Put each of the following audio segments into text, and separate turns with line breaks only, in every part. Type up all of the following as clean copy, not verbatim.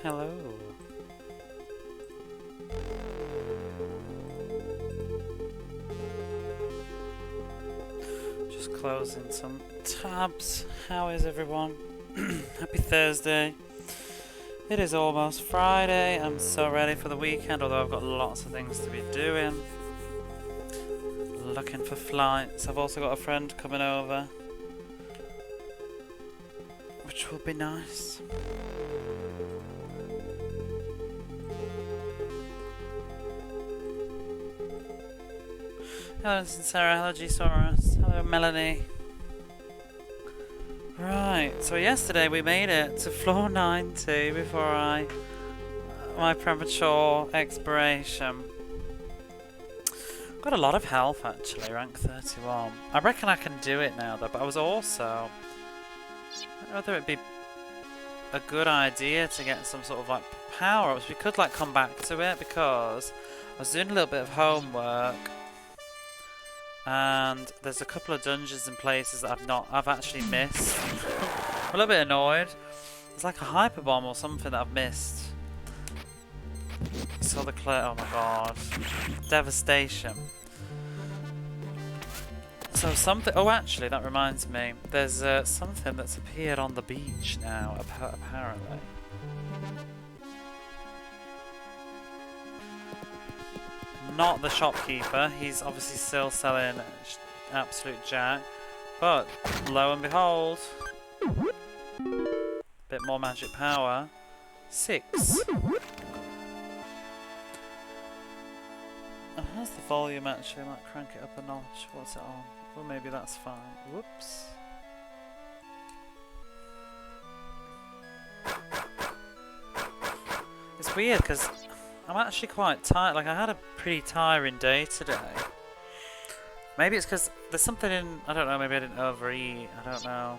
Hello. Just closing some tabs. How is everyone? Happy Thursday. It is almost Friday. I'm so ready for the weekend, although I've got lots of things to be doing. Looking for flights. I've also got a friend coming over, which will be nice. Hello Sarah, hello G-Saurus, hello Melanie. Right, so yesterday we made it to floor 90 before my premature expiration. Got a lot of health actually, rank 31. I reckon I can do it now though, but I was also... I don't know whether it'd be a good idea to get some sort of like power-ups. We could like come back to it because I was doing a little bit of homework. And there's a couple of dungeons and places that I've actually missed. I'm a little bit annoyed. It's like a hyper bomb or something that I've missed. Saw the oh my god. Devastation. So something, oh actually that reminds me. There's something that's appeared on the beach now, apparently. Not the shopkeeper, he's obviously still selling absolute jack, but lo and behold, bit more magic power, 6. And how's the volume actually? I might crank it up a notch. What's it on? Well, maybe that's fine. Whoops. It's weird because I'm actually quite tired. Like, I had a pretty tiring day today. Maybe it's because there's something in... I don't know, maybe I didn't overeat. I don't know.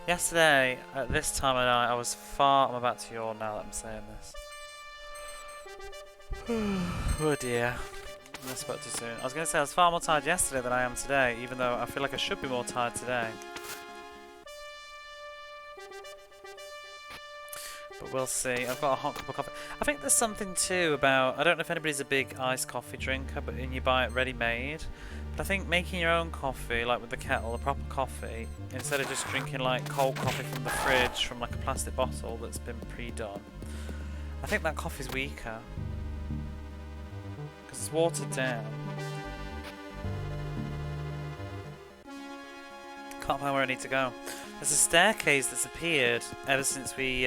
Yesterday, at this time of night, I was far... I'm about to yawn now that I'm saying this. Oh dear. I spoke too soon. I was going to say I was far more tired yesterday than I am today, even though I feel like I should be more tired today. But we'll see. I've got a hot cup of coffee. I think there's something too about... I don't know if anybody's a big iced coffee drinker, but you buy it ready-made. But I think making your own coffee, like with the kettle, the proper coffee, instead of just drinking like cold coffee from the fridge, from like a plastic bottle that's been pre-done, I think that coffee's weaker. Because it's watered down. Can't find where I need to go. There's a staircase that's appeared ever since we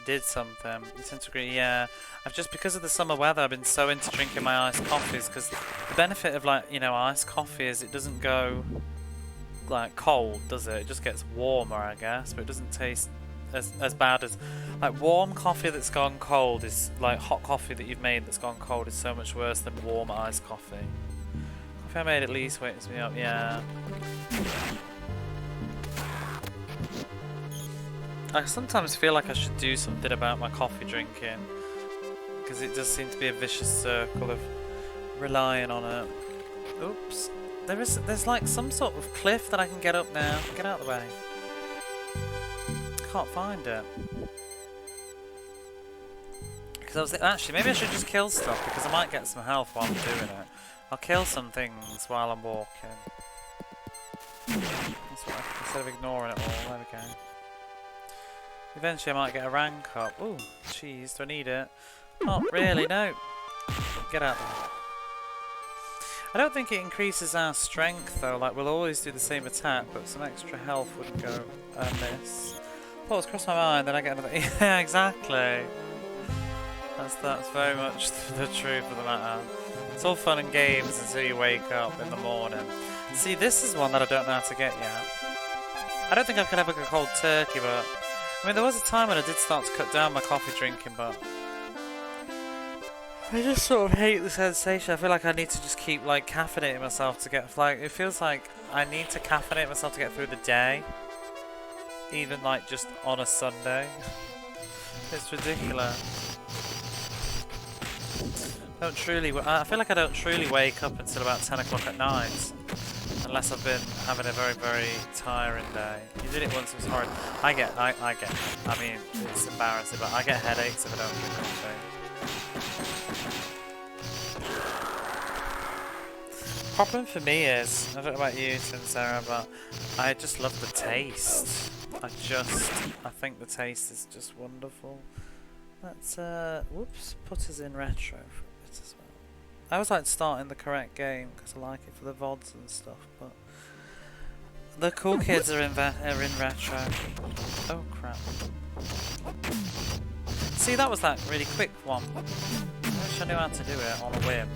did something. Disintegrate, yeah. I've just, because of the summer weather, I've been so into drinking my iced coffees, because the benefit of, like, you know, iced coffee is it doesn't go, like, cold, does it? It just gets warmer, I guess, but it doesn't taste as bad as, like, warm coffee that's gone cold is, like, hot coffee that you've made that's gone cold is so much worse than warm iced coffee. Coffee I made at least wakes me up, yeah. I sometimes feel like I should do something about my coffee drinking, because it does seem to be a vicious circle of relying on it. Oops. There's like some sort of cliff that I can get up now. Get out of the way. Can't find it. Because I was actually, maybe I should just kill stuff, because I might get some health while I'm doing it. I'll kill some things while I'm walking. That's what instead of ignoring it all. There we go. Eventually I might get a rank up. Ooh, cheese, do I need it? Not really, no. Get out there. I don't think it increases our strength though, like we'll always do the same attack, but some extra health wouldn't go amiss. Thoughts crossed my mind, then I get another... Yeah, exactly. That's very much the truth of the matter. It's all fun and games until you wake up in the morning. See, this is one that I don't know how to get yet. I don't think I could ever go cold turkey, but... I mean, there was a time when I did start to cut down my coffee drinking, but I just sort of hate the sensation. I feel like I need to just keep, like, caffeinating myself to get, like, it feels like I need to caffeinate myself to get through the day. Even, like, just on a Sunday. It's ridiculous. don't truly. I feel like I don't truly wake up until about 10 o'clock at night, unless I've been having a very, very tiring day. You did it once; it was horrid. I get. I mean, it's embarrassing, but I get headaches if I don't drink coffee. Problem for me is, I don't know about you, Sarah, but I just love the taste. I think the taste is just wonderful. Let's, whoops, put us in retro for a bit as well. I always like starting the correct game because I like it for the VODs and stuff, but the cool kids are in retro. Oh crap. See, that was that really quick one. I wish I knew how to do it on a whim.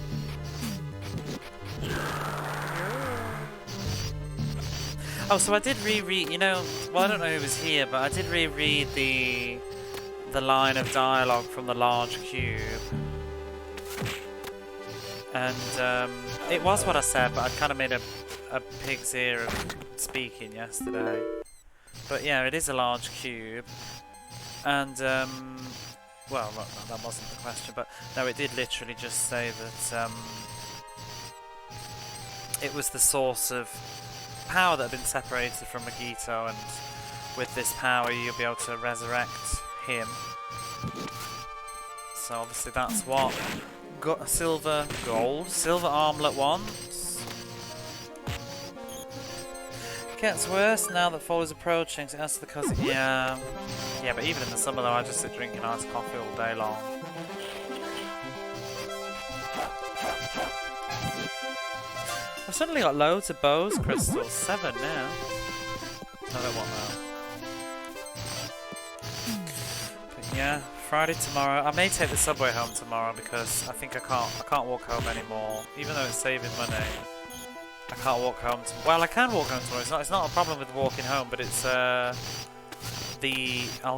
Oh, so I did reread, you know, well I don't know who was here, but I did reread the line of dialogue from the large cube. And it was what I said, but I kind of made a pig's ear of speaking yesterday. But yeah, it is a large cube. And, well, that wasn't the question, but no, it did literally just say that it was the source of power that had been separated from Magito, and with this power you'll be able to resurrect him. So obviously that's what silver armlet wants. It gets worse now that fall is approaching, so that's because yeah, but even in the summer though I just sit drinking iced coffee all day long. I've suddenly got loads of bows crystals, 7 now. I don't want that. But yeah, Friday tomorrow. I may take the subway home tomorrow because I think I can't walk home anymore. Even though it's saving money, I can't walk home. Well, I can walk home tomorrow. It's not a problem with walking home, but it's I'll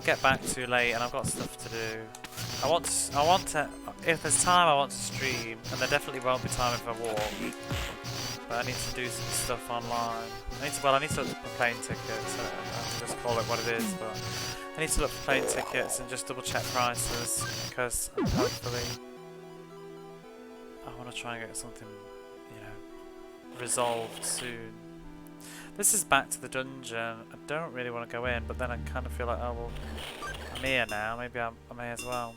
get back too late and I've got stuff to do. I want to. If there's time, I want to stream, and there definitely won't be time if I walk. But I need to do some stuff online. I need to look for plane tickets. I can just call it what it is, but I need to look for plane tickets and just double check prices because hopefully I want to try and get something, you know, resolved soon. This is back to the dungeon. I don't really want to go in, but then I kind of feel like, oh well, I'm here now. Maybe I may as well.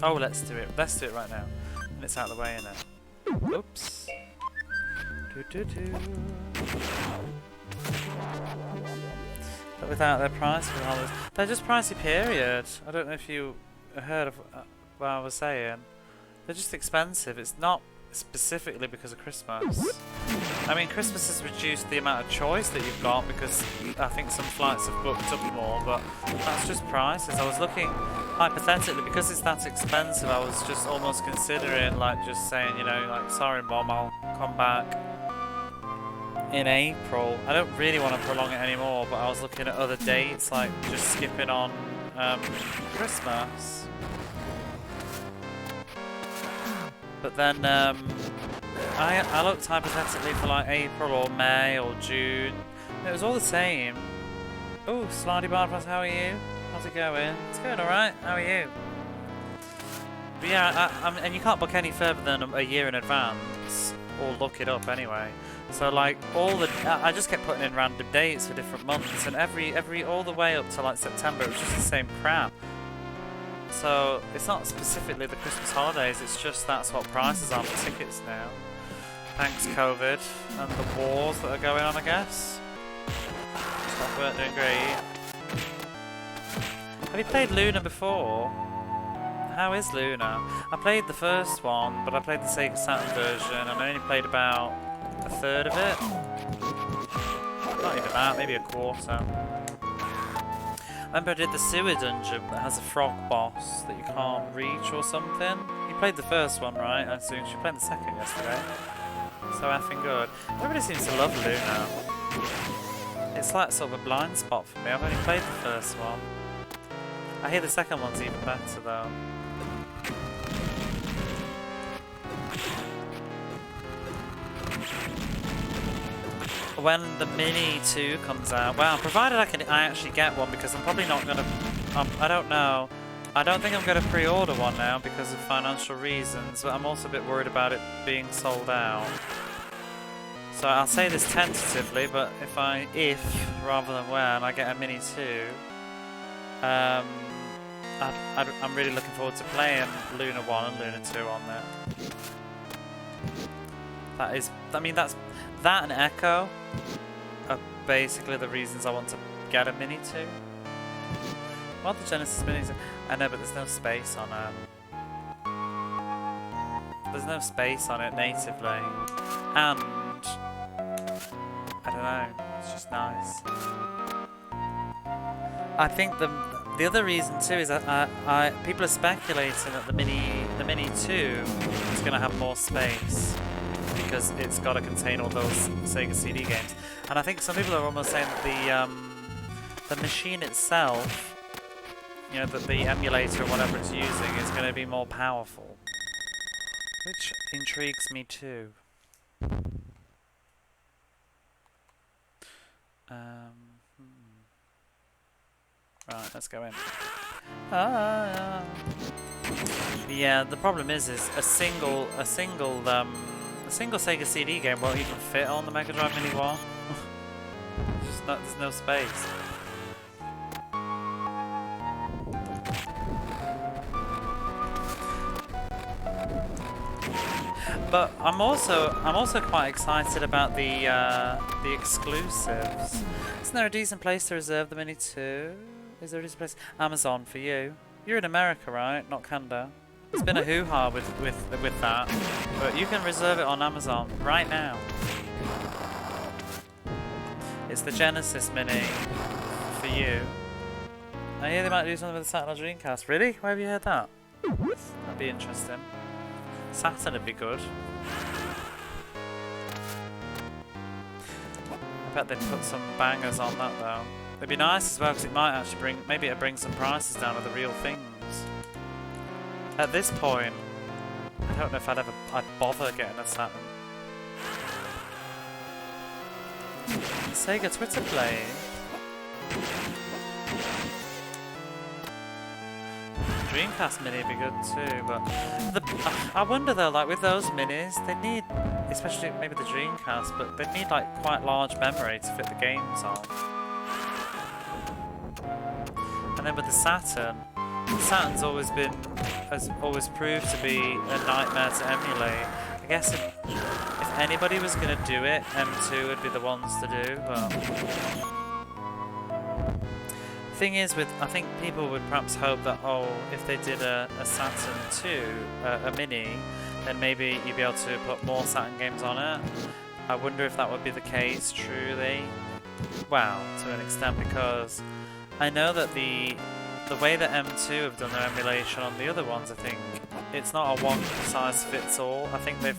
Oh, let's do it. Let's do it right now. And it's out of the way, innit? Oops. But without their price for the holidays. They're just pricey period. I don't know if you heard of what I was saying. They're just expensive. It's not specifically because of Christmas. I mean, Christmas has reduced the amount of choice that you've got because I think some flights have booked up more, but that's just prices. I was looking, hypothetically, because it's that expensive, I was just almost considering, like, just saying, you know, like, sorry Mom, I'll come back in April. I don't really want to prolong it anymore, but I was looking at other dates, like just skipping on Christmas. But then I looked hypothetically for like April or May or June. And it was all the same. Oh, Slidey Barbras, how are you? How's it going? It's going alright. How are you? But yeah, and you can't book any further than a year in advance or look it up anyway. So like I just kept putting in random dates for different months, and all the way up to like September, it was just the same crap. So it's not specifically the Christmas holidays, it's just that's what prices are for tickets now. Thanks COVID and the wars that are going on, I guess. Stuff weren't doing great. Have you played Luna before? How is Luna? I played the first one, but I played the Sega Saturn version and I only played about a third of it. Not even that, maybe a quarter. I remember I did the sewer dungeon that has a frog boss that you can't reach or something. You played the first one, right? I assume you played the second yesterday. So effing good. Everybody seems to love Luna. It's like sort of a blind spot for me. I've only played the first one. I hear the second one's even better though. When the Mini 2 comes out, well, provided I actually get one, because I'm probably not gonna. I don't know. I don't think I'm going to pre-order one now because of financial reasons, but I'm also a bit worried about it being sold out. So I'll say this tentatively, but if rather than when I get a Mini 2, I'm really looking forward to playing Luna 1 and Luna 2 on there. That and Echo are basically the reasons I want to get a Mini 2. Well, the Genesis Minis, I know, but there's no space on it. There's no space on it natively, and I don't know, it's just nice. I think the other reason too is that people are speculating that the Mini 2 is going to have more space because it's got to contain all those Sega CD games, and I think some people are almost saying that the machine itself, you know, that the emulator or whatever it's using is going to be more powerful, which intrigues me too. Right, let's go in. Yeah, the problem is a single Sega CD game won't even fit on the Mega Drive Mini 1. There's no space. But I'm also quite excited about the exclusives. Isn't there a decent place to reserve the Mini 2? Is there a decent place? Amazon for you. You're in America, right? Not Canada. There's been a hoo-ha with that, but you can reserve it on Amazon right now. It's the Genesis Mini for you. I hear they might do something with the Saturn or Dreamcast. Really? Where have you heard that? That'd be interesting. Saturn would be good. I bet they'd put some bangers on that though. It'd be nice as well because it might actually maybe it'd bring some prices down of the real things. At this point, I don't know if I'd bother getting a Saturn. Sega Twitter play. Dreamcast Mini would be good too, but I wonder though, like with those minis, they need, especially maybe the Dreamcast, but they need like quite large memory to fit the games on. And then with the Saturn's has always proved to be a nightmare to emulate. I guess if anybody was going to do it, M2 would be the ones to do, but thing is, I think people would perhaps hope that, if they did a Saturn 2, a Mini, then maybe you'd be able to put more Saturn games on it. I wonder if that would be the case, truly. Well, to an extent, because I know that the way that M2 have done their emulation on the other ones, I think it's not a one-size-fits-all. I think they've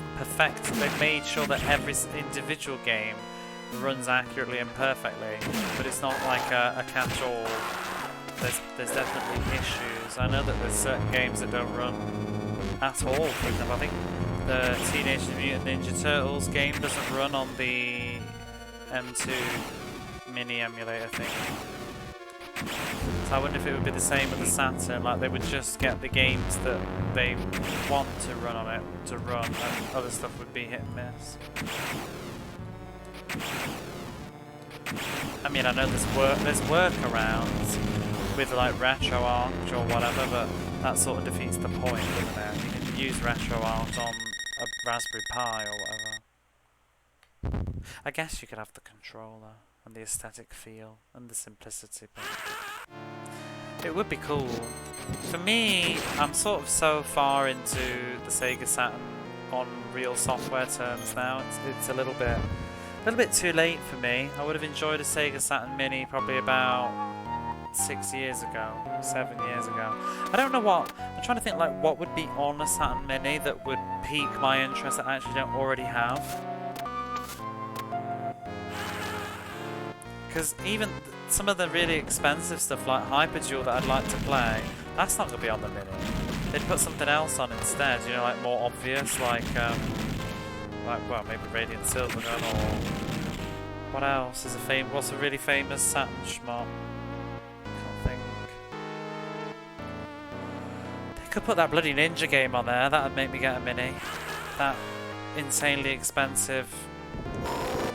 made sure that every individual game runs accurately and perfectly, but it's not like a catch-all. There's definitely issues. I know that there's certain games that don't run at all. For example, I think the Teenage Mutant Ninja Turtles game doesn't run on the M2 Mini emulator thing. So I wonder if it would be the same with the Saturn, like they would just get the games that they want to run on it to run, and other stuff would be hit and miss. I mean, I know there's workarounds with like RetroArch or whatever, but that sort of defeats the point, doesn't it? You can use RetroArch on a Raspberry Pi or whatever. I guess you could have the controller and the aesthetic feel and the simplicity, but it would be cool. For me, I'm sort of so far into the Sega Saturn on real software terms now. It's a little bit too late for me. I would have enjoyed a Sega Saturn Mini probably about 6 years ago, 7 years ago. I don't know what, I'm trying to think like what would be on a Saturn Mini that would pique my interest that I actually don't already have. Because even some of the really expensive stuff like Hyperduel that I'd like to play, that's not going to be on the Mini. They'd put something else on instead, you know, like more obvious, like well, maybe Radiant Silvergun, or what else is what's a really famous Saturn shmup? Can't think. Could put that bloody ninja game on there. That would make me get a mini. That insanely expensive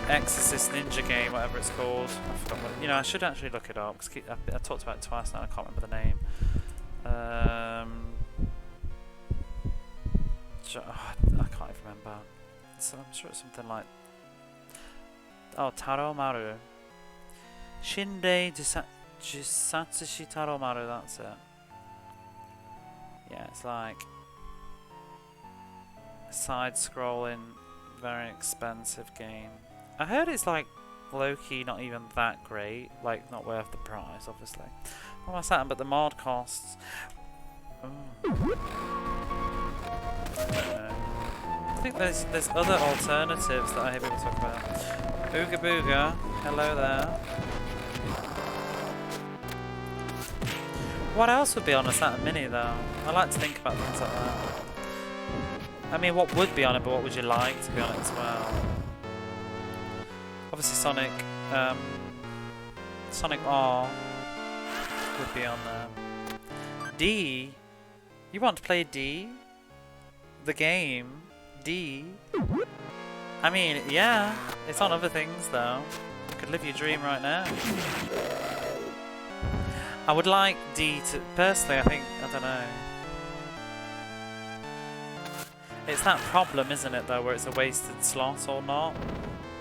Exorcist ninja game, whatever it's called. I forgot what, you know, I should actually look it up because I talked about it twice now. I can't remember the name. I can't even remember. So I'm sure it's something like, oh, Taro Maru. Shinde Jisatsushi Taro Maru, that's it. Yeah, it's like a side-scrolling, very expensive game. I heard it's like low-key not even that great, like not worth the price, obviously. What am I saying? But the mod costs. I don't know. I think there's other alternatives that I hear people talk about. Booga Booga, hello there. What else would be on a Saturn Mini though? I like to think about things like that. I mean, what would be on it, but what would you like to be on it as well? Obviously Sonic R would be on there. D? You want to play D? The game? D? I mean, yeah, it's on other things though. You could live your dream right now. I would like D to, personally, I think, I don't know. It's that problem, isn't it though, where it's a wasted slot or not?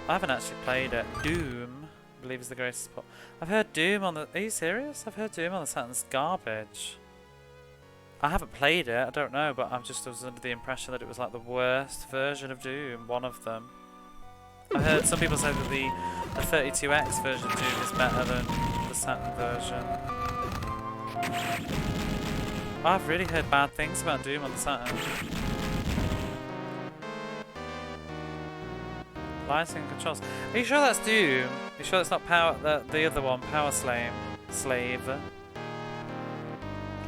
I haven't actually played it. Doom, I believe is the greatest spot. I've heard Doom on the, are you serious? I've heard Doom on the Saturn's garbage. I haven't played it, I don't know, but I was under the impression that it was like the worst version of Doom, one of them. I heard some people say that the 32X version of Doom is better than the Saturn version. I've really heard bad things about Doom on the Saturn. Lighting controls. Are you sure that's Doom? Are you sure that's not the other one, Power Slave?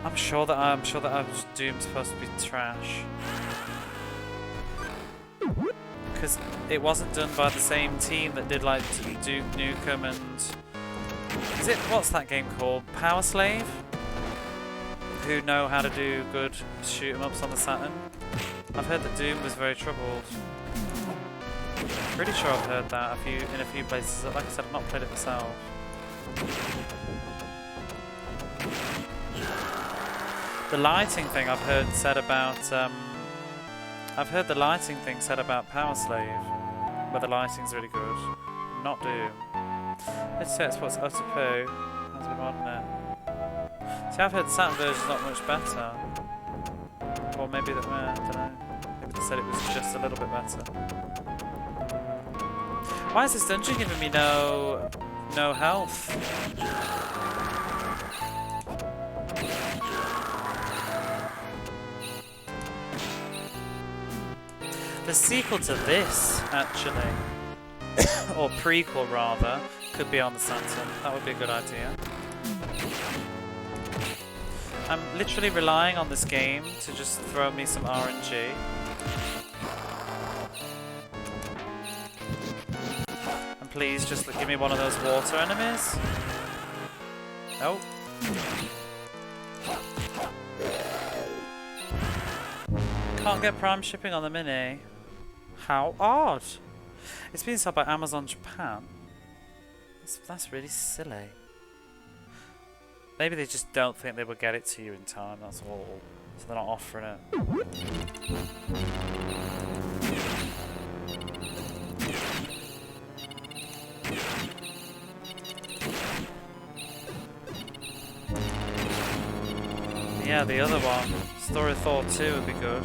I'm sure that Doom's supposed to be trash. Because it wasn't done by the same team that did like Duke Nukem and what's that game called? Power Slave? Who know how to do good shoot 'em ups on the Saturn. I've heard that Doom was very troubled. Pretty sure I've heard that in a few places. Like I said, I've not played it myself. The lighting thing I've heard said about the lighting thing said about Power Slave, where the lighting's really good. Not Doom. Let's say it's what's Utter Poo. How's it modern it? See, I've heard the Saturn version's not much better. Or maybe that, I don't know. Maybe they said it was just a little bit better. Why is this dungeon giving me no health? The sequel to this, actually, or prequel rather, could be on the Saturn. That would be a good idea. I'm literally relying on this game to just throw me some RNG. And please just give me one of those water enemies. Nope. Can't get Prime shipping on the Mini. How odd. It's been sold by Amazon Japan. That's really silly. Maybe they just don't think they will get it to you in time, that's all. So they're not offering it. Yeah, the other one, Story of Thor 2 would be good.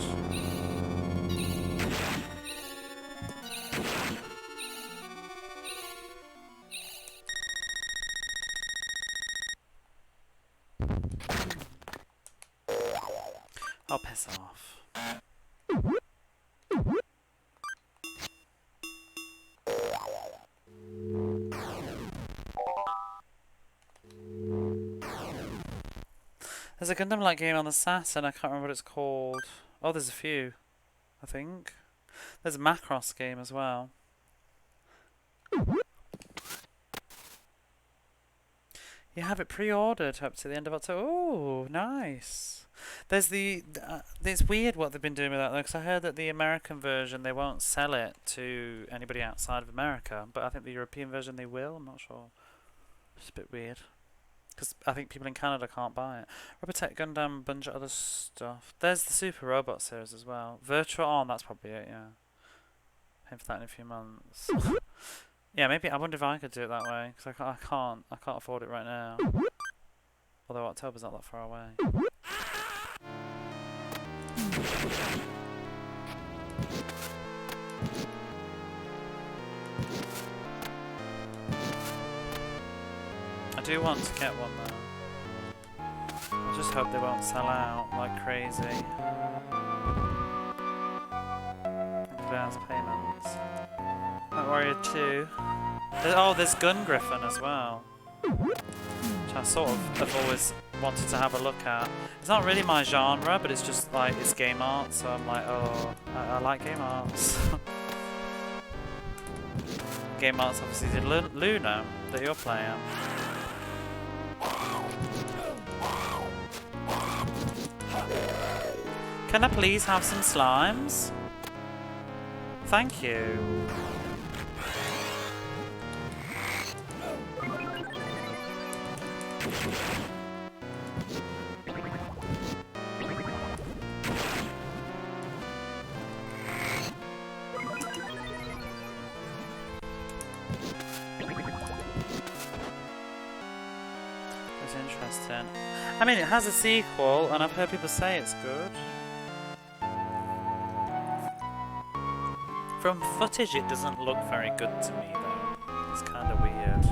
I'll piss off. There's a Gundam-like game on the Saturn, I can't remember what it's called. Oh, there's a few, I think. There's a Macross game as well. You have it pre-ordered up to the end of October. Oh, nice. There's it's weird what they've been doing with that though, because I heard that the American version they won't sell it to anybody outside of America, but I think the European version they will. I'm not sure. It's a bit weird. Because I think people in Canada can't buy it. Robotech Gundam, a bunch of other stuff. There's the Super Robot series as well. Virtual On, that's probably it, yeah. Paying for that in a few months. Yeah, maybe, I wonder if I could do it that way. Because I can't afford it right now. Although October's not that far away. I do want to get one though. I just hope they won't sell out like crazy. Advance payments. Night Warrior 2. There's Gun Griffin as well. Which I sort of have always wanted to have a look at. It's not really my genre, but it's just like, it's game art, so I'm like, oh, I like game arts. Game arts obviously did Luna, that you're playing. Can I please have some slimes? Thank you. That's interesting. I mean, it has a sequel, and I've heard people say it's good. From footage, it doesn't look very good to me, though. It's kind of weird.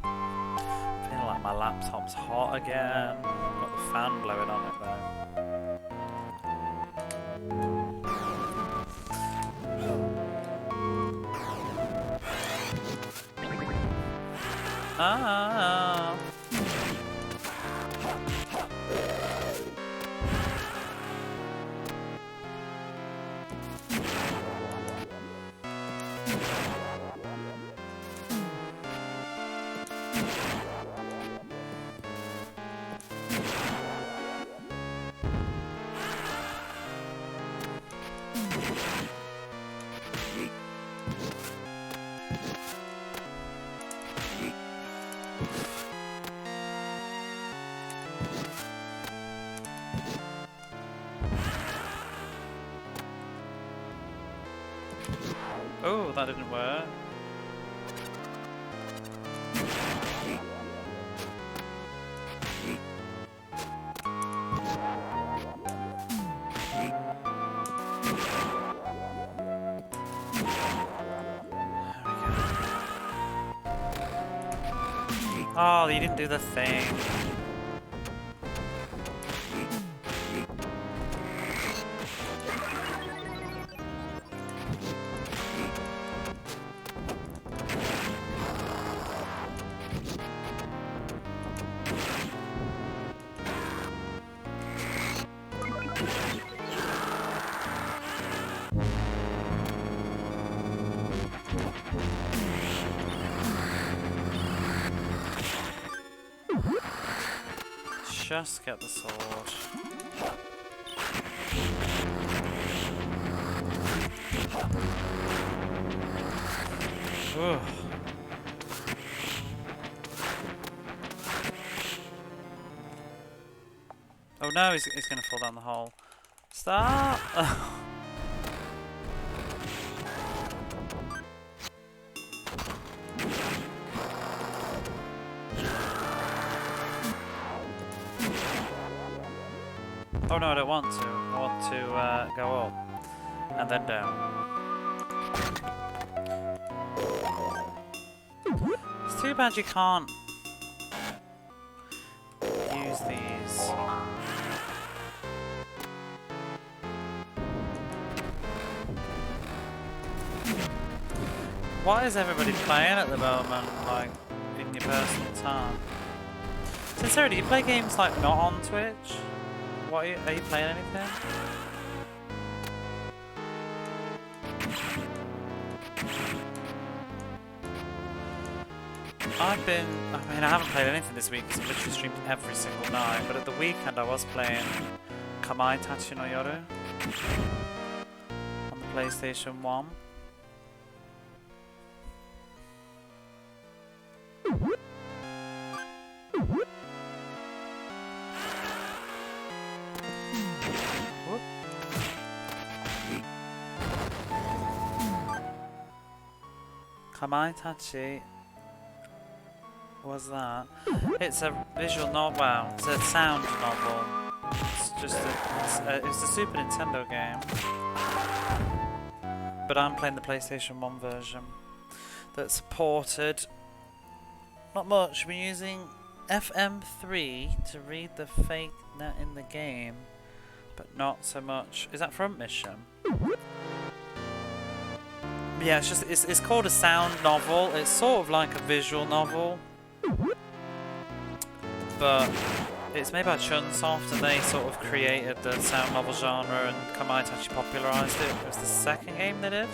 I feel like my laptop's hot again. Got the fan blowing on it, though. Ah. Oh, that didn't work. Oh, you didn't do the thing. Just get the sword. Ugh. Oh no, he's gonna fall down the hole. Stop! Oh no, I don't want to. I want to go up and then down. It's too bad you can't use these. What is everybody playing at the moment, like, in your personal time? Sincerely, do you play games like not on Twitch? What are you playing anything? I mean, I haven't played anything this week because I've literally streamed every single night, but at the weekend I was playing Kamai Tachi no Yoru on the PlayStation 1. Kamai Tachi was that? It's a visual novel. Wow, it's a sound novel. It's just it's a Super Nintendo game, but I'm playing the PlayStation 1 version that's ported. Not much. We're using FM3 to read the fake net in the game, but not so much. Is that front mission? Yeah, it's called a sound novel. It's sort of like a visual novel, but it's made by Chunsoft, and they sort of created the sound novel genre, and Kamai actually popularised it. It was the second game they did.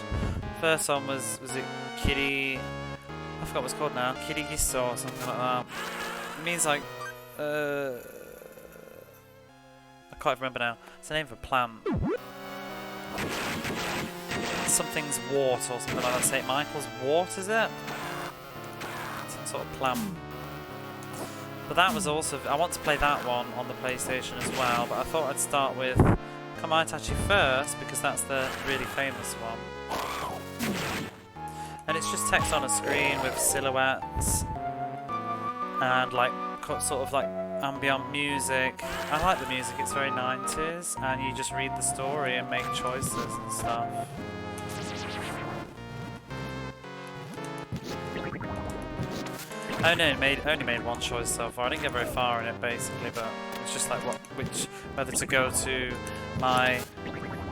First one was it Kiri? I forgot what it's called now. Kirigiso or something like that. It means like I can't remember now. It's the name of a plant. Something's wart or something like that. St. Michael's wart, is it? Some sort of plant. But that was also... I want to play that one on the PlayStation as well, but I thought I'd start with Kamai Tachi first, because that's the really famous one. And it's just text on a screen with silhouettes and like sort of like ambient music. I like the music, it's very 90s, and you just read the story and make choices and stuff. I only made one choice so far. I didn't get very far in it basically, but it's just like whether to go to my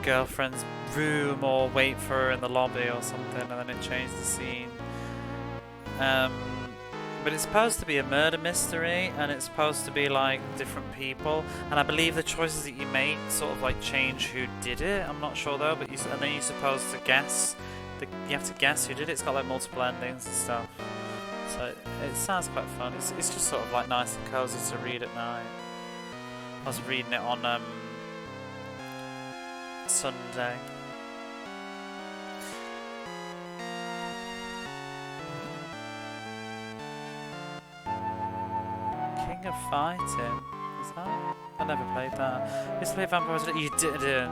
girlfriend's room or wait for her in the lobby or something, and then it changed the scene. But it's supposed to be a murder mystery, and it's supposed to be like different people, and I believe the choices that you make sort of like change who did it. I'm not sure though, but and then you're supposed to guess. You have to guess who did it. It's got like multiple endings and stuff. So it sounds quite fun. It's just sort of like nice and cozy to read at night. I was reading it on Sunday. King of Fighting? Is that? I never played that. I used to play Vampires. You didn't?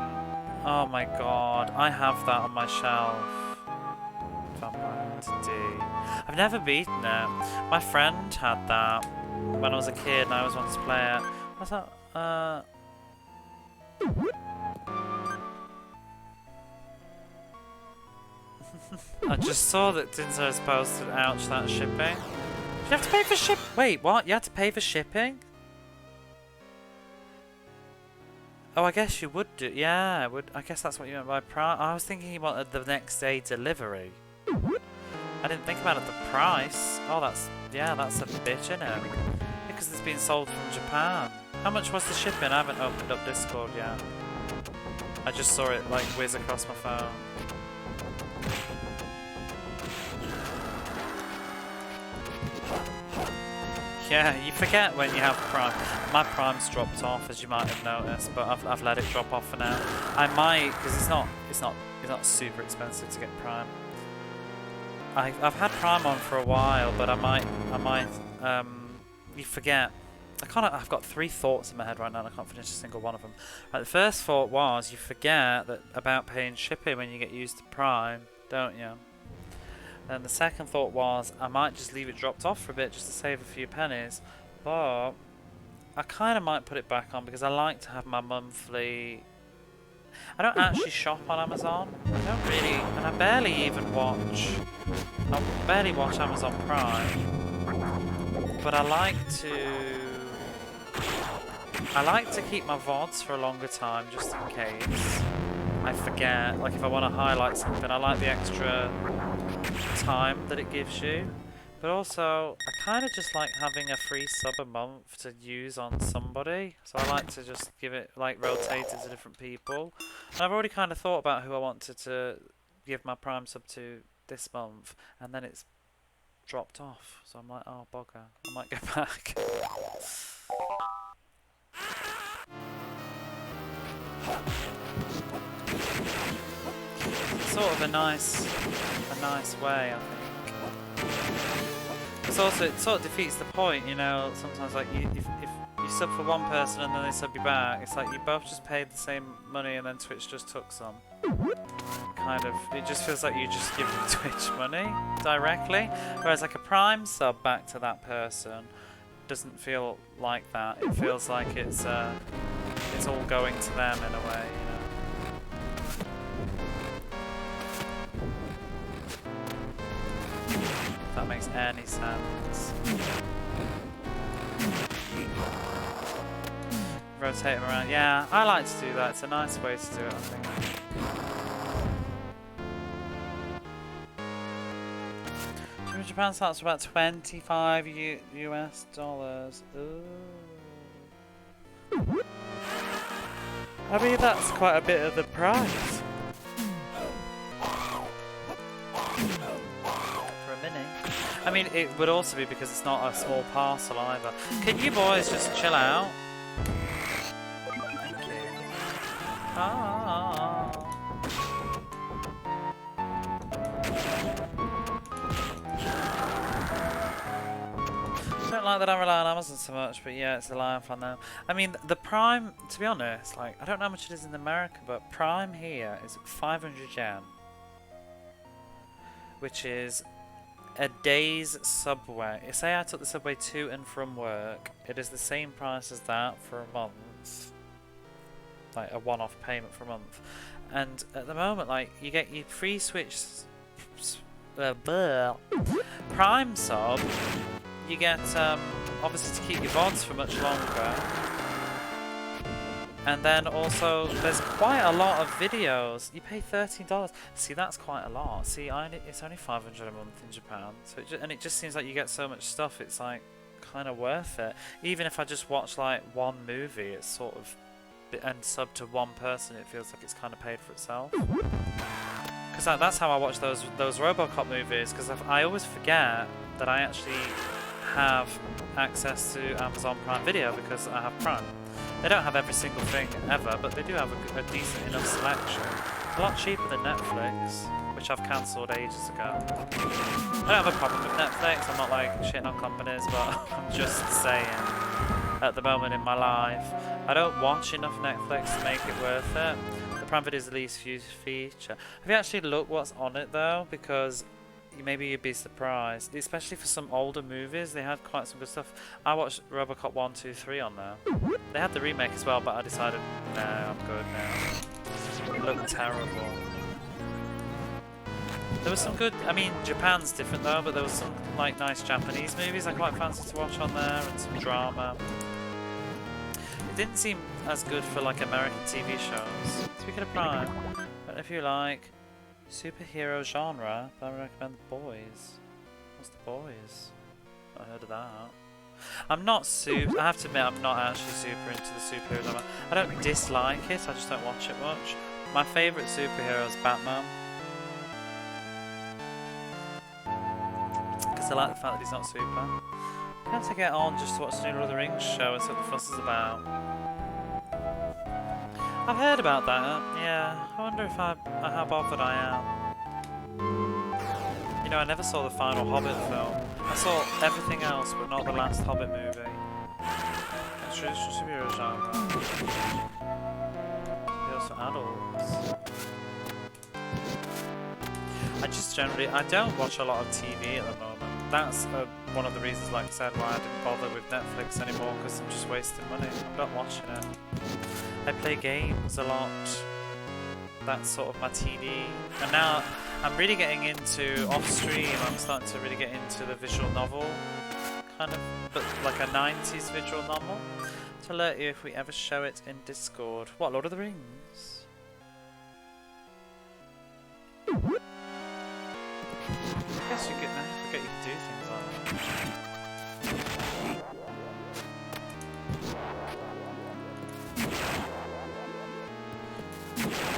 Oh my god. I have that on my shelf. Vampire D. I've never beaten it. My friend had that when I was a kid and I always wanted to play it. What's that? I just saw that Dinzo's posted, ouch, that shipping. You have to pay for ship. Wait, what? You had to pay for shipping? Oh, I guess you would do. Yeah, I would. I guess that's what you meant by price. I was thinking you wanted the next day delivery. I didn't think about it, the price. Oh, that's a bitch, innit? Because it's been sold from Japan. How much was the shipping? I haven't opened up Discord yet. I just saw it like whiz across my phone. Yeah, you forget when you have Prime. My Prime's dropped off, as you might have noticed, but I've let it drop off for now. I might, because it's not super expensive to get Prime. I've had Prime on for a while, but I might. You forget. I've got 3 thoughts in my head right now, and I can't finish a single one of them. Right, the first thought was you forget about paying shipping when you get used to Prime, don't you? And the second thought was I might just leave it dropped off for a bit just to save a few pennies, but I kind of might put it back on because I like to have my monthly. I don't actually shop on Amazon. I don't really, and I barely watch Amazon Prime. But I like to keep my VODs for a longer time just in case I forget. Like if I want to highlight something, I like the extra time that it gives you. But also, I kind of just like having a free sub a month to use on somebody. So I like to just give it, like, rotate it to different people. And I've already kind of thought about who I wanted to give my Prime sub to this month. And then it's dropped off. So I'm like, oh bugger, I might go back. Sort of a nice way, I think. It's also, it sort of defeats the point, you know. Sometimes like if you sub for one person and then they sub you back, it's like you both just paid the same money and then Twitch just took some. Kind of, it just feels like you just give Twitch money directly, whereas like a Prime sub back to that person doesn't feel like that. It feels like it's all going to them in a way, you know. If that makes any sense. Rotate them around. Yeah, I like to do that. It's a nice way to do it, I think. Japan starts for about 25 US dollars. Ooh. I mean, that's quite a bit of the price. For a mini. I mean, it would also be because it's not a small parcel either. Can you boys just chill out? Thank you. Ah. I don't like that I rely on Amazon so much, but yeah, it's a Lion fan now. I mean, the Prime, to be honest, like, I don't know how much it is in America, but Prime here is 500 yen, which is a day's subway. Say I took the subway to and from work, it is the same price as that for a month, like a one-off payment for a month. And at the moment, like, you get your free Switch Prime sub. You get, obviously, to keep your VODs for much longer. And then also, there's quite a lot of videos. You pay $13. See, that's quite a lot. See, it's only 500 a month in Japan. So it just seems like you get so much stuff, it's like, kind of worth it. Even if I just watch, like, one movie, it's sort of, and sub to one person, it feels like it's kind of paid for itself. Because that's how I watch those RoboCop movies, because I always forget that I actually have access to Amazon Prime Video because I have Prime. They don't have every single thing ever, but they do have a decent enough selection. A lot cheaper than Netflix, which I've cancelled ages ago. I don't have a problem with Netflix, I'm not like shitting on companies, but I'm just saying, at the moment in my life, I don't watch enough Netflix to make it worth it. The Prime Video is the least used feature. Have you actually looked what's on it though? Because maybe you'd be surprised, especially for some older movies. They had quite some good stuff. I watched RoboCop 1, 2, 3 on there. They had the remake as well, but I decided, no, I'm good now. It looked terrible. There was some good, I mean, Japan's different though, but there was some like nice Japanese movies I quite fancy to watch on there, and some drama. It didn't seem as good for like American TV shows. Speaking of Prime, I don't know if you like superhero genre, but I recommend The Boys. What's The Boys? I heard of that. I'm not I have to admit, I'm not actually super into the superhero genre. I don't dislike it, I just don't watch it much. My favourite superhero is Batman. Because I like the fact that he's not super. I have to get on just to watch the Lord of the Rings show and see what the fuss is about. I've heard about that, yeah. I wonder if how bothered I am. You know, I never saw the final Hobbit film. I saw everything else, but not the last Hobbit movie. It's traditional superhero genre. It's for adults. I just generally, I don't watch a lot of TV at the moment. That's one of the reasons, like I said, why I didn't bother with Netflix anymore, because I'm just wasting money. I'm not watching it. I play games a lot. That's sort of my TV. And now I'm really getting into off-stream. I'm starting to really get into the visual novel, kind of, but like a 90s visual novel. To alert you if we ever show it in Discord. What, Lord of the Rings? I guess you could, I forget you can do things like that.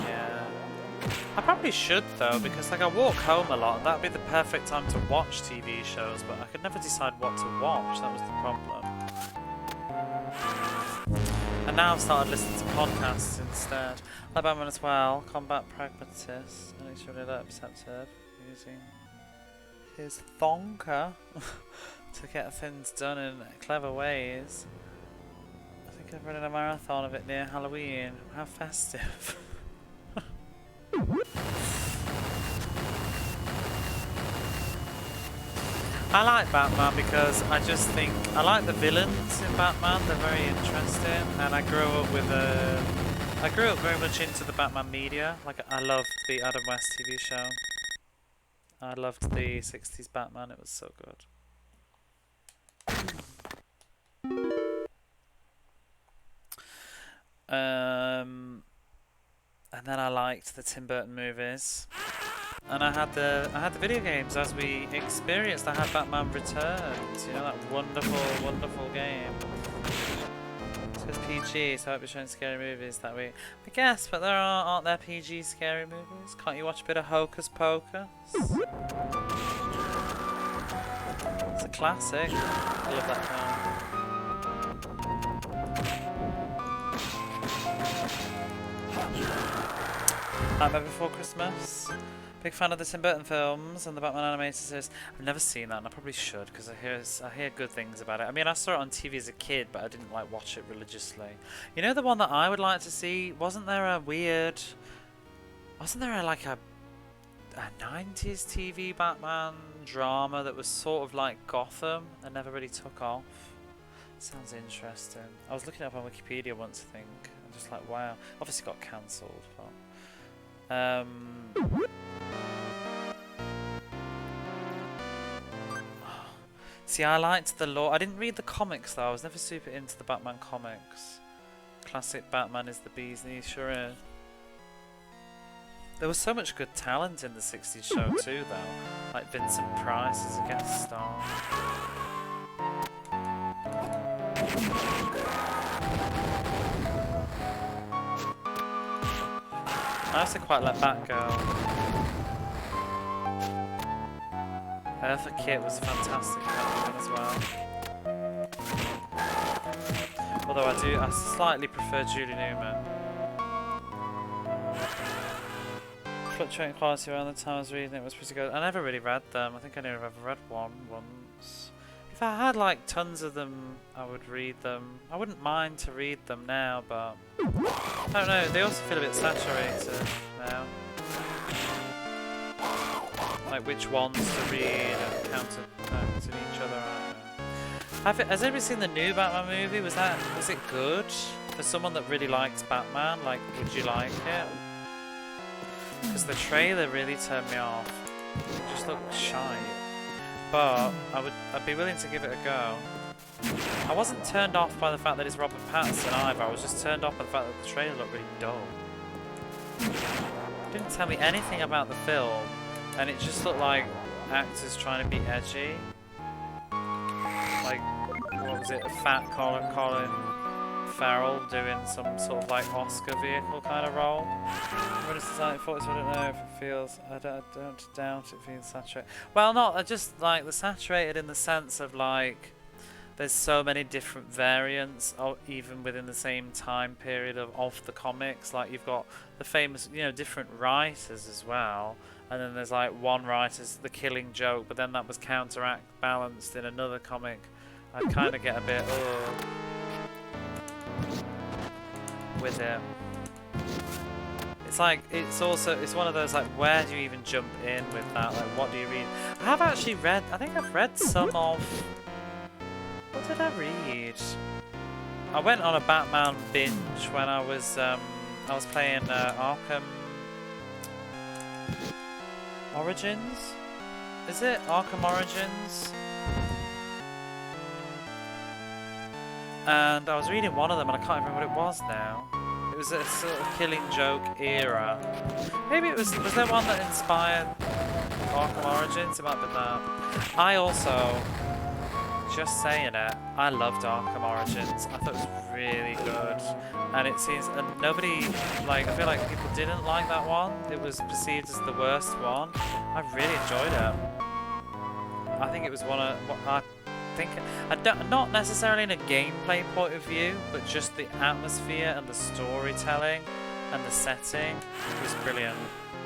Yeah. I probably should though, because like I walk home a lot and that'd be the perfect time to watch TV shows, but I could never decide what to watch, that was the problem. And now I've started listening to podcasts instead. Like Batman as well, combat pragmatist, and he's really perceptive, using his thonker to get things done in clever ways. I think I've running a marathon of it near Halloween. How festive. I like Batman because I just think I like the villains in Batman. They're very interesting, and I grew up very much into the Batman media. Like I loved the Adam West TV show. I loved the 60s Batman. It was so good. And then I liked the Tim Burton movies. And I had the video games as we experienced. I had Batman Returns, you know, that wonderful, wonderful game. It's PG, so I won't be showing scary movies that week. I guess, but aren't there PG scary movies? Can't you watch a bit of Hocus Pocus? It's a classic. I love that film. Nightmare Before Christmas. Big fan of the Tim Burton films and the Batman animated series. I've never seen that, and I probably should because I hear good things about it. I mean, I saw it on TV as a kid, but I didn't like watch it religiously. You know, the one that I would like to see. Wasn't there a 90s TV Batman drama that was sort of like Gotham and never really took off? Sounds interesting. I was looking it up on Wikipedia once, I think. I'm just like, wow. Obviously got cancelled, but. See, I liked the lore. I didn't read the comics though. I was never super into the Batman comics. Classic Batman is the bee's knees, sure is. There was so much good talent in the 60s show too, though. Like Vincent Price as a guest star. I also quite like Batgirl. Eartha Kitt was a fantastic Batwoman as well. Although I slightly prefer Julie Newman. Fluctuating quality around the time I was reading it was pretty good. I never really read them. I think I never ever read one once. If I had like tons of them, I would read them. I wouldn't mind to read them now, but I don't know. They also feel a bit saturated now. Like which ones to read and counter each other. I don't know. Has anybody seen the new Batman movie? Was it good? For someone that really likes Batman, like, would you like it? Because the trailer really turned me off. It just looked shite. But I'd be willing to give it a go. I wasn't turned off by the fact that it's Robert Pattinson either. I was just turned off by the fact that the trailer looked really dull. It didn't tell me anything about the film, and it just looked like actors trying to be edgy. Like, what was it? A fat Colin Farrell doing some sort of like Oscar vehicle kind of role. When it's designed for it, so I don't know if it feels. I don't doubt it feels saturated. Well, not just like the saturated in the sense of like there's so many different variants, even within the same time period of the comics. Like you've got the famous, you know, different writers as well, and then there's like one writer's The Killing Joke, but then that was balanced in another comic. I kind of get a bit with it. It's like it's one of those like, where do you even jump in with that? Like, what do you read? I have actually read. I think I've read some of. What did I read? I went on a Batman binge when I was playing Arkham Origins. Is it Arkham Origins? And I was reading one of them, and I can't remember what it was now. It was a sort of Killing Joke era. Maybe it was there one that inspired Arkham Origins? It might have been that. I also just saying it, I loved Arkham Origins. I thought it was really good. And it seems, and nobody, like, I feel like people didn't like that one. It was perceived as the worst one. I really enjoyed it. I think it was one of, I think, not necessarily in a gameplay point of view, but just the atmosphere and the storytelling and the setting was brilliant.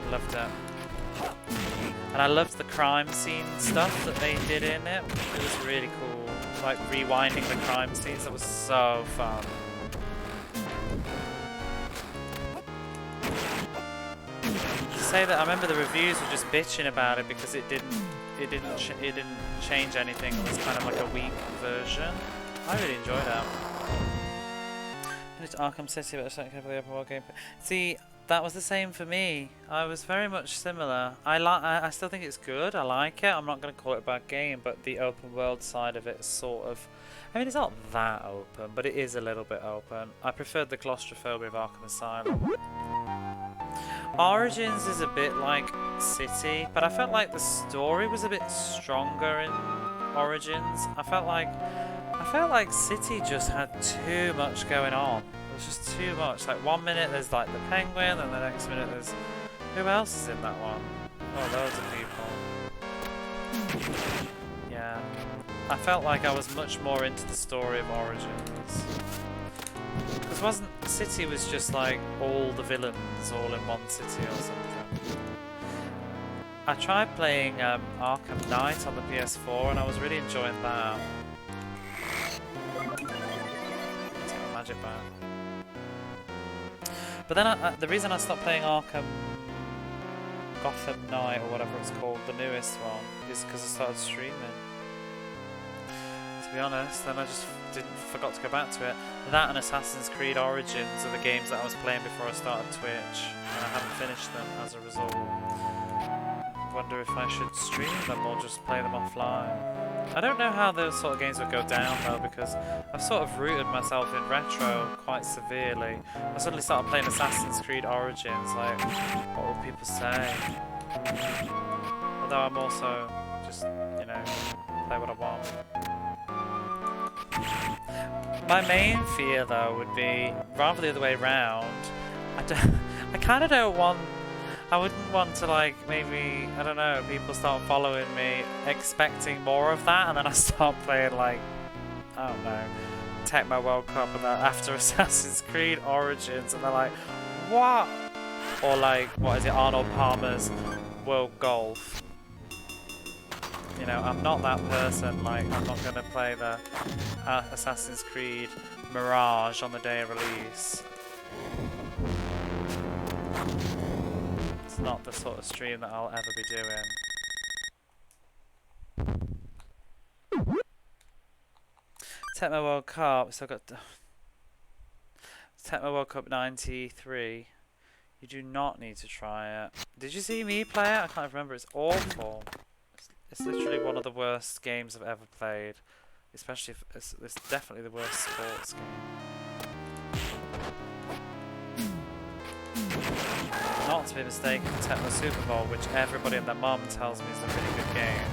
I loved it. And I loved the crime scene stuff that they did in it. It was really cool. Like rewinding the crime scenes, that was so fun. To say that, I remember the reviews were just bitching about it because it didn't change anything. It was kind of like a weak version. I really enjoyed it. It's Arkham City, but it's not the open world game. See, that was the same for me. I was very much similar. I still think it's good. I like it. I'm not going to call it a bad game, but the open world side of it is sort of, I mean, it's not that open, but it is a little bit open. I preferred the claustrophobia of Arkham Asylum. Origins is a bit like City, but I felt like the story was a bit stronger in Origins. I felt like City just had too much going on. It was just too much. Like 1 minute there's like the Penguin, and the next minute there's, who else is in that one? Oh, loads of people. Yeah, I felt like I was much more into the story of Origins. Because City was just like all the villains all in one city or something. I tried playing Arkham Knight on the PS4 and I was really enjoying that. Take my magic back. But then the reason I stopped playing Gotham Knight or whatever it's called, the newest one, is because I started streaming. To be honest, then I just forgot to go back to it. That and Assassin's Creed Origins are the games that I was playing before I started Twitch, and I haven't finished them as a result. I wonder if I should stream them or just play them offline. I don't know how those sort of games would go down though, because I've sort of rooted myself in retro quite severely. I suddenly started playing Assassin's Creed Origins, like, what will people say? Although I'm also just, you know, play what I want. My main fear though would be rather the other way around. I kind of don't want. I wouldn't want to, like, maybe, I don't know, people start following me expecting more of that, and then I start playing, like, I don't know, Tecmo World Cup and that after Assassin's Creed Origins, and they're like, what? Or like, what is it, Arnold Palmer's World Golf. You know, I'm not that person. Like, I'm not going to play the Assassin's Creed Mirage on the day of release. It's not the sort of stream that I'll ever be doing. Tecmo World Cup, so I've got Tecmo World Cup 93. You do not need to try it. Did you see me play it? I can't remember. It's awful. It's literally one of the worst games I've ever played. Especially if it's definitely the worst sports game. Not to be mistaken for Tecmo Super Bowl, which everybody and their mum tells me is a really good game.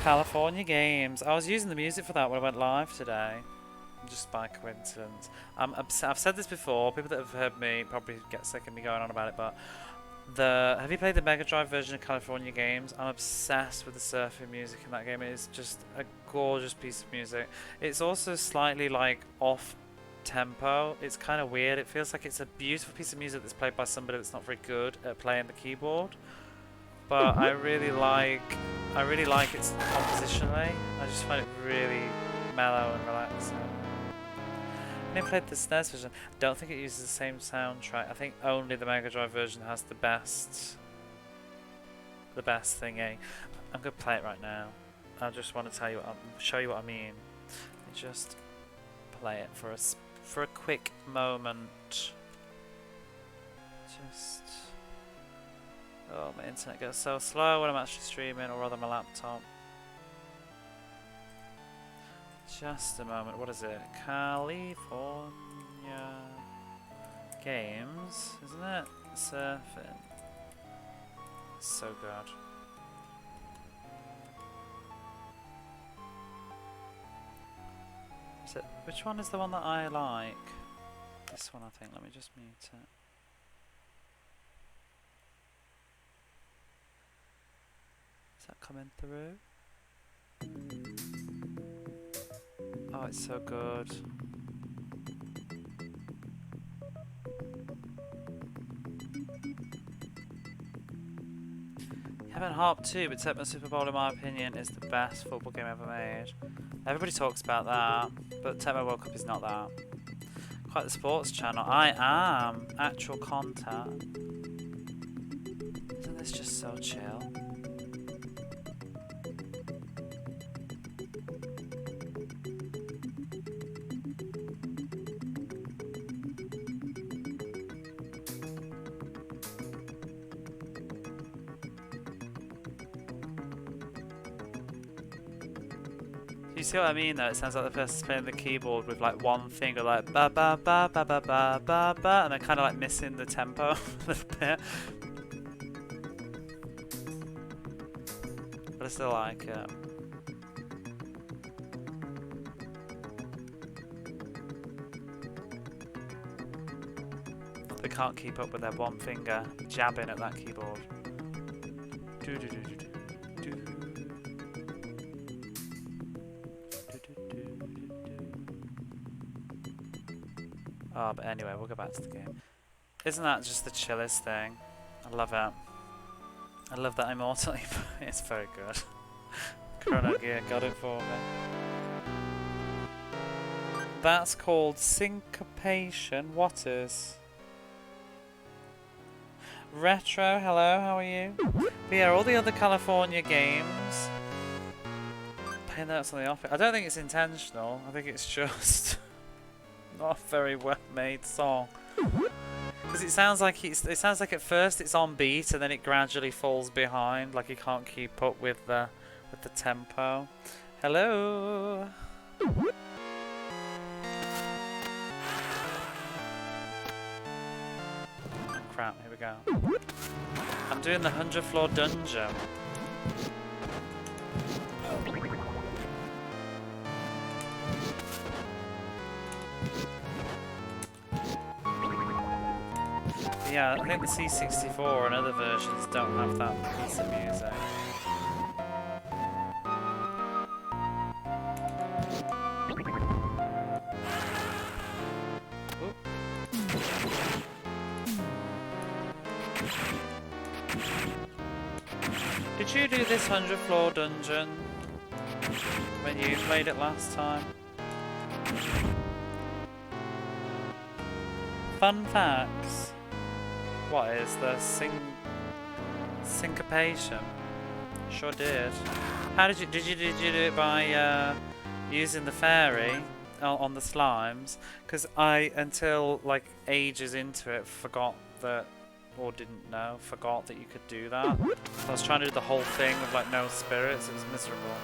California Games. I was using the music for that when I went live today. Just by coincidence. I've said this before. People that have heard me probably get sick of me going on about it, but have you played the Mega Drive version of California Games? I'm obsessed with the surfing music in that game. It is just a gorgeous piece of music. It's also slightly like off tempo. It's kind of weird. It feels like it's a beautiful piece of music that's played by somebody that's not very good at playing the keyboard. But I really like it compositionally. I just find it really mellow and relaxing. I never played the SNES version. I don't think it uses the same soundtrack. I think only the Mega Drive version has the best thingy. I'm gonna play it right now. I just want to show you what I mean. Just play it for a quick moment. Just, oh, my internet goes so slow when I'm actually streaming, or rather my laptop. Just a moment. What is it? California Games, isn't it? Surfing. So good. So, which one is the one that I like? This one, I think. Let me just mute it. Is that coming through? Oh, it's so good. Heaven Harp 2, but Tecmo Super Bowl, in my opinion, is the best football game ever made. Everybody talks about that, but Tecmo World Cup is not that. Quite the sports channel. I am actual content. Isn't this just so chill? You see what I mean though? It sounds like the person's playing the keyboard with like one finger like ba ba ba ba ba ba ba ba, and they're kind of like missing the tempo a little bit. But I still like it. They can't keep up with their one finger jabbing at that keyboard. Do do do do do. Oh, but anyway, we'll go back to the game. Isn't that just the chillest thing? I love it. I love that Immortal. It's very good. Chrono Gear got it for me. That's called syncopation. What is? Retro, hello, how are you? But yeah, all the other California games. Playing notes on the office. I don't think it's intentional. I think it's just not a very well made song. Because it sounds like at first it's on beat and then it gradually falls behind, like you can't keep up with the tempo. Hello. Oh, crap, here we go. I'm doing the 100th floor dungeon. Yeah, I think the C64 and other versions don't have that piece of music. Oop. Did you do this 100th floor dungeon when you played it last time? Fun facts. What is the syncopation? Sure did. How did you do it by using the fairy on the slimes? Because I, until like ages into it, forgot that you could do that. I was trying to do the whole thing with like no spirits. It was miserable.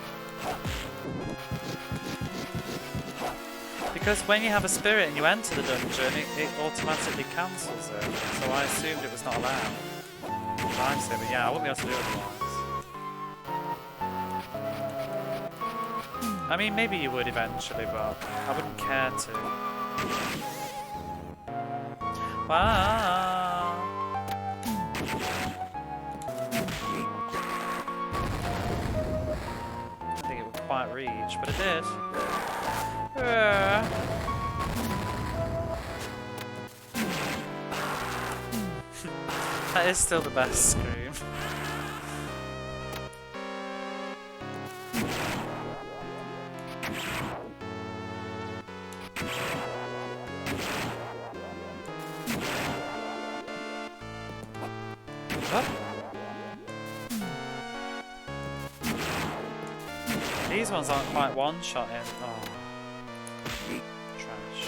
Because when you have a spirit and you enter the dungeon, it automatically cancels it. So I assumed it was not allowed. I say, but yeah, I wouldn't be able to do it otherwise. I mean, maybe you would eventually, but I wouldn't care to. Wow. I didn't think it would quite reach, but it did. That is still the best scream. These ones aren't quite one-shotting. Oh. Trash.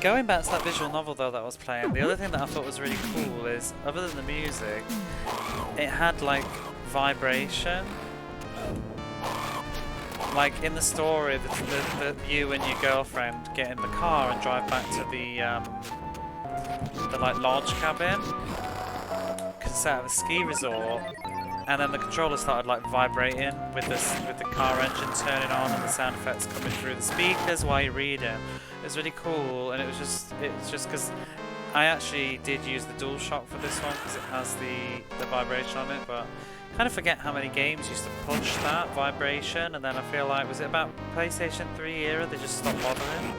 Going back to that visual novel though that I was playing, the other thing that I thought was really cool is, other than the music, it had like vibration. Like in the story, the you and your girlfriend get in the car and drive back to the like lodge cabin. Because set of a ski resort, and then the controller started like vibrating with the car engine turning on and the sound effects coming through the speakers while you're reading. It was really cool, and it's just because I actually did use the DualShock for this one because it has the vibration on it, but I kind of forget how many games used to push that vibration, and then I feel like, was it about PlayStation 3 era they just stopped bothering?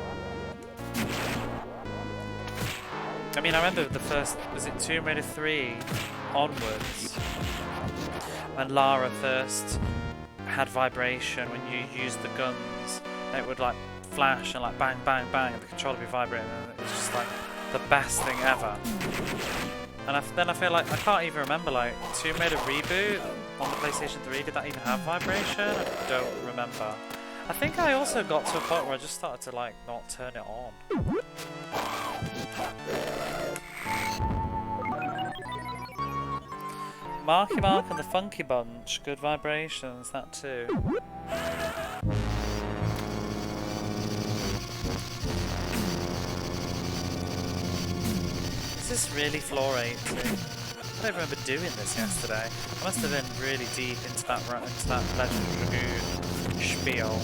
I mean, I remember the first, was it Tomb Raider 3 onwards, when Lara first had vibration when you used the guns, and it would like flash and like bang bang bang and the controller would be vibrating, and it was just like the best thing ever. And then I feel like I can't even remember, like Tomb Raider Reboot on the PlayStation 3, did that even have vibration? I don't remember. I think I also got to a point where I just started to like not turn it on. Marky Mark and the Funky Bunch, good vibrations, that too. Is this really floor 80? I don't remember doing this yesterday. I must have been really deep into that Legend Dragoon spiel.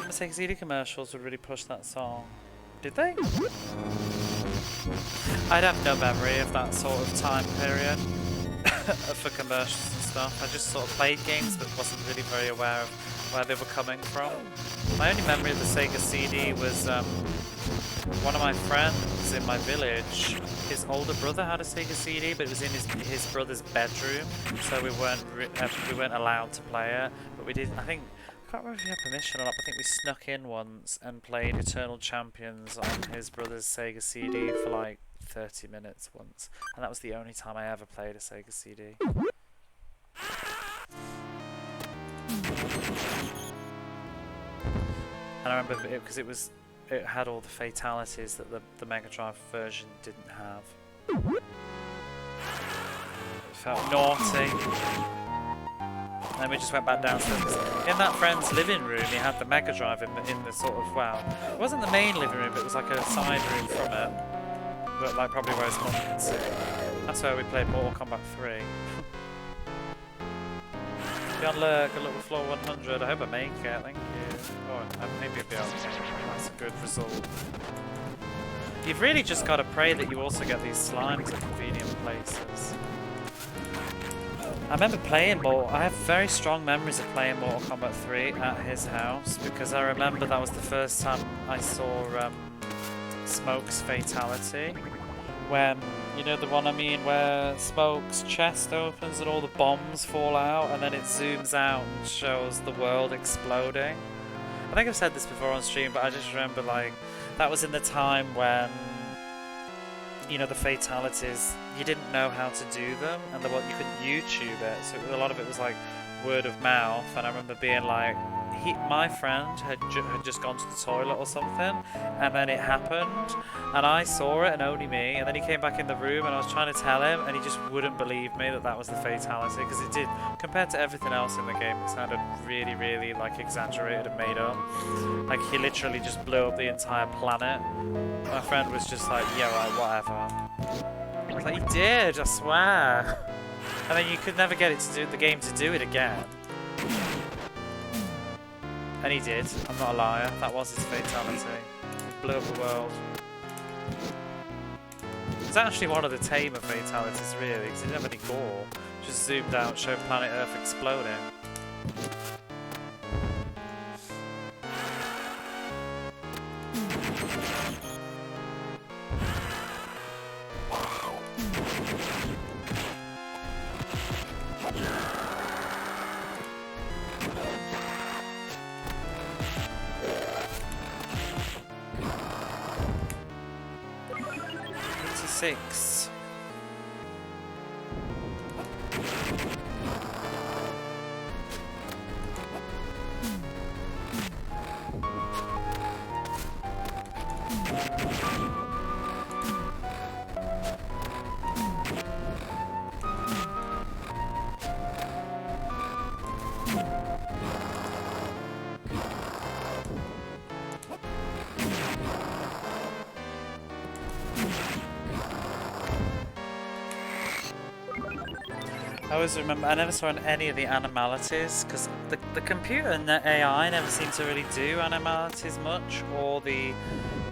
The Sega CD commercials would really push that song. Did they? I'd have no memory of that sort of time period for commercials and stuff. I just sort of played games but wasn't really very aware of where they were coming from. My only memory of the Sega CD was one of my friends in my village, his older brother had a Sega CD, but it was in his brother's bedroom, so we weren't allowed to play it. But we did. I can't remember if he had permission or not, but I think we snuck in once and played Eternal Champions on his brother's Sega CD for like 30 minutes once, and that was the only time I ever played a Sega CD. And I remember it because it had all the fatalities that the Mega Drive version didn't have. It felt naughty. And then we just went back downstairs. In that friend's living room, he had the Mega Drive in the sort of, well, it wasn't the main living room, but it was like a side room from it. But like probably where his mum could see. That's where we played Mortal Kombat 3. Beyond Lurk, a little floor 100. I hope I make it, thank you. Oh, maybe it'll be okay. That's a good result. You've really just got to pray that you also get these slimes at convenient places. I remember playing I have very strong memories of playing Mortal Kombat 3 at his house, because I remember that was the first time I saw Smoke's fatality. When, you know the one I mean, where Smoke's chest opens and all the bombs fall out, and then it zooms out and shows the world exploding. I think I've said this before on stream, but I just remember like, that was in the time when, you know, the fatalities, you didn't know how to do them, and you couldn't YouTube it, so a lot of it was like word of mouth. And I remember being like, my friend had just gone to the toilet or something, and then it happened, and I saw it, and only me, and then he came back in the room, and I was trying to tell him, and he just wouldn't believe me that was the fatality, because it did, compared to everything else in the game, it sounded really, really like exaggerated and made up. Like he literally just blew up the entire planet. My friend was just like, yeah right, whatever. I was like, he did, I swear. And then you could never get the game to do it again. And he did, I'm not a liar, that was his fatality. He blew up the world. It's actually one of the tamer fatalities really, because it didn't have any gore. Just zoomed out, showed planet Earth exploding. Six. always remember, I never saw any of the animalities, because the computer and the AI never seem to really do animalities much, or the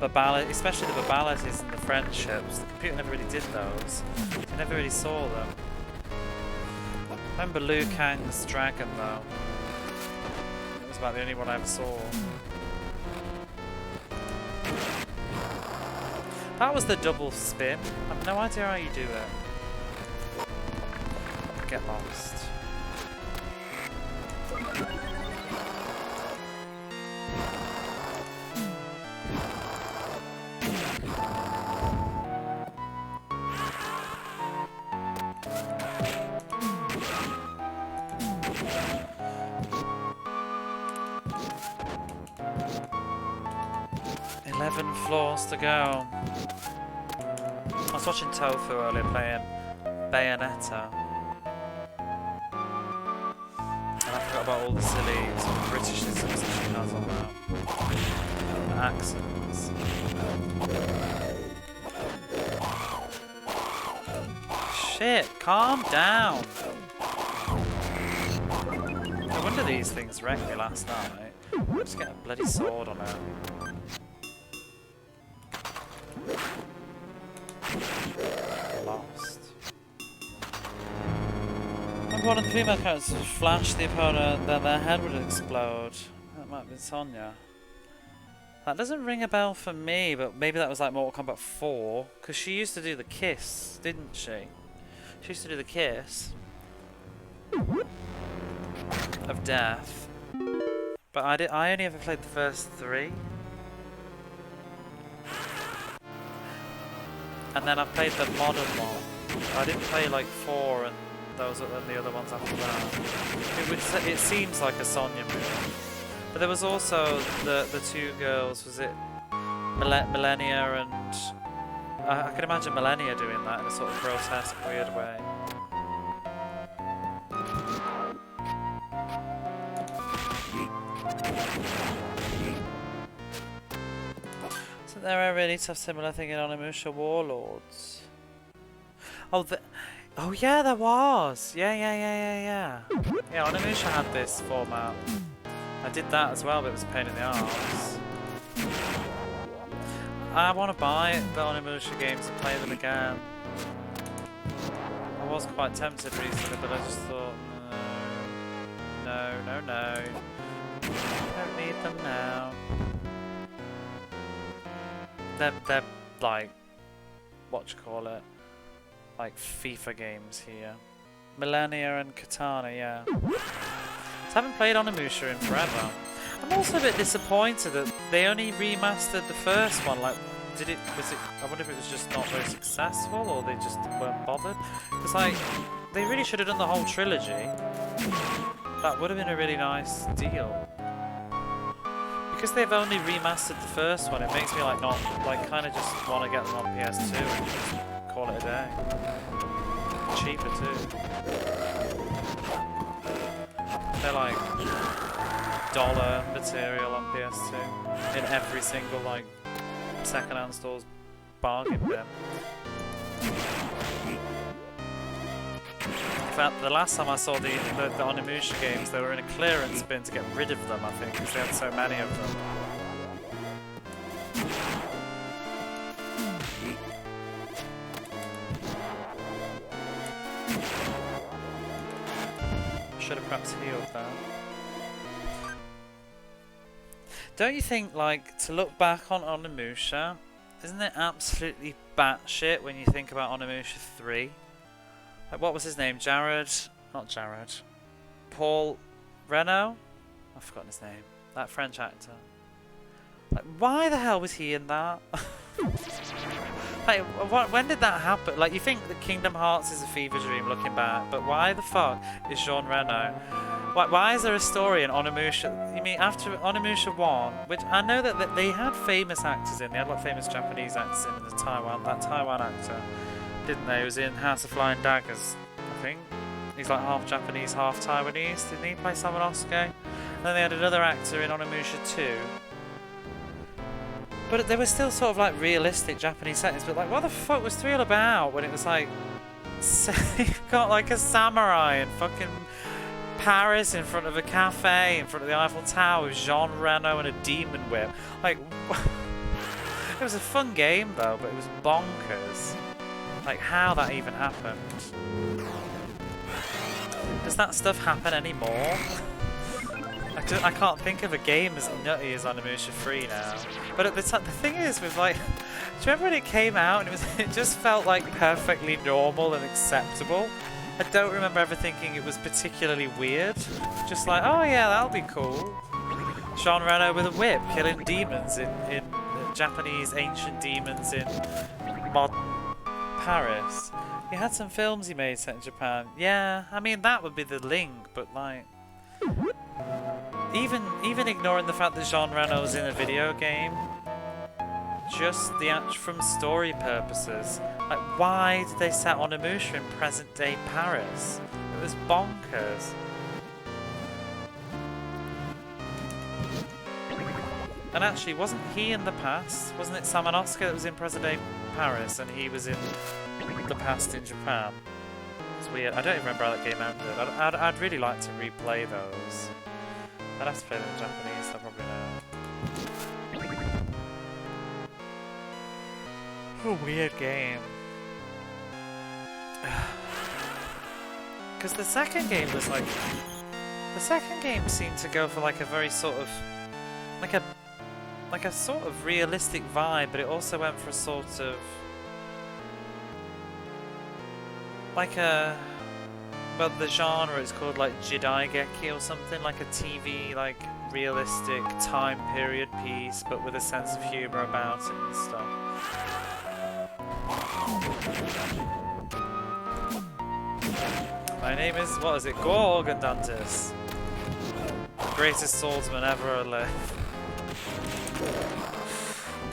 babalities, especially the babalities and the friendships. The computer never really did those. I never really saw them. I remember Liu Kang's dragon though. It was about the only one I ever saw. That was the double spin. I have no idea how you do it. Get lost. Floors to go. I was watching Tofu earlier playing Bayonetta. And I forgot about all the silly sort of Britishisms that she has on there. The accents. Shit, calm down. No wonder these things wrecked me last night. I'll just get a bloody sword on it. Lost. Remember one of the female characters would flash the opponent, then their head would explode. That might have been Sonya. That doesn't ring a bell for me, but maybe that was like Mortal Kombat 4, because she used to do the kiss, didn't she? She used to do the kiss of death. But I only ever played the first 3. And then I played the modern one. I didn't play like 4 and those and the other ones after that. It seems like a Sonya move. But there was also the 2 girls, was it Millennia and... I can imagine Millennia doing that in a sort of grotesque, weird way. There are really tough similar thing in Onimusha Warlords. Oh yeah, there was. Yeah, Onimusha had this format. I did that as well, but it was a pain in the arse. I want to buy the Onimusha games and play them again. I was quite tempted recently, but I just thought, no. Don't need them now. They're like, what you call it, like FIFA games here. Millennia and Katana, yeah. I haven't played Onimusha in forever. I'm also a bit disappointed that they only remastered the first one. Like, I wonder if it was just not very successful or they just weren't bothered. Because like, they really should have done the whole trilogy. That would have been a really nice deal. Because they've only remastered the first one, it makes me like not, like kind of just want to get them on PS2 and just call it a day. Cheaper too. They're like dollar material on PS2 in every single like second-hand store's bargain bin. In fact, the last time I saw the Onimusha games, they were in a clearance bin to get rid of them, I think, because they had so many of them. Should have perhaps healed that. Don't you think, like, to look back on Onimusha, isn't it absolutely batshit when you think about Onimusha 3? Like, what was his name? Not Jared. Paul Reno? I've forgotten his name. That French actor. Like, why the hell was he in that? Like, when did that happen? Like, you think that Kingdom Hearts is a fever dream looking back, but why the fuck is Jean Reno? Why is there a story in Onimusha? You mean after Onimusha 1, which I know that they had famous actors in. They had like famous Japanese actors in the that Taiwan actor, didn't they? He was in House of Flying Daggers, I think. He's like half Japanese, half Taiwanese. Didn't he play Samanosuke? And then they had another actor in Onimusha 2. But they were still sort of like realistic Japanese settings. But like, what the fuck was 3 all about when it was like So you've got like a samurai in fucking Paris in front of a cafe, in front of the Eiffel Tower with Jean Reno and a demon whip. Like, it was a fun game though, but it was bonkers. Like, how that even happened. Does that stuff happen anymore? I can't think of a game as nutty as Onimusha 3 now. But at the time, the thing is with like, do you remember when it came out and it just felt like perfectly normal and acceptable? I don't remember ever thinking it was particularly weird. Just like, oh yeah, that'll be cool. Jean Reno with a whip, killing demons in Japanese ancient demons in modern Paris. He had some films he made set in Japan. Yeah, I mean that would be the link, but like, even ignoring the fact that Jean Reno's in a video game, just from story purposes, like why did they set Onimusha in present day Paris? It was bonkers. And actually, wasn't he in the past? Wasn't it Samanosuke that was in present day Paris and he was in the past in Japan? It's weird. I don't even remember how that game ended. I'd really like to replay those. I'd have to play them in Japanese, I probably know. A weird game. Because the second game was like... The second game seemed to go for like a very sort of... Like a sort of realistic vibe, but it also went for a sort of... Like a... Well, the genre is called like Jidaigeki or something, like a TV, like realistic time period piece, but with a sense of humour about it and stuff. My name is, what is it, Gorgondantis. Greatest swordsman ever alive.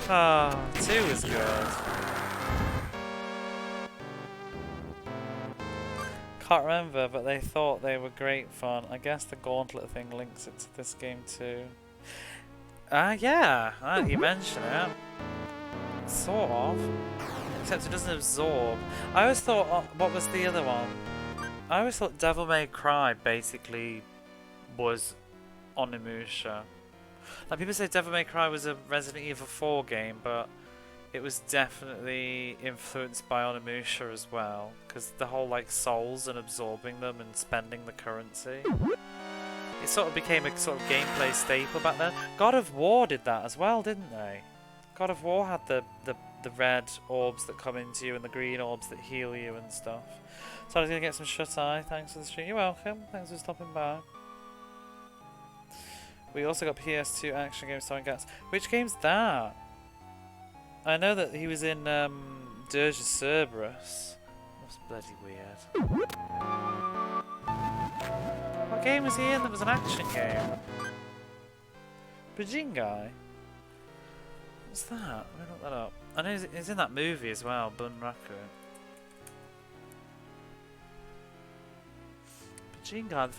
Ah, 2 is good. Can't remember, but they thought they were great fun. I guess the gauntlet thing links it to this game too. Yeah, you mention it. Sort of. Except it doesn't absorb. I always thought, what was the other one? I always thought Devil May Cry basically was Onimusha. Like people say Devil May Cry was a Resident Evil 4 game, but it was definitely influenced by Onimusha as well, because the whole like souls and absorbing them and spending the currency. It sort of became a sort of gameplay staple back then. God of War did that as well, didn't they? God of War had the red orbs that come into you and the green orbs that heal you and stuff. So I was going to get some shut-eye. Thanks for the stream. You're welcome. Thanks for stopping by. We also got PS2 action game starring Gats. Which game's that? I know that he was in Dirge of Cerberus. That's bloody weird. What game was he in that was an action game? Bajingai? What's that? Let me look that up. I know he's in that movie as well, Bunraku. Bajingai.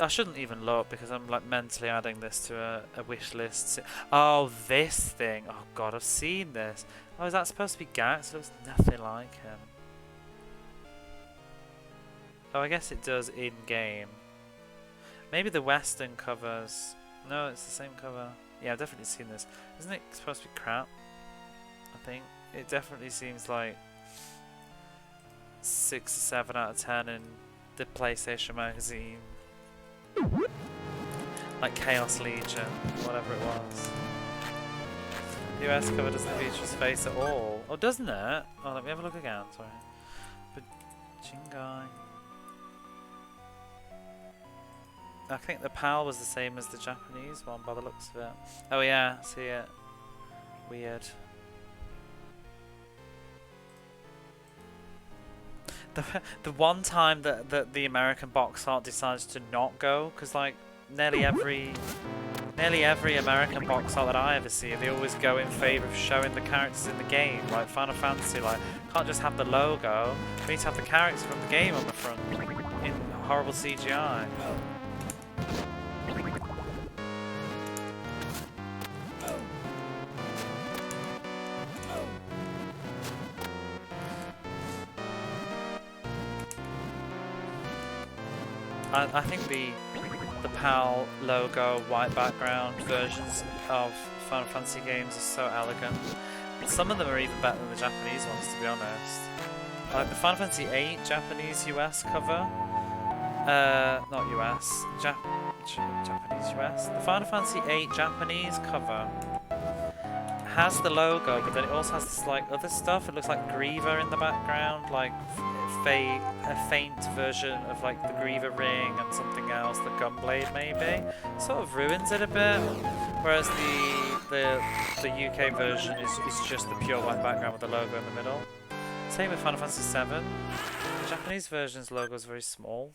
I shouldn't even look because I'm like mentally adding this to a wish list. Oh, this thing. Oh god, I've seen this. Oh, is that supposed to be Gax? It looks nothing like him. Oh, I guess it does in game. Maybe the Western covers. No, it's the same cover. Yeah, I've definitely seen this. Isn't it supposed to be crap? I think it definitely seems like 6 or 7 out of 10 in the PlayStation magazine. Like Chaos Legion, whatever it was. The US cover doesn't feature his face at all. Oh, doesn't it? Oh, let me have a look again, sorry. But Jingai. I think the PAL was the same as the Japanese one by the looks of it. Oh yeah, see it. Weird. The one time that the American box art decides to not go, because like nearly every American box art that I ever see, they always go in favour of showing the characters in the game. Like Final Fantasy, like can't just have the logo. We need to have the characters from the game on the front in horrible CGI. I think the PAL logo, white background versions of Final Fantasy games are so elegant. Some of them are even better than the Japanese ones, to be honest. Like the Final Fantasy VIII Japanese US cover. Not US. Japanese US. The Final Fantasy VIII Japanese cover has the logo, but then it also has this like other stuff. It looks like Griever in the background, like a faint version of like the Griever ring and something else, the Gunblade maybe. Sort of ruins it a bit. Whereas the UK version is just the pure white background with the logo in the middle. Same with Final Fantasy VII. The Japanese version's logo is very small.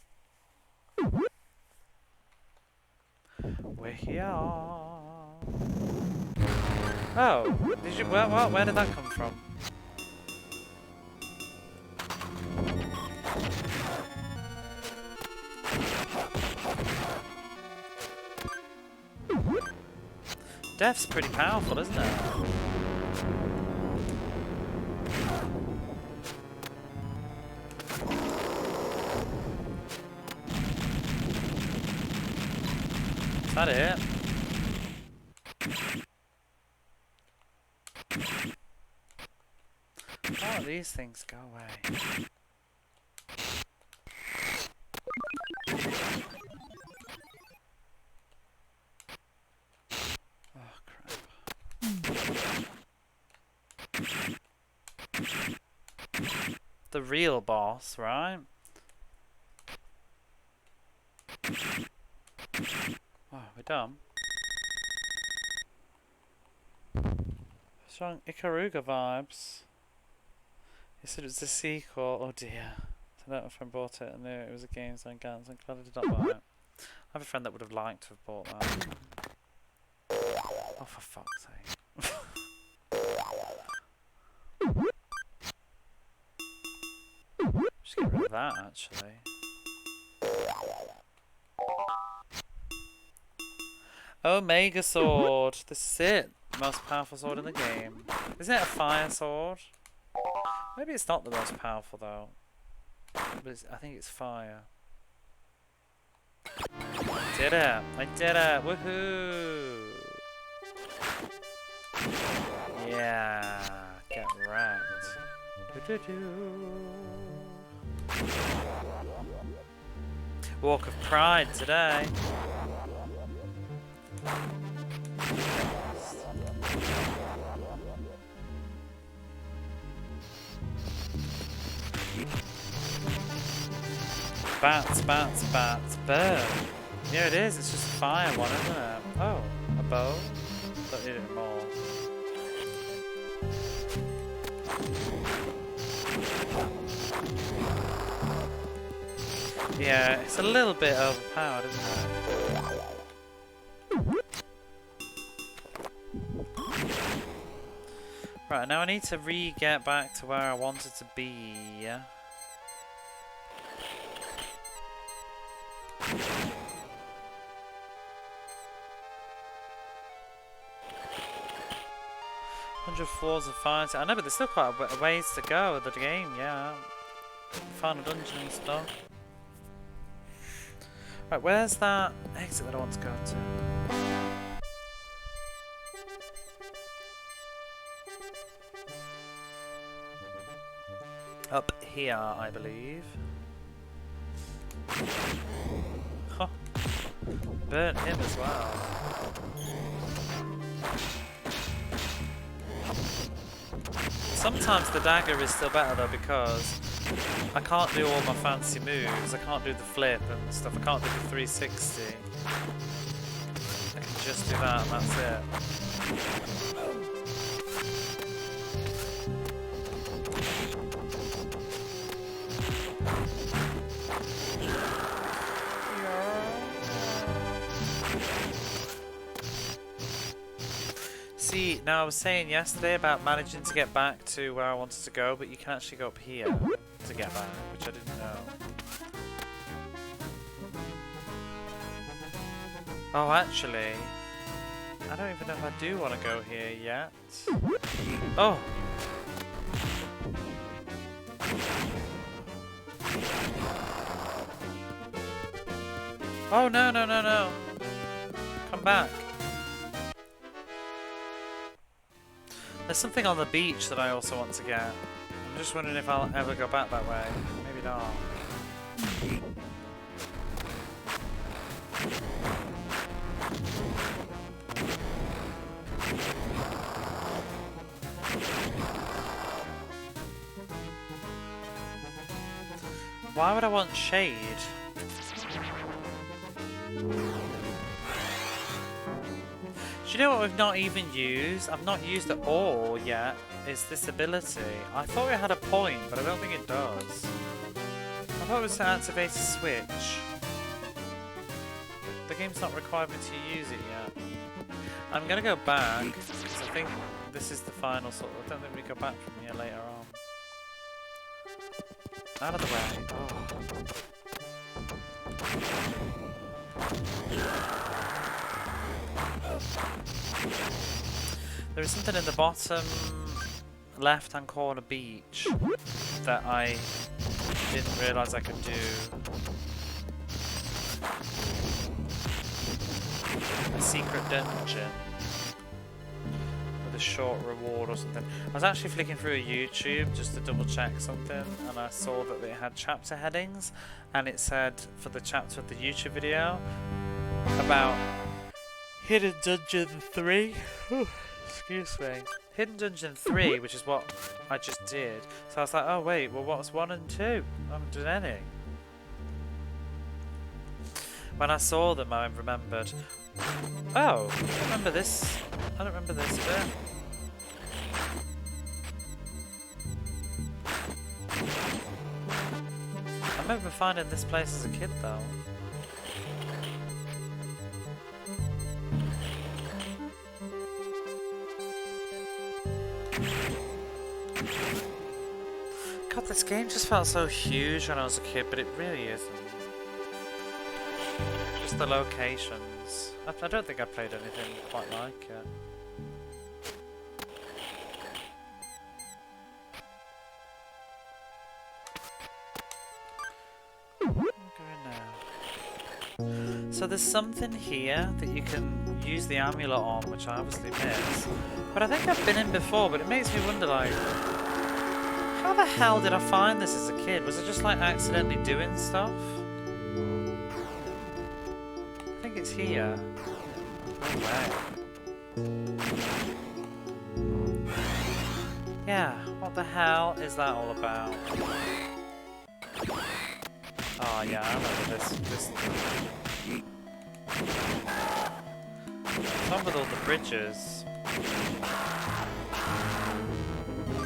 We're here. Oh, did you? Where did that come from? Death's pretty powerful, isn't it? Is that it? Why don't these things go away? Oh crap. The real boss, right? Oh, we're done. Strong Ikaruga vibes. He said it was a sequel. Oh dear. I don't know if I bought it. I knew it was a Game Zone Gans. I'm glad I did not buy it. I have a friend that would have liked to have bought that. Oh, for fuck's sake. Just get rid of that, actually. Omega Sword! This is it! Most powerful sword in the game. Isn't it a fire sword? Maybe it's not the most powerful though. But I think it's fire. I did it! I did it! Woohoo! Yeah! Get wrecked. Walk of Pride today. Bats, bats, bats, burn. Yeah, it is. It's just a fire one, isn't it? Oh, a bow. Don't need it more. Yeah, it's a little bit overpowered, isn't it? Right, now I need to get back to where I wanted to be. 100 floors of fire. I know, but there's still quite a ways to go with the game, yeah. Final dungeon and stuff. Right, where's that exit that I want to go to? Up here, I believe. Huh. Burnt him as well. Sometimes the dagger is still better though, because I can't do all my fancy moves. I can't do the flip and stuff. I can't do the 360. I can just do that and that's it. See, now I was saying yesterday about managing to get back to where I wanted to go, but you can actually go up here to get back, which I didn't know. Oh, actually, I don't even know if I do want to go here yet. Oh! Oh no, no, no, no. Come back. There's something on the beach that I also want to get. I'm just wondering if I'll ever go back that way. Maybe not. Why would I want shade? Do you know what we've not even used? I've not used at all yet, is this ability. I thought it had a point, but I don't think it does. I thought it was to activate a switch. The game's not required me to use it yet. I'm gonna go back, because I think this is the final sort of... I don't think we go back from here later on. Out of the way. There is something in the bottom left-hand corner beach that I didn't realise I could do. A secret dungeon with a short reward or something. I was actually flicking through YouTube just to double check something, and I saw that it had chapter headings, and it said for the chapter of the YouTube video about Hidden Dungeon 3. Excuse me. Hidden Dungeon 3, which is what I just did. So I was like, oh wait, well what's 1 and 2? I haven't done any. When I saw them, I remembered. Oh, I don't remember this. I don't remember this bit. I remember finding this place as a kid though. God, this game just felt so huge when I was a kid, but it really isn't. Just the locations. I don't think I played anything quite like it. So there's something here that you can use the amulet on, which I obviously missed. But I think I've been in before, but it makes me wonder, like, how the hell did I find this as a kid? Was it just like accidentally doing stuff? I think it's here. No way. Yeah, what the hell is that all about? Oh yeah, I remember this. Some with all the bridges.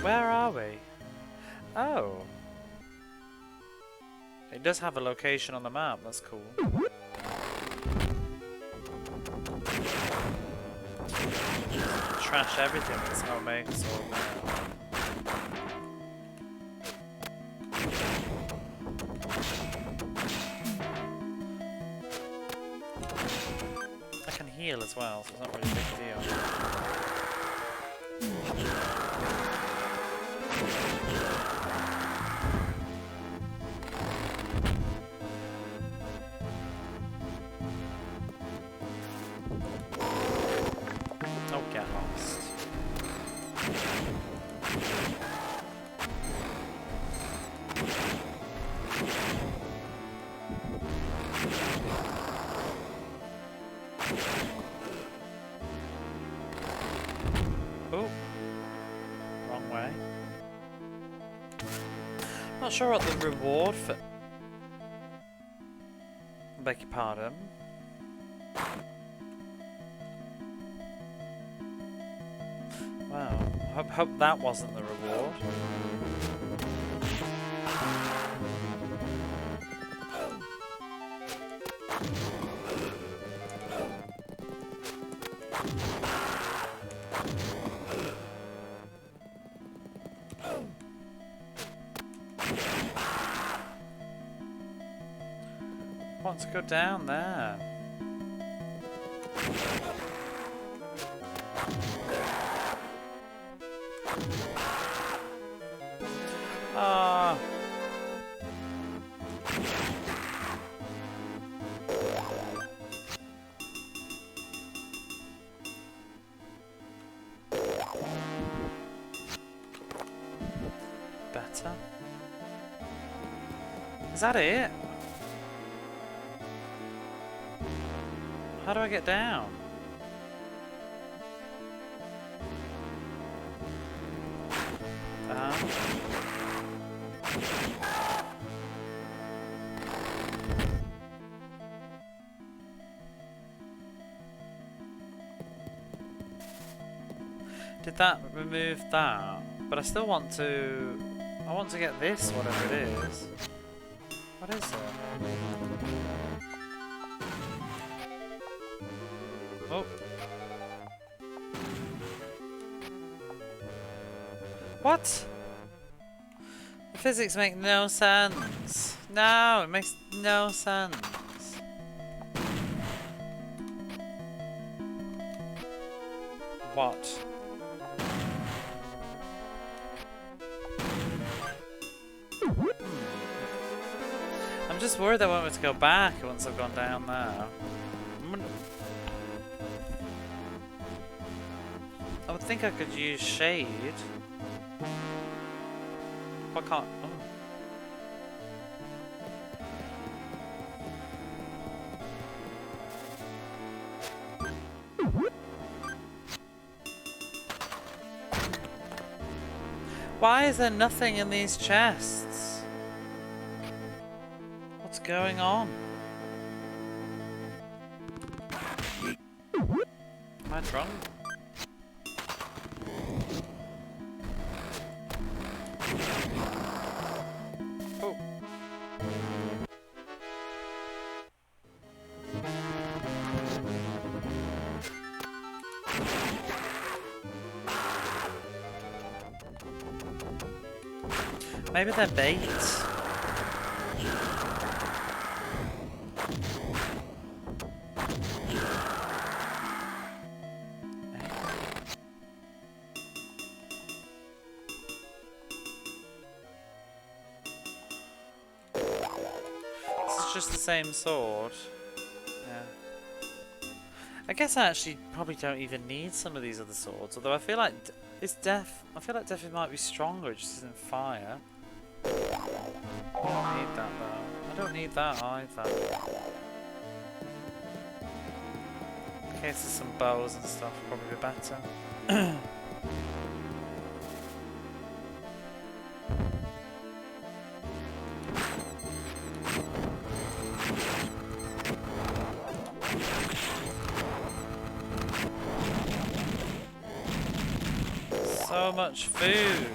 Where are we? Oh. It does have a location on the map, that's cool. Trash everything, that's how it makes all now. I can heal as well, so it's not really a big deal. Don't get lost. Oh, wrong way. Not sure what the reward for... Beg your pardon. Wow, hope that wasn't the reward. I want to go down there. Ah. Is that it? How do I get down? Did that remove that? But I still want to... I want to get this, whatever it is. What is it? Oh. What? The physics make no sense. No, it makes no sense. What? I'm just worried I won't be able to go back once I've gone down there. I would think I could use shade. Why can't? Oh. Why is there nothing in these chests? What's going on? Am I drunk? Oh. Maybe they're bait. Just the same sword. Yeah. I guess I actually probably don't even need some of these other swords, although I feel like it's Death. I feel like Death might be stronger, it just isn't fire. I don't need that though. I don't need that either. In case there's some bows and stuff, probably be better. So much food.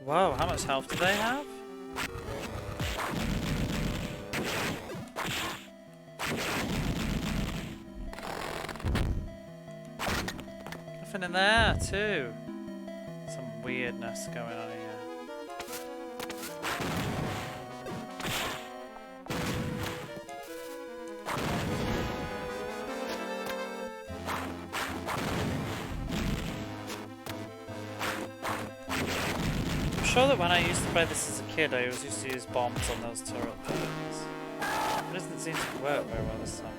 Whoa, how much health do they have? Nothing in there too. Some weirdness going on here. I'm sure that when I used to play this as a kid, I always used to use bombs on those turret things. It doesn't seem to work very well this time around.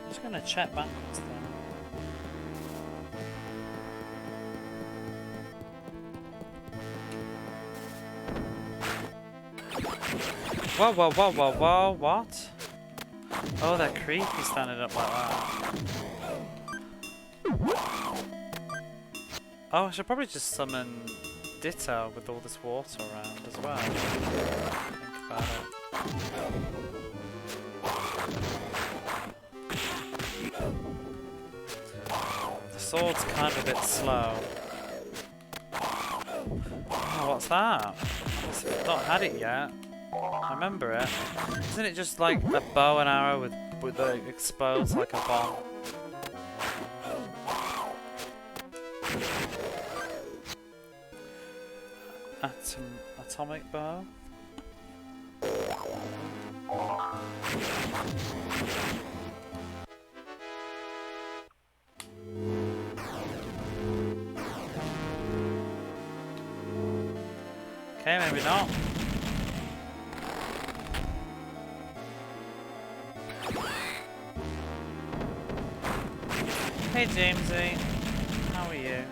I'm just gonna check backwards then. Whoa, whoa, whoa, whoa, whoa, what? Oh, they're creepy standing up like that. Oh, I should probably just summon Ditto with all this water around as well. Think about it. The sword's kind of a bit slow. Oh, what's that? I've not had it yet. I remember it. Isn't it just like a bow and arrow with that explodes like a bomb? Atomic bow? Okay, maybe not. Hey Jamesy, how are you?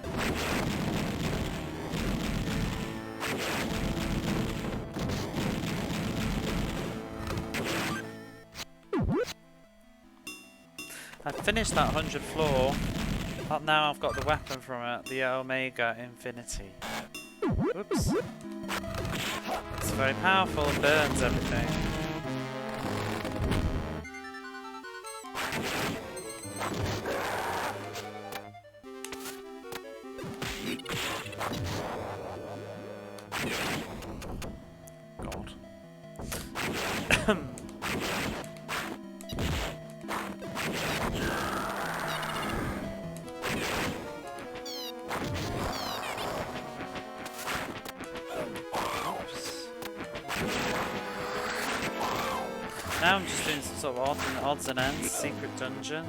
I finished that 100 floor, but now I've got the weapon from it, the Omega Infinity. Whoops. It's very powerful, it burns everything. God. Now I'm just doing some sort of odds and ends, secret dungeon.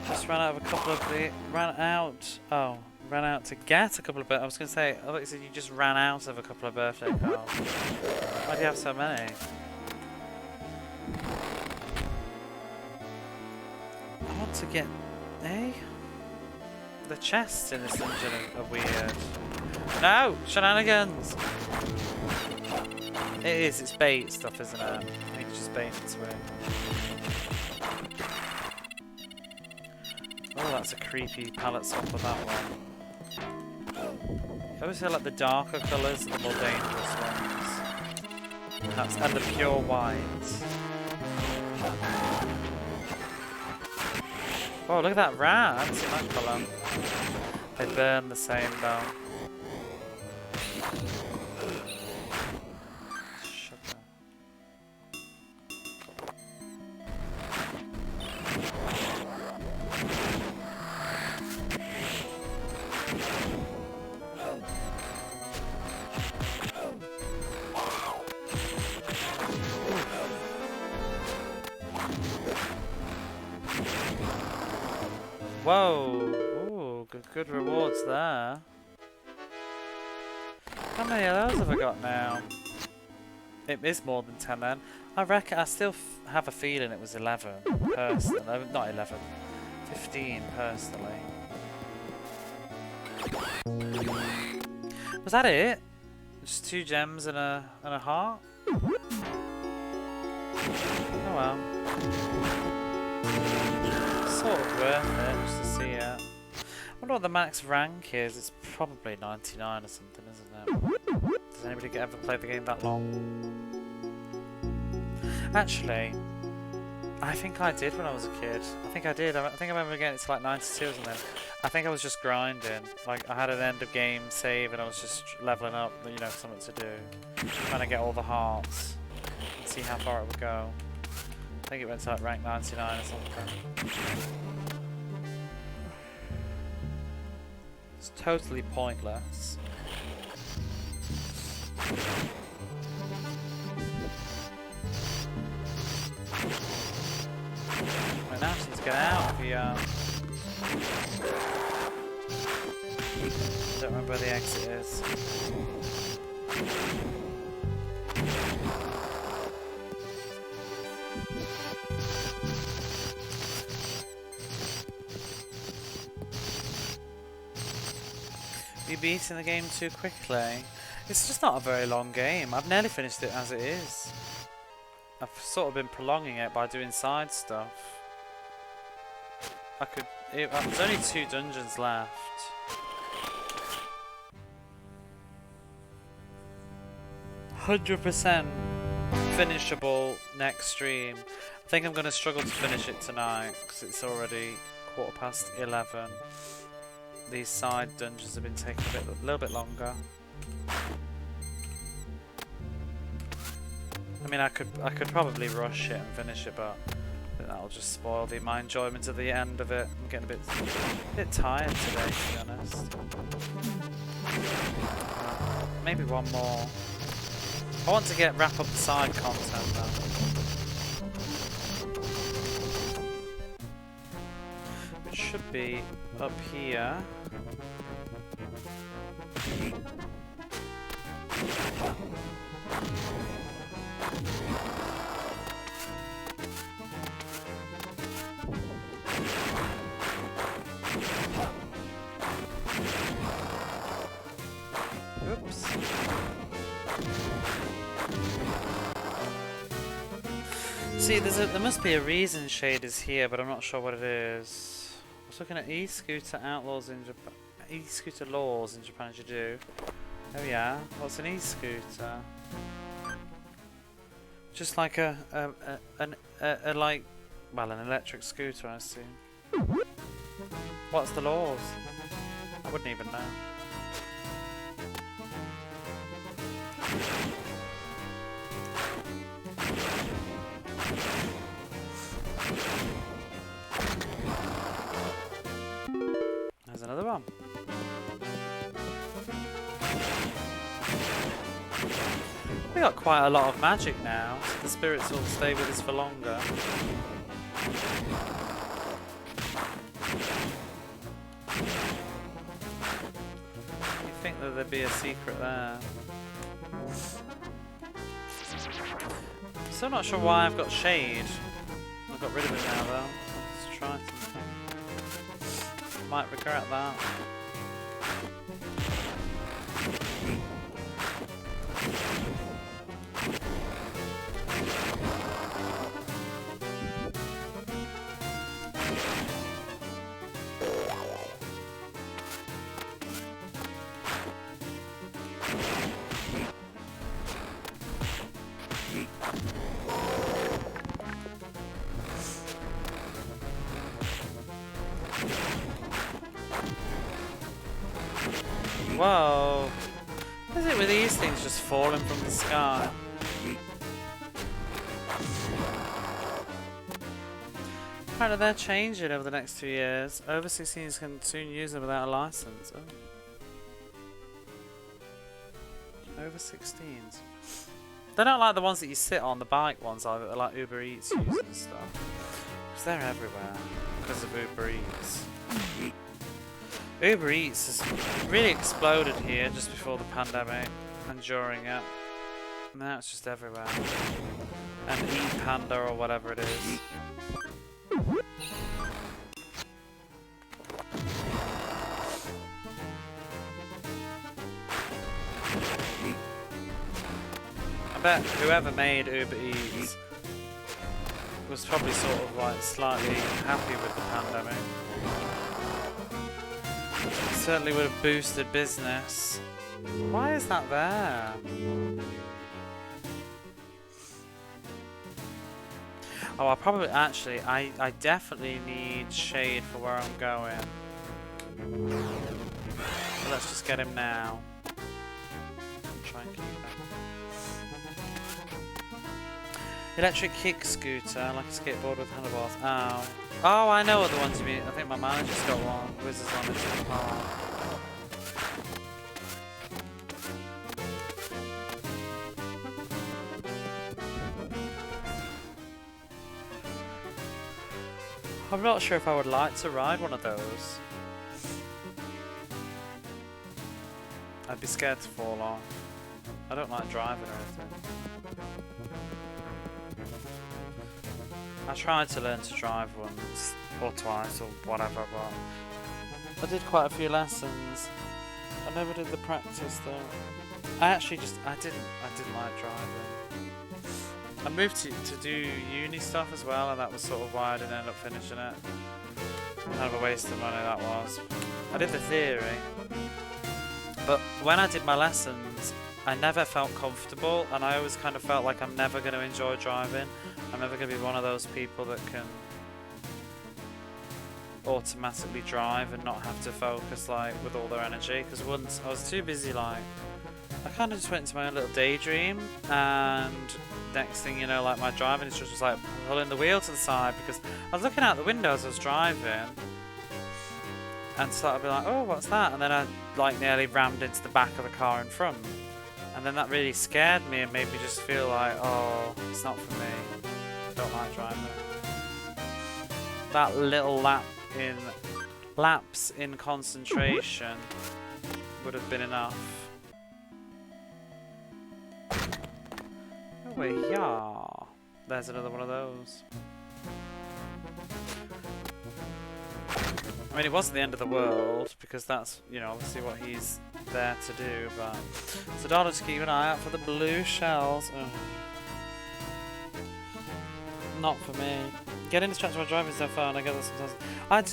Just ran out of a couple of the... ran out to get a couple of... I was going to say, I thought you said you just ran out of a couple of birthday cards. Why do you have so many? I want to get... The chests in this dungeon are weird. No! Shenanigans! It is, it's bait stuff, isn't it? I think it's just bait its way. Oh, that's a creepy palette swap for that one. I always feel like the darker colours are the more dangerous ones. And the pure white. Oh, look at that rat! I haven't seen that colour. They burn the same though. Whoa! Ooh, good rewards there. How many of those have I got now? It is more than 10 then. I reckon, I still have a feeling it was 11 personally. Not 11. 15 personally. Was that it? Just 2 gems and a heart? Oh well. Sort of worth it just to see it. I wonder what the max rank is. It's probably 99 or something, isn't it? Does anybody ever play the game that long? Actually, I think I did when I was a kid. I think I did. I think I remember getting it to like 92 or something. I think I was just grinding. Like I had an end of game save and I was just leveling up, you know, something to do. Trying to get all the hearts and see how far it would go. I think it went to like rank 99 or something. It's totally pointless. Right now she's getting out of here. Don't remember where the exit is. You beating the game too quickly? It's just not a very long game. I've nearly finished it as it is. I've sort of been prolonging it by doing side stuff. There's only 2 dungeons left. %100% finishable next stream. I think I'm going to struggle to finish it tonight because it's already 11:15. These side dungeons have been taking a little bit longer. I mean, I could probably rush it and finish it, but that'll just spoil my enjoyment of the end of it. I'm getting a bit tired today, to be honest. Maybe one more. I want to wrap up the side content though. It should be up here. Oops. See, there must be a reason Shade is here, but I'm not sure what it is. I was looking at e-scooter outlaws in Japan. E-scooter laws in Japan as you do. Oh yeah, what's an e-scooter? Just like an electric scooter, I assume. What's the laws? I wouldn't even know. There's another one. We got quite a lot of magic now, so the spirits will stay with us for longer. You'd think that there'd be a secret there. Still not sure why I've got Shade. I've got rid of it now though. Let's try something. Might regret that. Whoa! What is it with these things just falling from the sky? Apparently they're changing over the next 2 years. Over 16s can soon use them without a license. Oh. Over 16s. They're not like the ones that you sit on, the bike ones, either, like Uber Eats use and stuff. Because they're everywhere because of Uber Eats. Uber Eats has really exploded here just before the pandemic and during it. And now it's just everywhere. And Eat Panda or whatever it is. I bet whoever made Uber Eats was probably sort of like slightly happy with the pandemic. Certainly would have boosted business. Why is that there? Oh, I probably actually I definitely need Shade for where I'm going. So let's just get him now. And try and keep him. Electric kick scooter, like a skateboard with handlebars. Oh. Oh, I know what the ones you mean. I think my manager's got one. Wizards on it in the park. I'm not sure if I would like to ride one of those. I'd be scared to fall off. I don't like driving or anything. I tried to learn to drive once or twice or whatever, but I did quite a few lessons. I never did the practice though. I didn't like driving. I moved to do uni stuff as well, and that was sort of why I didn't end up finishing it. Kind of a waste of money that was. I did the theory, but when I did my lessons, I never felt comfortable, and I always kind of felt like I'm never going to enjoy driving. I'm never going to be one of those people that can automatically drive and not have to focus like with all their energy, because once I was too busy, like I kind of just went into my own little daydream, and next thing you know, like my driving instructor was like pulling the wheel to the side because I was looking out the window as I was driving and started being like, oh, what's that? And then I like nearly rammed into the back of the car in front, and then that really scared me and made me just feel like, oh, it's not for me. I don't like driving. That little lapse in concentration would have been enough. we're here. There's another one of those. I mean, it wasn't the end of the world, because that's, you know, obviously what he's there to do, but... So Donna, to keep an eye out for the blue shells. Ugh. Not for me. Getting distracted while driving is so fun, I get that sometimes.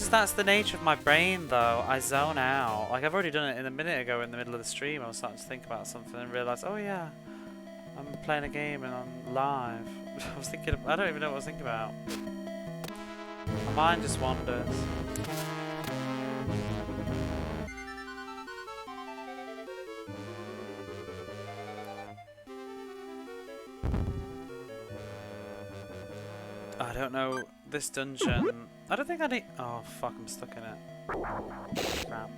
That's the nature of my brain, though. I zone out. Like, I've already done it in a minute ago in the middle of the stream. I was starting to think about something and realised, oh yeah, I'm playing a game and I'm live. I was thinking, I don't even know what I was thinking about. My mind just wanders. I don't know, this dungeon... I don't think I need... Oh fuck, I'm stuck in it. Crap.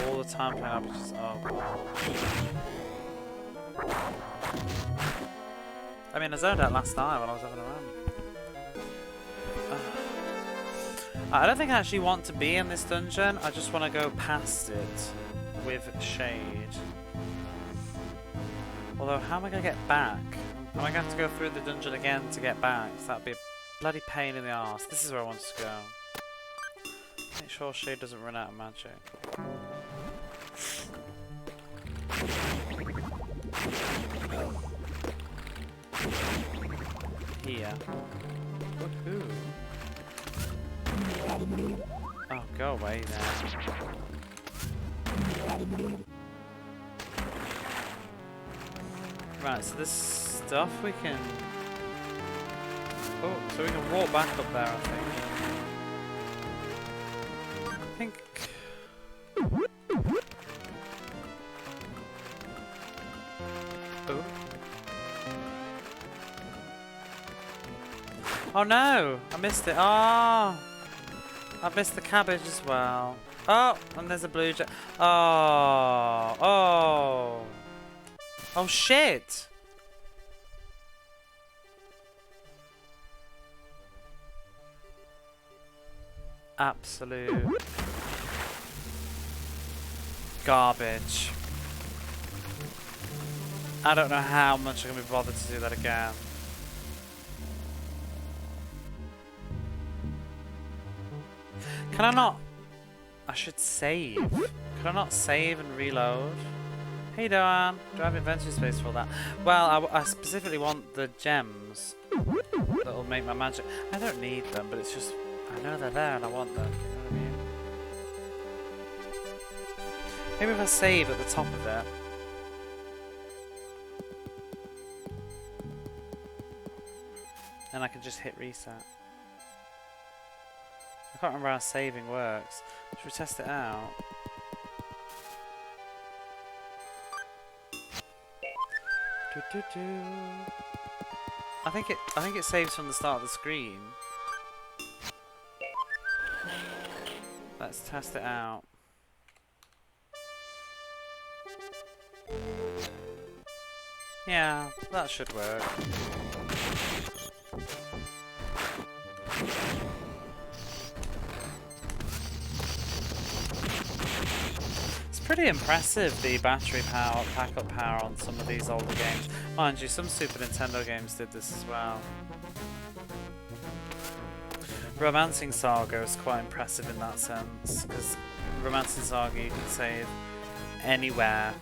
All the time playing RPGs. Oh god. I mean, I zoned out last night when I was having a run. I don't think I actually want to be in this dungeon, I just want to go past it with shade. Although, how am I going to get back? Am I going to have to go through the dungeon again to get back? So that'd be a bloody pain in the arse. This is where I want to go. Make sure Shade doesn't run out of magic. Here. Woohoo! Oh, go away then. Right, so this stuff we can... Oh, so we can walk back up there, I think. Oh. Oh no! I missed it. Oh! I missed the cabbage as well. Oh! And there's a blue jet. Oh! Oh! Oh shit! Absolute garbage. I don't know how much I'm gonna be bothered to do that again. Can I not? I should save. Can I not save and reload? Hey Doan, do I have inventory space for that? Well, I specifically want the gems that'll make my magic. I don't need them, but it's just, I know they're there and I want them. You know what I mean? Maybe if I save at the top of it. Then I can just hit reset. I can't remember how saving works. Should we test it out? I think it saves from the start of the screen. Let's test it out. Yeah, that should work. It's pretty impressive, the battery power, backup power on some of these older games. Mind you, some Super Nintendo games did this as well. Romancing Saga is quite impressive in that sense, because Romancing Saga you can save anywhere.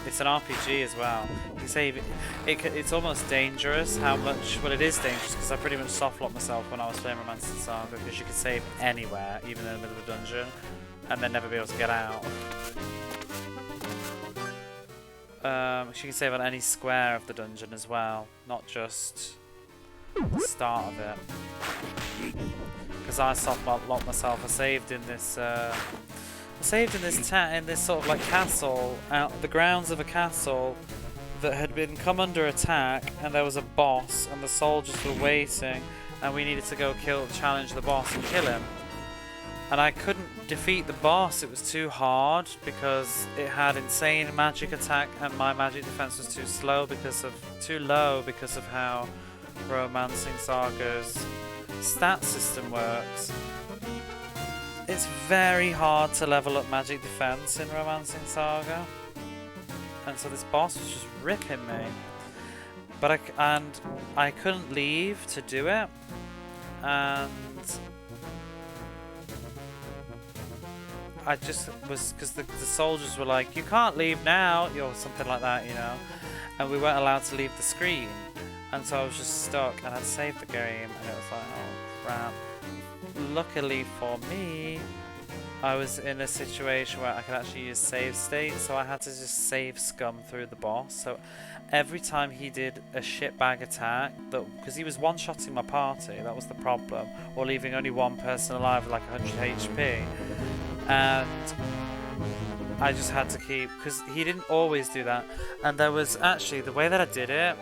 It's an RPG as well. You can save it's almost dangerous how much. Well, it is dangerous because I pretty much soft locked myself when I was playing Romancing Saga, because you can save anywhere, even in the middle of a dungeon, and then never be able to get out. She can save on any square of the dungeon as well, not just the start of it. Because I soft locked myself. I saved in this. In this sort of like castle, out the grounds of a castle that had been come under attack, and there was a boss, and the soldiers were waiting, and we needed to go challenge the boss and kill him. And I couldn't defeat the boss, it was too hard because it had insane magic attack and my magic defense was too low because of how Romancing Saga's stat system works. It's very hard to level up magic defense in Romancing Saga. and so this boss was just ripping me. But I couldn't leave to do it, and I just was, because the soldiers were like, you can't leave now, or something like that, you know, and we weren't allowed to leave the screen, and so I was just stuck, and I'd saved the game, and it was like, oh crap. Luckily for me, I was in a situation where I could actually use save state, so I had to just save scum through the boss. So every time he did a shitbag attack, because he was one-shotting my party, that was the problem, or leaving only one person alive with like 100 HP, and I just had to keep, because he didn't always do that, and there was actually, the way that I did it,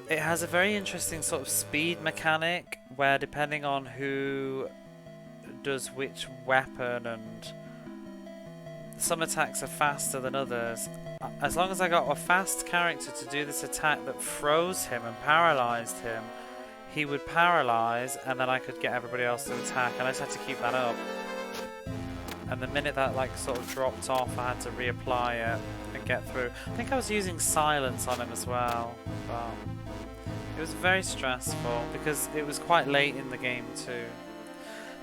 it has a very interesting sort of speed mechanic, where depending on who does which weapon, and some attacks are faster than others. As long as I got a fast character to do this attack that froze him and paralyzed him, he would paralyze, and then I could get everybody else to attack, and I just had to keep that up. And the minute that like sort of dropped off, I had to reapply it and get through. I think I was using silence on him as well, but it was very stressful because it was quite late in the game too.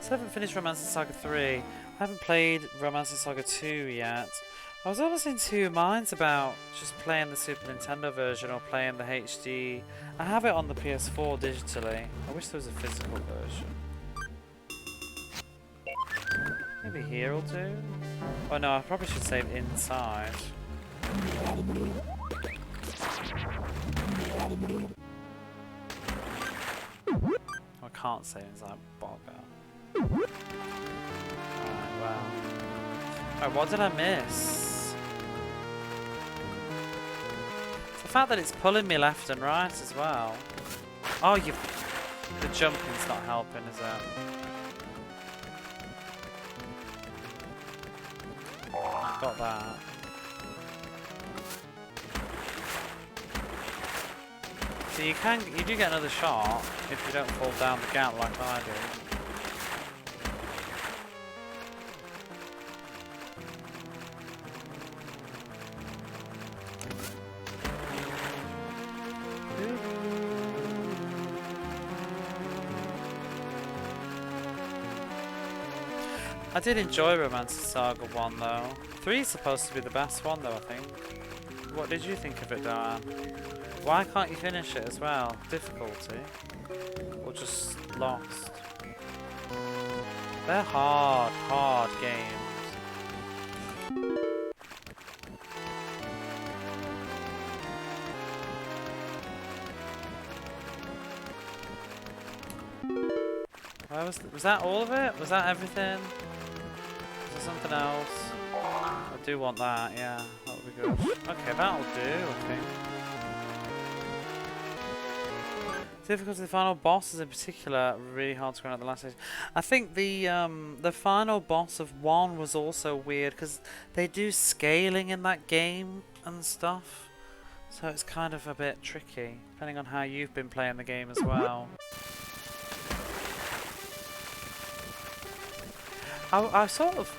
So I haven't finished Romancing Saga 3. I haven't played Romancing Saga 2 yet. I was almost in two minds about just playing the Super Nintendo version or playing the HD. I have it on the PS4 digitally. I wish there was a physical version. Maybe here will do? Oh no, I probably should save inside. I can't save inside, bugger. Alright, well. Alright, what did I miss? It's the fact that it's pulling me left and right as well. Oh, the jumping's not helping, is it? Got that. So you do get another shot if you don't fall down the gap like I did. I did enjoy Romancing Saga 1 though. 3 is supposed to be the best one though, I think. What did you think of it, Diane? Why can't you finish it as well? Difficulty? Or just lost? They're hard games. Was that all of it? Was that everything? Was there something else? I do want that, yeah. That would be good. Okay, that'll do, I think. Difficulty of the final bosses in particular, really hard to grind out the last stage. I think the final boss of 1 was also weird, because they do scaling in that game and stuff. So it's kind of a bit tricky, depending on how you've been playing the game as well. I sort of...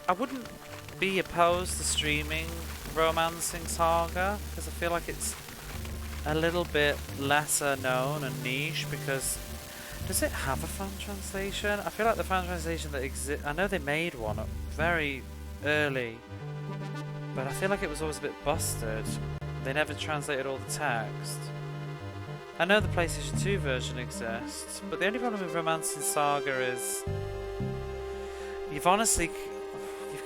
I wouldn't be opposed to streaming Romancing Saga, because I feel like it's a little bit lesser known and niche, because... Does it have a fan translation? I feel like the fan translation that exists... I know they made one very early, but I feel like it was always a bit busted. They never translated all the text. I know the PlayStation 2 version exists, but the only problem with Romancing Saga is... You've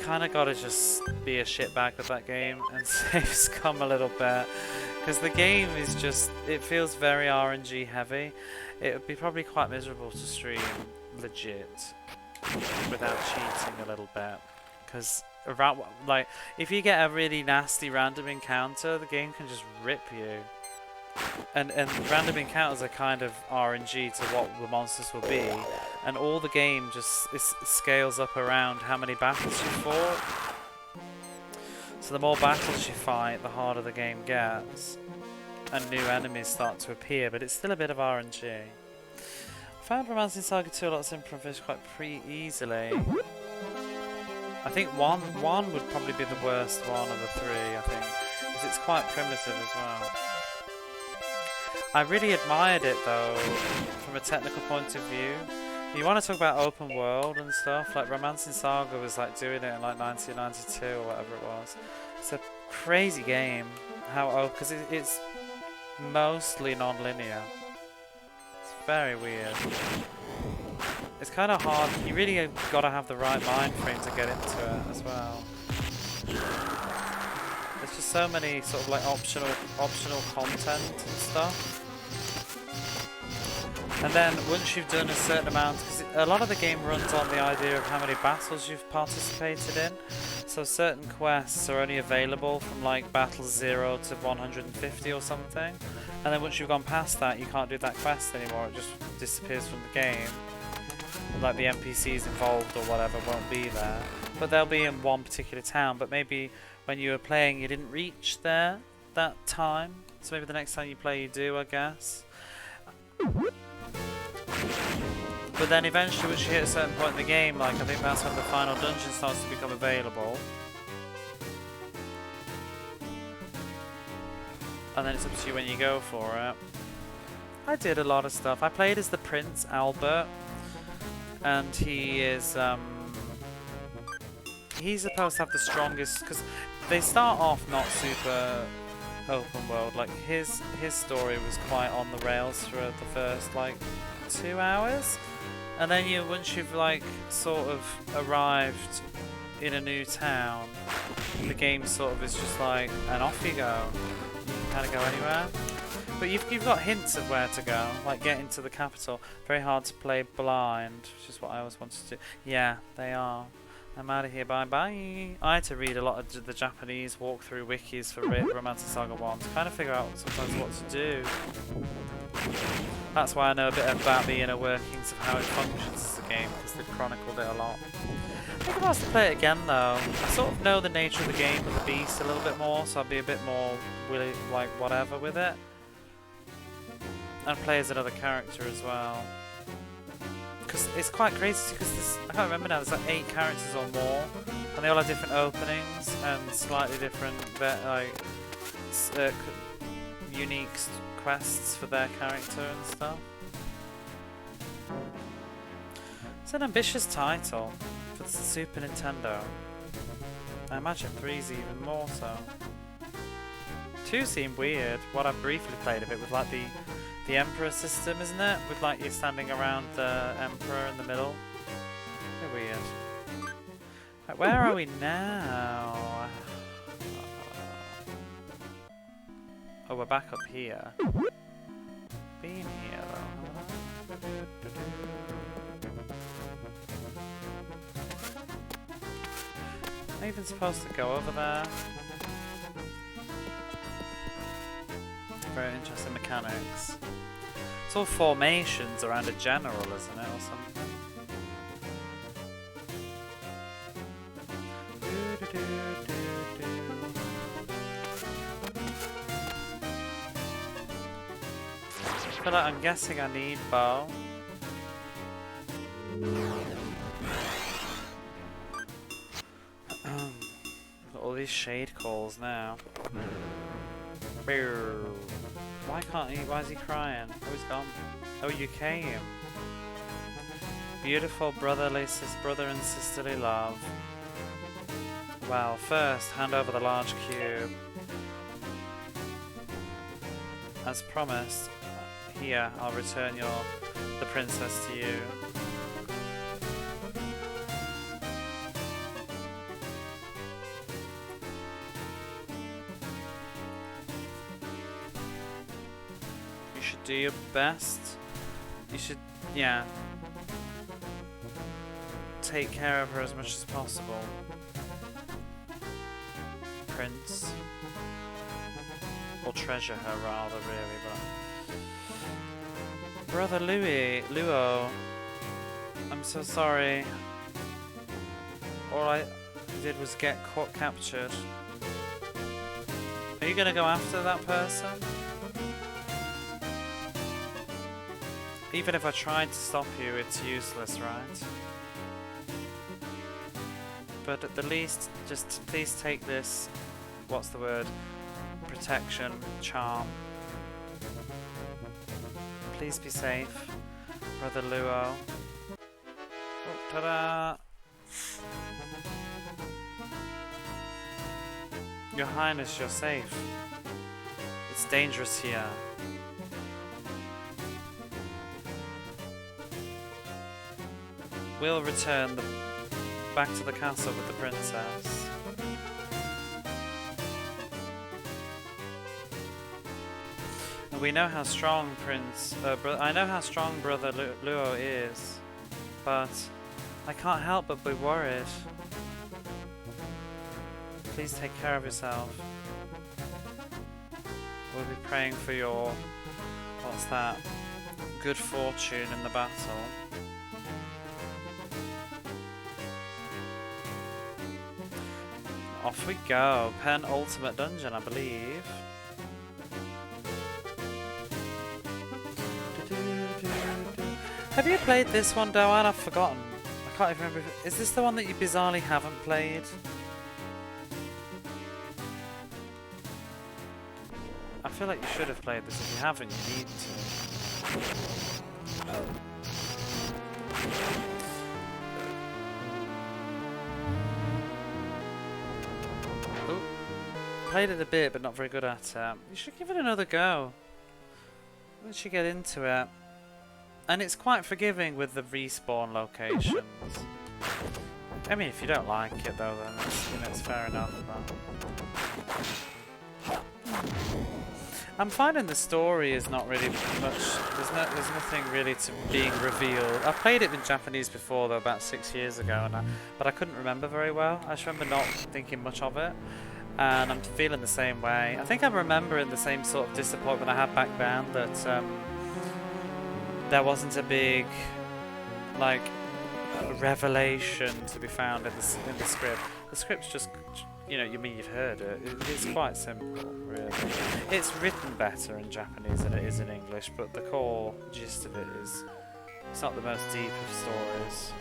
kind of got to just be a shitbag with that game and save scum a little bit, because the game is just, it feels very RNG heavy. It would be probably quite miserable to stream legit without cheating a little bit, because like if you get a really nasty random encounter, the game can just rip you. And random encounters are kind of RNG to what the monsters will be, and all the game just scales up around how many battles you fought. So the more battles you fight, the harder the game gets, and new enemies start to appear, but it's still a bit of RNG. I found Romancing Saga 2 a lot of improvisation quite pretty easily. I think one would probably be the worst one of the three, I think, because it's quite primitive as well. I really admired it though, from a technical point of view. You want to talk about open world and stuff, like Romancing Saga was like doing it in like 1992 or whatever it was. It's a crazy game, because it's mostly non-linear. It's very weird. It's kind of hard. You really got to have the right mind frame to get into it as well. There's just so many sort of like optional content and stuff. And then once you've done a certain amount, because a lot of the game runs on the idea of how many battles you've participated in. So certain quests are only available from like battle 0 to 150 or something. And then once you've gone past that, you can't do that quest anymore. It just disappears from the game. Like the NPCs involved or whatever won't be there. But they'll be in one particular town. But maybe when you were playing you didn't reach there that time. So maybe the next time you play you do, I guess. But then eventually once you hit a certain point in the game, like I think that's when the final dungeon starts to become available. And then it's up to you when you go for it. I did a lot of stuff. I played as the Prince Albert. And he is, he's supposed to have the strongest, because they start off not super open world. Like his story was quite on the rails for the first like 2 hours, and then once you've like sort of arrived in a new town, the game sort of is just like, and off you go. You can kind of go anywhere. But you've got hints of where to go, like getting to the capital. Very hard to play blind, which is what I always wanted to do. Yeah, they are. I'm out of here, bye bye. I had to read a lot of the Japanese walkthrough wikis for Romancing Saga 1 to kind of figure out sometimes what to do. That's why I know a bit about the inner workings of how it functions as a game, because they've chronicled it a lot. I think if I was to play it again though, I sort of know the nature of the game of the beast a little bit more, so I'd be a bit more willing, like whatever with it. And play as another character as well. Because it's quite crazy, because I can't remember now, there's like 8 characters or more, and they all have different openings and slightly different unique quests for their character and stuff. It's an ambitious title for the Super Nintendo. I imagine 3's even more so. 2 seemed weird. What I briefly played of it was like the Emperor system, isn't it? With like you standing around the Emperor in the middle. Bit weird. Right, where are we now? Oh, we're back up here. Been here though. Am I even supposed to go over there? Very interesting mechanics. It's all formations around a general, isn't it, or something? I feel like I'm guessing I need bow. Got all these shade calls now. Why can't he? Why is he crying? Oh, he's gone. Oh, you came. Beautiful brother and sisterly love. Well, first, hand over the large cube. As promised, here, I'll return the princess to you. Do your best. You should, yeah, take care of her as much as possible. Prince. Or treasure her rather, really, but... Brother Luo, I'm so sorry. All I did was get captured. Are you gonna go after that person? Even if I tried to stop you, it's useless, right? but at the least, just please take this, what's the word, protection, charm. Please be safe, Brother Luo. Oh, ta-da! Your Highness, you're safe. It's dangerous here. We'll return back to the castle with the princess. And we know how strong I know how strong Brother Luo is, but I can't help but be worried. Please take care of yourself. We'll be praying for your, what's that, good fortune in the battle. Off we go. Penultimate dungeon, I believe. Have you played this one, Doan? I've forgotten. I can't even remember. Is this the one that you bizarrely haven't played? I feel like you should have played this. If you haven't, you need to. Ooh. Played it a bit, but not very good at it. You should give it another go. Once you get into it. And it's quite forgiving with the respawn locations. I mean, if you don't like it though, then it's, you know, it's fair enough. But I'm finding the story is not really much. There's nothing really to being revealed. I've played it in Japanese before though, about 6 years ago, but I couldn't remember very well. I just remember not thinking much of it, and I'm feeling the same way. I think I'm remembering the same sort of disappointment I had back then, that there wasn't a big, like, revelation to be found in the script. The script's just, you know, you've heard it. It's quite simple, really. It's written better in Japanese than it is in English, but the core gist of it is, it's not the most deep of stories.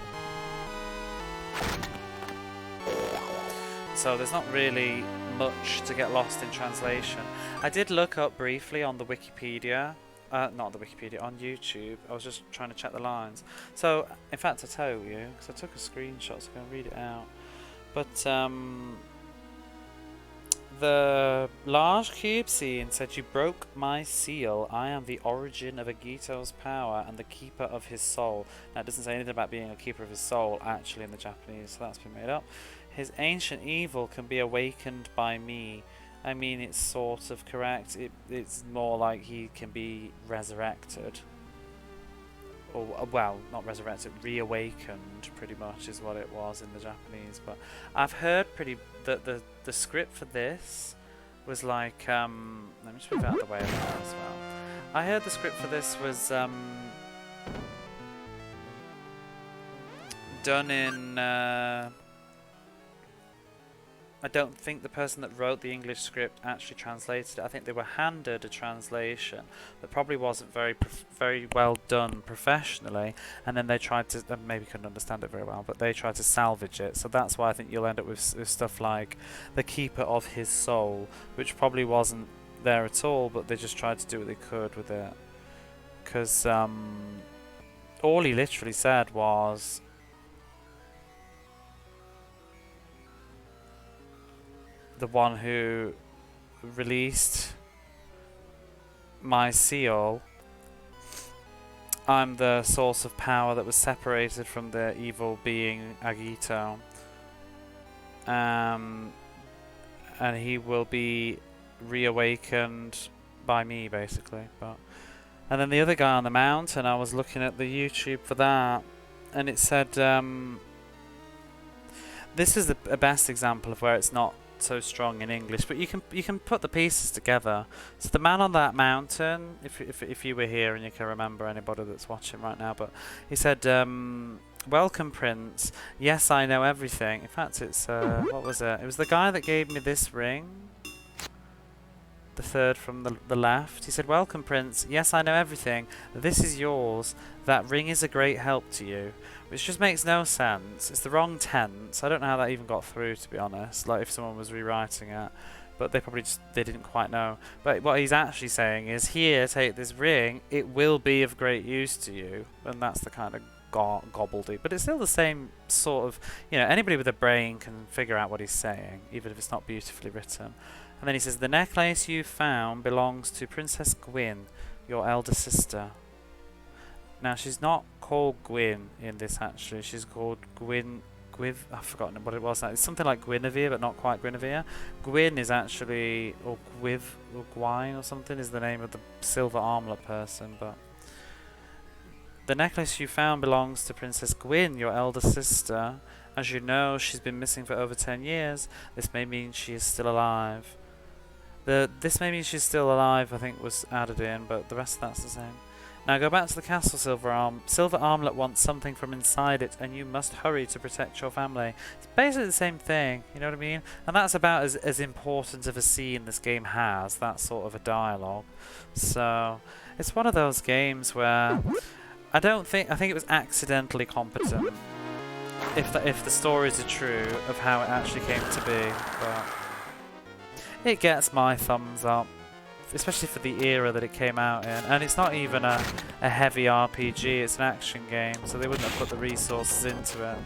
So there's not really much to get lost in translation. I did look up briefly on the Wikipedia. Not the Wikipedia, on YouTube. I was just trying to check the lines. So, in fact, I'll tell you, because I took a screenshot, so I'm going to read it out. But, the large cube scene said, "You broke my seal. I am the origin of Agito's power and the keeper of his soul." Now, it doesn't say anything about being a keeper of his soul, actually, in the Japanese, so that's been made up. "His ancient evil can be awakened by me." I mean, it's sort of correct. It's more like he can be resurrected. Or, well, not resurrected, reawakened, pretty much, is what it was in the Japanese. But I've heard that the script for this was like, let me just move out of the way of that as well. I heard the script for this was done in... I don't think the person that wrote the English script actually translated it. I think they were handed a translation that probably wasn't very well done professionally, and then they tried to, maybe couldn't understand it very well, but they tried to salvage it. So that's why I think you'll end up with stuff like the keeper of his soul, which probably wasn't there at all, but they just tried to do what they could with it. Because all he literally said was, "The one who released my seal, I'm the source of power that was separated from the evil being Agito, and he will be reawakened by me," basically. And then the other guy on the mountain, I was looking at the YouTube for that, and it said this is the best example of where it's not so strong in English, but you can put the pieces together. So the man on that mountain, if you were here and you can remember, anybody that's watching right now, but he said, "Welcome, Prince. Yes, I know everything." In fact, it's what was it? It was the guy that gave me this ring, the third from the left. He said, "Welcome, Prince. Yes, I know everything. This is yours. That ring is a great help to you. which just makes no sense. It's the wrong tense. I don't know how that even got through, to be honest. Like if someone was rewriting it, but they probably just they didn't quite know. But what he's actually saying is, here, take this ring. It will be of great use to you, and that's the kind of gobbledy. But it's still the same sort of, anybody with a brain can figure out what he's saying, even if it's not beautifully written. And then he says, the necklace you found belongs to Princess Gwyn, your elder sister. Now, she's not called Gwyn in this, actually. She's called I've forgotten what it was. It's something like Guinevere, but not quite Guinevere. Gwyn is actually, or Gwyn or something, is the name of the silver armlet person. But the necklace you found belongs to Princess Gwyn, your elder sister. As you know, she's been missing for over 10 years. This may mean she is still alive. This may mean she's still alive, I think, was added in, but the rest of that's the same. Now go back to the castle, Silver Armlet wants something from inside it, and you must hurry to protect your family. It's basically the same thing, you know what I mean? And that's about as important of a scene this game has, that sort of a dialogue. So, it's one of those games where I think it was accidentally competent, if the stories are true of how it actually came to be, but it gets my thumbs up, especially for the era that it came out in. And it's not even a heavy RPG, it's an action game, so they wouldn't have put the resources into it.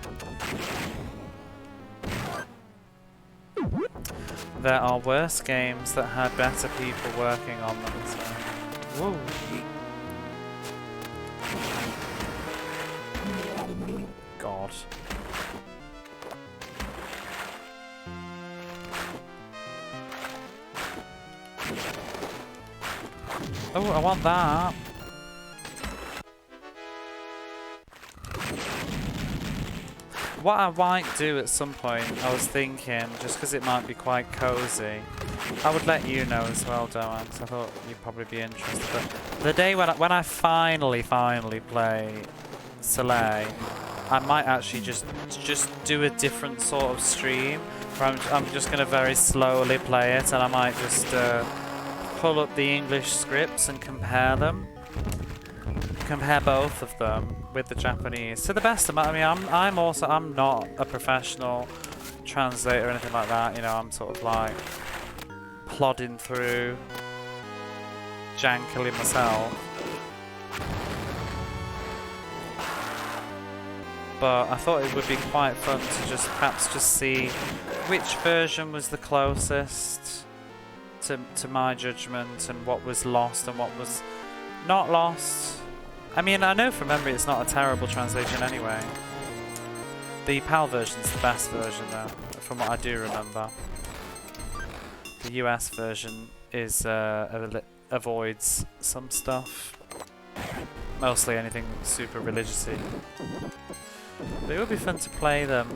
There are worse games that had better people working on them. So. Whoa. God. Oh, I want that. What I might do at some point, I was thinking, just because it might be quite cozy, I would let you know as well, Doan, because I thought you'd probably be interested. But the day when I finally play Soleil, I might actually just do a different sort of stream, where I'm just going to very slowly play it, and I might just pull up the English scripts and compare them. Compare both of them with the Japanese to the best of my. I mean, I'm not a professional translator or anything like that. I'm sort of like plodding through jankily myself. But I thought it would be quite fun to perhaps see which version was the closest to my judgment, and what was lost and what was not lost. I mean, I know from memory it's not a terrible translation anyway. The PAL version's the best version though, from what I do remember. The US version is avoids some stuff. Mostly anything super religious-y. But it would be fun to play them.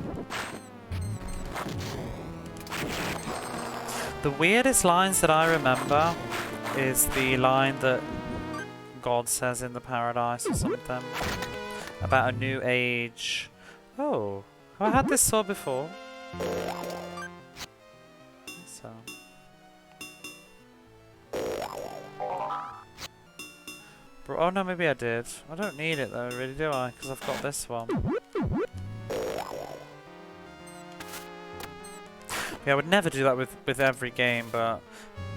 The weirdest lines that I remember is the line that God says in the paradise or something about a new age. Oh, have I had this sword before? So. Oh no, maybe I did. I don't need it though, really, do I? Because I've got this one. Yeah, I would never do that with every game, but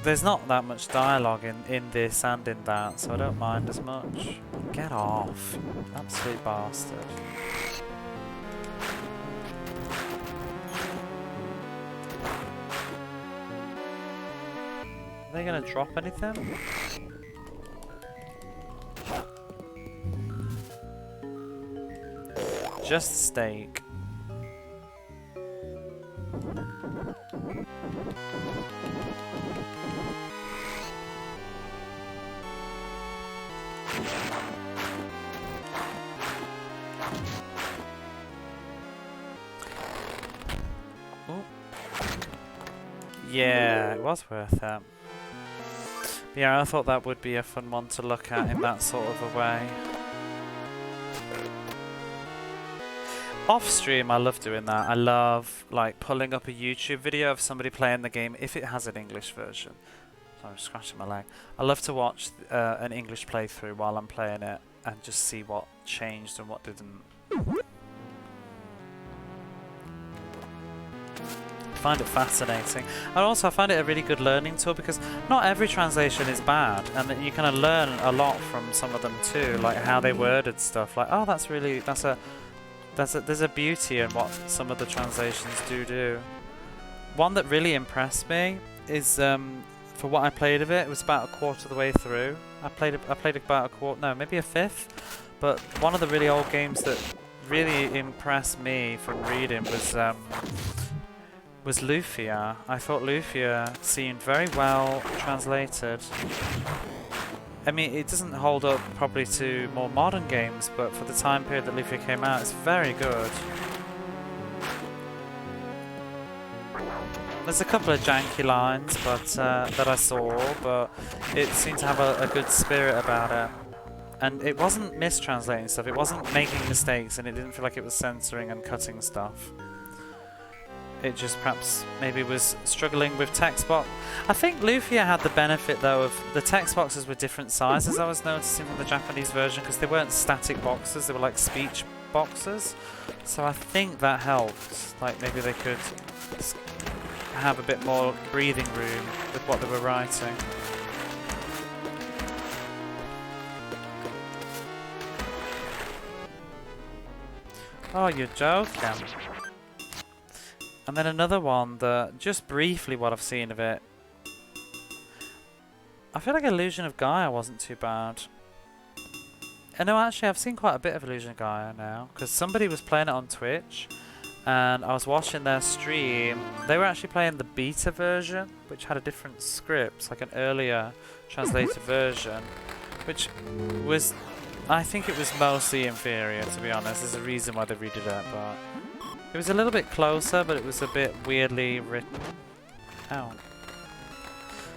there's not that much dialogue in this and in that, so I don't mind as much. Get off, you absolute bastard. Are they gonna drop anything? Just steak. Ooh. Yeah, it was worth it. Yeah, I thought that would be a fun one to look at in that sort of a way. Off stream, I love doing that. I love like pulling up a YouTube video of somebody playing the game if it has an English version. Sorry, I'm scratching my leg. I love to watch an English playthrough while I'm playing it and just see what changed and what didn't. find it fascinating. And also I find it a really good learning tool because not every translation is bad, and that you kind of learn a lot from some of them too, like how they worded stuff. Like, oh, there's a beauty in what some of the translations do. One that really impressed me is for what I played of it, it was about a quarter of the way through. I played about a quarter, no, maybe a fifth. But one of the really old games that really impressed me from reading was Lufia. I thought Lufia seemed very well translated. I mean, it doesn't hold up probably to more modern games, but for the time period that Lufia came out, it's very good. There's a couple of janky lines, but that I saw, but it seemed to have a good spirit about it. And it wasn't mistranslating stuff, it wasn't making mistakes, and it didn't feel like it was censoring and cutting stuff. It just perhaps maybe was struggling with text box. I think Lufia had the benefit though of the text boxes were different sizes, I was noticing from the Japanese version, because they weren't static boxes, they were like speech boxes. So I think that helped. Like maybe they could have a bit more breathing room with what they were writing. Oh, you're joking. And then another one that, just briefly what I've seen of it, I feel like Illusion of Gaia wasn't too bad. And no, actually I've seen quite a bit of Illusion of Gaia now, because somebody was playing it on Twitch, and I was watching their stream. They were actually playing the beta version, which had a different script, like an earlier translated version, which was, I think it was mostly inferior, to be honest. There's a reason why they redid it, but it was a little bit closer, but it was a bit weirdly written. Ow.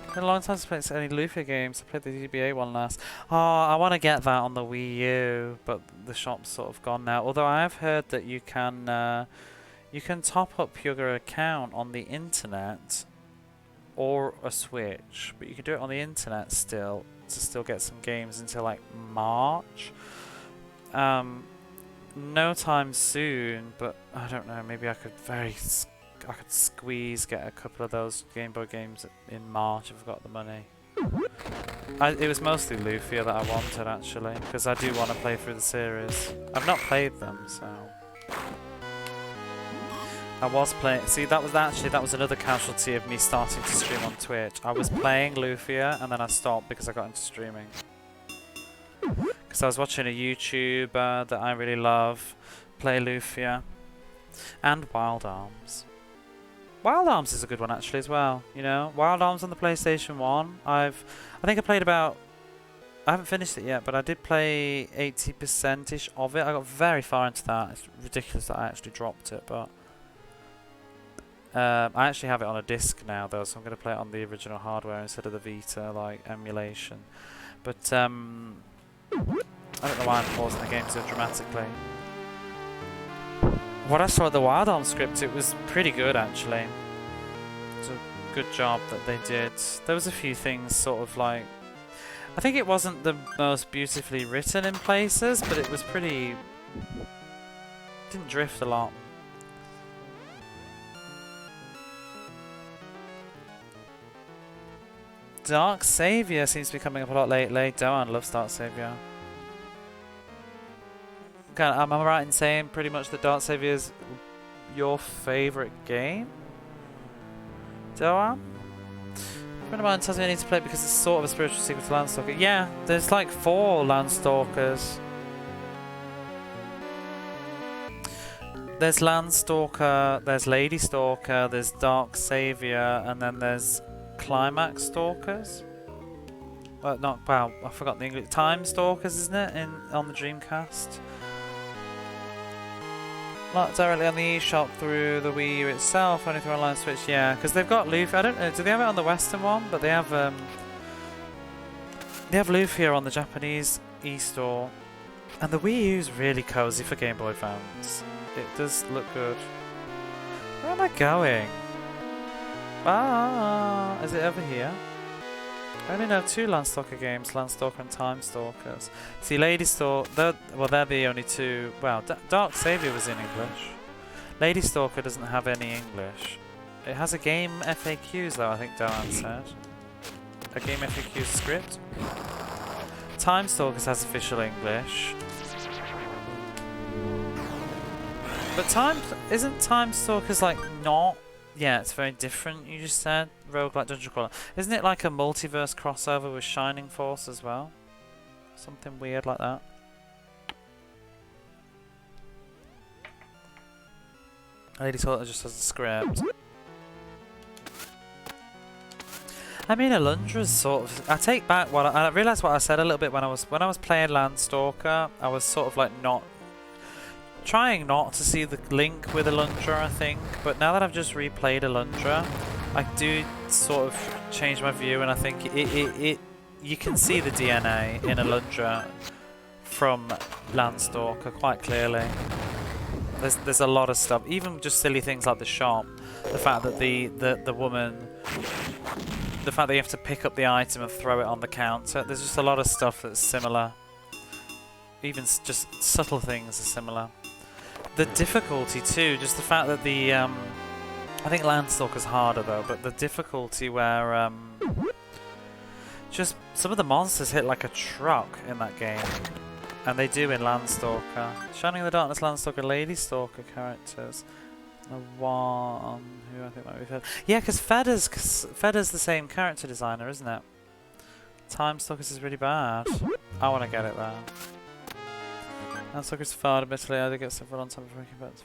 It's been a long time since I played any Lufia games. I played the DBA one last. Oh, I want to get that on the Wii U, but the shop's sort of gone now. Although I have heard that you can top up your account on the internet or a Switch, but you can do it on the internet still to still get some games until like March. No time soon, but I don't know, maybe I could squeeze get a couple of those Game Boy games in March if I've got the money. It was mostly Lufia that I wanted actually, because I do want to play through the series. I've not played them, so I was playing. See, that was another casualty of me starting to stream on Twitch. I was playing Lufia and then I stopped because I got into streaming. Because I was watching a YouTuber that I really love play Lufia and Wild Arms. Wild Arms is a good one actually as well. You know, Wild Arms on the PlayStation 1. I think I played about. I haven't finished it yet, but I did play 80%ish of it. I got very far into that. It's ridiculous that I actually dropped it, but. I actually have it on a disc now though, so I'm going to play it on the original hardware instead of the Vita, like emulation. But I don't know why I'm pausing the game so dramatically. What I saw at the Wild Arms script, it was pretty good actually. It's a good job that they did. There was a few things sort of like, I think it wasn't the most beautifully written in places, but it was pretty, didn't drift a lot. Dark Savior seems to be coming up a lot lately. Doan loves Dark Savior. Okay, am I right in saying pretty much that Dark Savior is your favourite game? Doan? A friend of mine tells me I need to play it because it's sort of a spiritual sequel to Landstalker. Yeah, there's like 4 Landstalkers. There's Landstalker, there's Lady Stalker, there's Dark Savior, and then there's Climax Stalkers. Well, not wow. I forgot the English. Time Stalkers, isn't it? On the Dreamcast. Not directly on the eShop through the Wii U itself, only through online Switch. Yeah, because they've got Lufia. I don't know. Do they have it on the Western one? But they have Lufia on the Japanese eStore, and the Wii U is really cozy for Game Boy fans. It does look good. Where am I going? Ah, is it over here? I only know 2 Landstalker games, Landstalker and Time Stalkers. See, Lady Stalker, they're the only 2. Well, Dark Savior was in English. Lady Stalker doesn't have any English. It has a game FAQs though, I think Doan said. A game FAQs script. Time Stalkers has official English. But isn't Time Stalkers like not? Yeah, it's very different, you just said. Roguelike Dungeon Crawler. Isn't it like a multiverse crossover with Shining Force as well? Something weird like that. Lady Salter just has a script. I mean, Alundra's sort of. I take back what I realised what I said a little bit when I was playing Landstalker. I was sort of like trying not to see the link with Alundra, I think. But now that I've just replayed Alundra, I do sort of change my view, and I think you can see the DNA in Alundra from Landstalker quite clearly. There's a lot of stuff, even just silly things like the shop, the fact that the woman. The fact that you have to pick up the item and throw it on the counter. There's just a lot of stuff that's similar. Even just subtle things are similar. The difficulty too, just the fact that the I think Landstalker's harder though, but the difficulty where just some of the monsters hit like a truck in that game, and they do in Landstalker. Shining in the Darkness, Landstalker, Lady Stalker characters. The one who I think might be Fed. Yeah, because Fedder's the same character designer, isn't it? Time Stalkers is really bad. I want to get it there. Landstalker's far, admittedly, I did get several on time before I came back to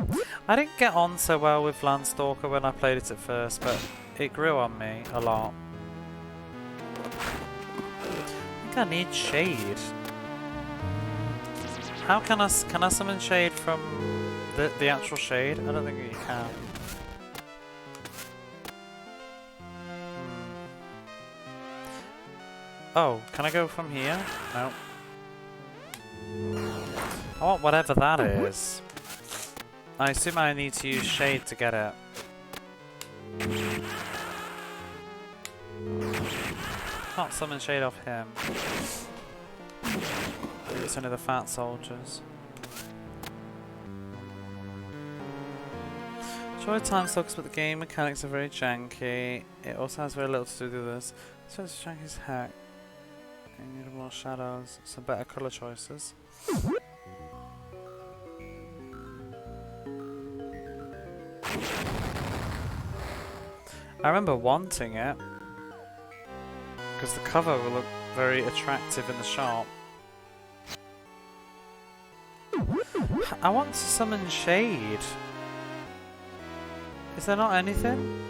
Fed. I didn't get on so well with Landstalker when I played it at first, but it grew on me a lot. I think I need Shade. How can I summon Shade from the actual Shade? I don't think you can. Oh, can I go from here? No. I want whatever that is. I assume I need to use Shade to get it. Can't summon Shade off him. It's only the fat soldiers. Enjoy Time Stalkers, but the game mechanics are very janky. It also has very little to do with this. So it's janky as heck. You need more shadows, some better colour choices. I remember wanting it because the cover will look very attractive in the shop. I want to summon Shade. Is there not anything?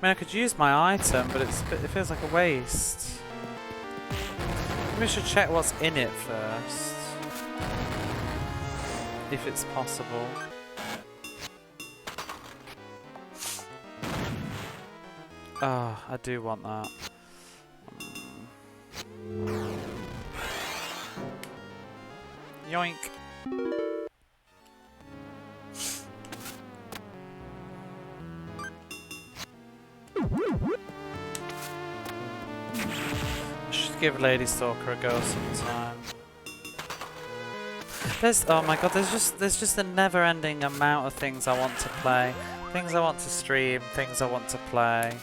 I mean, I could use my item, but it feels like a waste. Maybe I should check what's in it first. If it's possible. Oh, I do want that. Yoink. Give Lady Stalker a go sometime. Oh my god, there's just a never-ending amount of things I want to play, things I want to stream, things I want to play.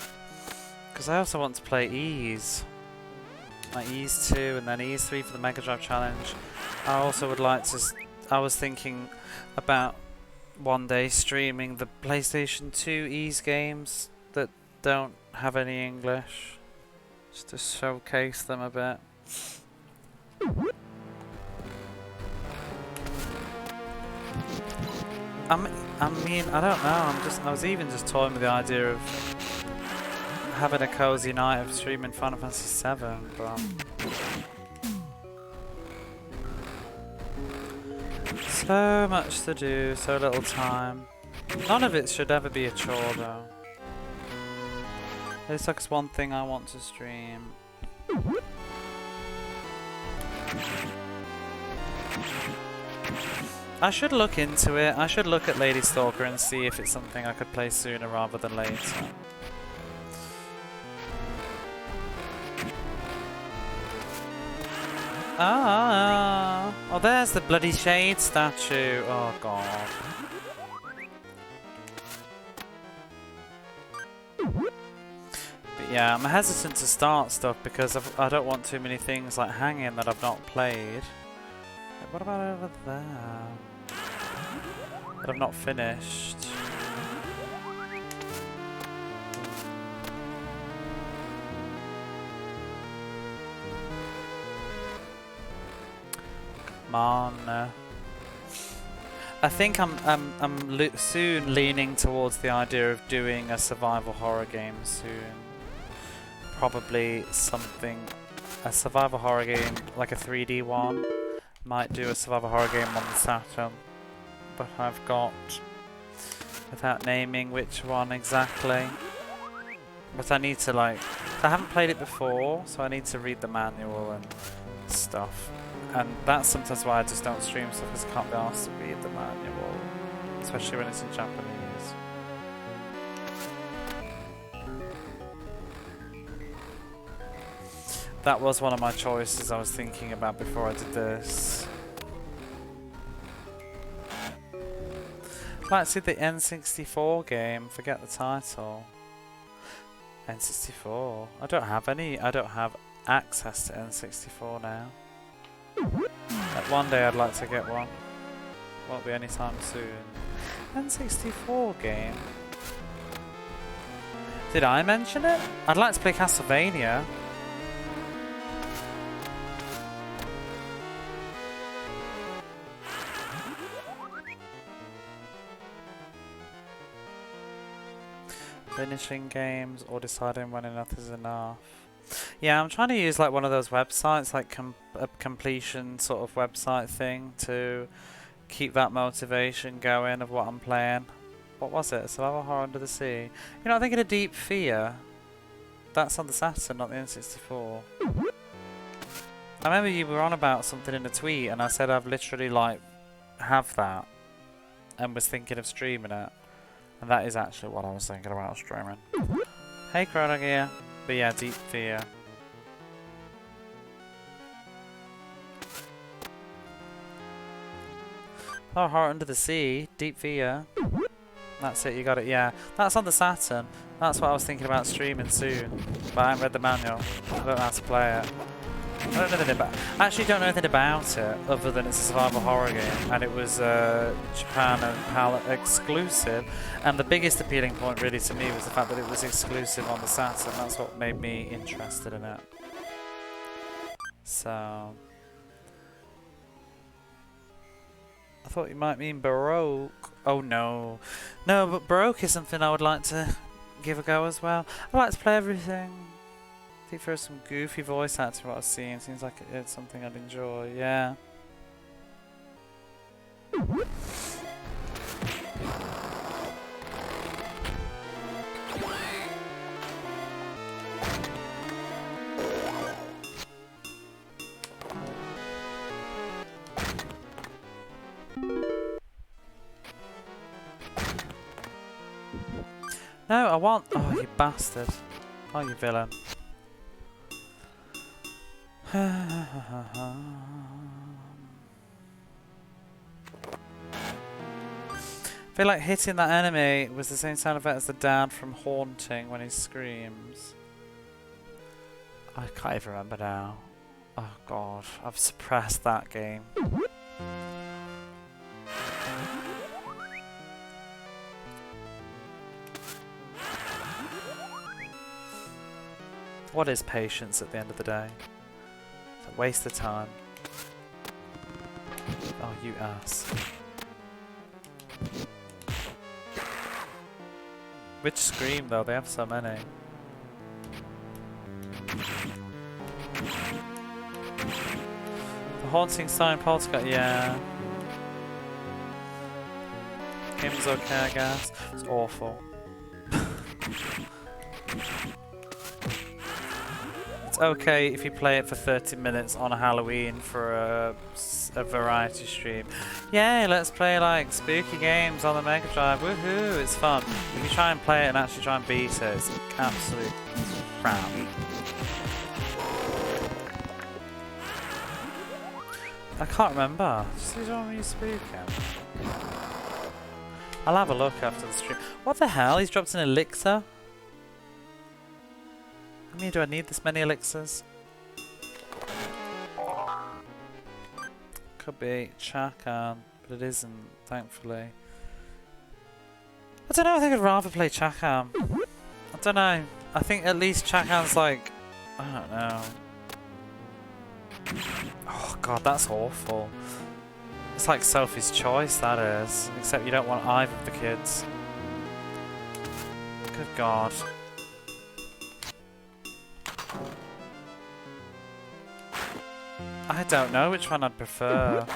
Because I also want to play Ease, like Ease 2 and then Ease 3 for the Mega Drive Challenge. I also would like to. I was thinking about one day streaming the PlayStation 2 Ease games that don't have any English. Just to showcase them a bit. I mean, I don't know. I was even just toying with the idea of having a cozy night of streaming Final Fantasy VII, but so much to do, so little time. None of it should ever be a chore, though. This is one thing I want to stream. I should look into it. I should look at Lady Stalker and see if it's something I could play sooner rather than later. Ah! Oh, there's the bloody Shade statue. Oh god. yeah, I'm hesitant to start stuff because I don't want too many things like hanging that I've not played. What about over there? That I've not finished. Come on. I think I'm soon leaning towards the idea of doing a survival horror game soon. Probably a survival horror game like a 3D one. Might do a survival horror game on the Saturn, but I've got, without naming which one exactly. But I need to I haven't played it before, so I need to read the manual and stuff. And that's sometimes why I just don't stream stuff, because I can't be asked to read the manual, especially when it's in Japanese. That was one of my choices I was thinking about before I did this. I'd like to see the N64 game, forget the title. N64. I don't have access to N64 now. One day I'd like to get one. Won't be anytime soon. N64 game. Did I mention it? I'd like to play Castlevania. Finishing games or deciding when enough is enough. Yeah, I'm trying to use like one of those websites, like a completion sort of website thing to keep that motivation going of what I'm playing. What was it? Survival Horror Under the Sea. You know, I'm thinking of Deep Fear. That's on the Saturn, not the N64. I remember you were on about something in a tweet and I said I've literally have that and was thinking of streaming it. And that is actually what I was thinking about streaming. Hey Chrono Gear. But yeah, Deep Fear. Oh, Horror Under the Sea, Deep Fear. That's it, you got it, yeah. That's on the Saturn. That's what I was thinking about streaming soon. But I haven't read the manual. I don't know how to play it. I actually don't know anything about it, other than it's a survival horror game, and it was Japan and PAL exclusive. And the biggest appealing point, really, to me was the fact that it was exclusive on the Saturn. That's what made me interested in it. So, I thought you might mean Baroque. Oh no, no, but Baroque is something I would like to give a go as well. I like to play everything. I think there's some goofy voice acting what I've seen. Seems like it's something I'd enjoy, yeah. No, I want... Oh, you bastard. Oh, you villain. I feel like hitting that enemy was the same sound effect as the dad from Haunting when he screams. I can't even remember now. Oh god, I've suppressed that game. What is patience at the end of the day? It's a waste of time. Oh, you ass. Which Scream though? They have so many. The Haunting Sign Poltergeist, yeah. Game was okay, I guess. It's awful. It's okay if you play it for 30 minutes on a Halloween for a variety stream. Yay, let's play like spooky games on the Mega Drive. Woohoo, it's fun. If you try and play it and actually try and beat it, it's absolute crap. I can't remember. Just who's on me spooking? I'll have a look after the stream. What the hell? He's dropped an elixir? me, do I need this many elixirs? Could be Chakan, but it isn't, thankfully. I don't know, I think I'd rather play Chakan. I don't know. I think at least Chakan's like... I don't know. Oh god, that's awful. It's like Sophie's Choice, that is. Except you don't want either of the kids. Good god. I don't know which one I'd prefer.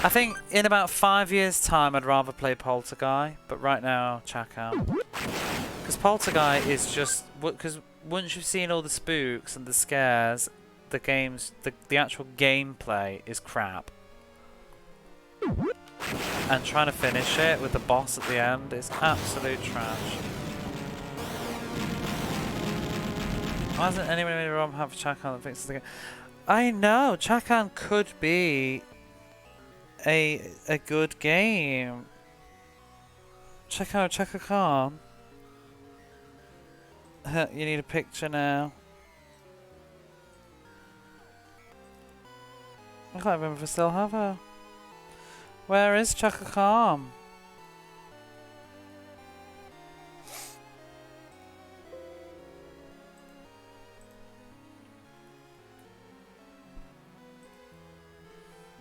I think in about 5 years' time I'd rather play Poltergeist, but right now, Chakan. Because Poltergeist is just... Because once you've seen all the spooks and the scares, the actual gameplay is crap. And trying to finish it with the boss at the end is absolute trash. Why doesn't anyone in the room have Chakan that fixes the game? I know, Chakan could be a good game. Check out Chakan. You need a picture now. I can't remember if I still have her. Where is Chaka Khan?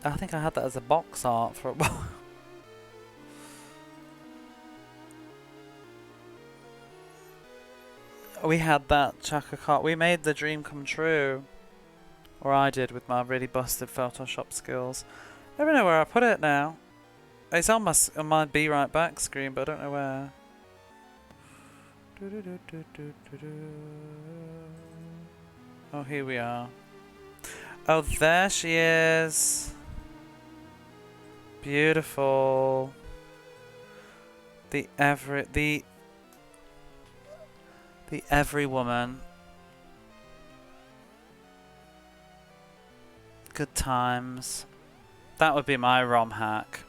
I think I had that as a box art for a while. We had that Chaka Khan. We made the dream come true. Or I did with my really busted Photoshop skills. I don't know where I put it now. It's on my Be Right Back screen, but I don't know where. Oh, here we are. Oh, there she is. Beautiful. The every woman. Good times. That would be my ROM hack.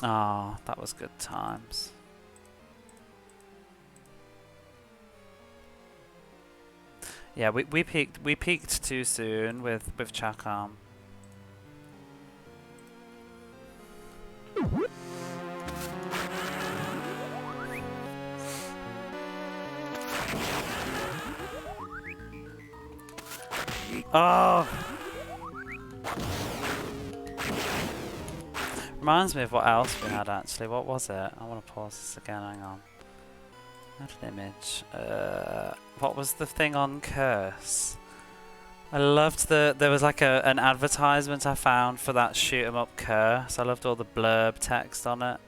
Ah, that was good times. Yeah, we peaked too soon with Chakam. Oh! Reminds me of what else we had actually. What was it? I want to pause this again, hang on. Add an image. What was the thing on Curse? I loved there was like an advertisement I found for that shoot 'em up Curse. I loved all the blurb text on it.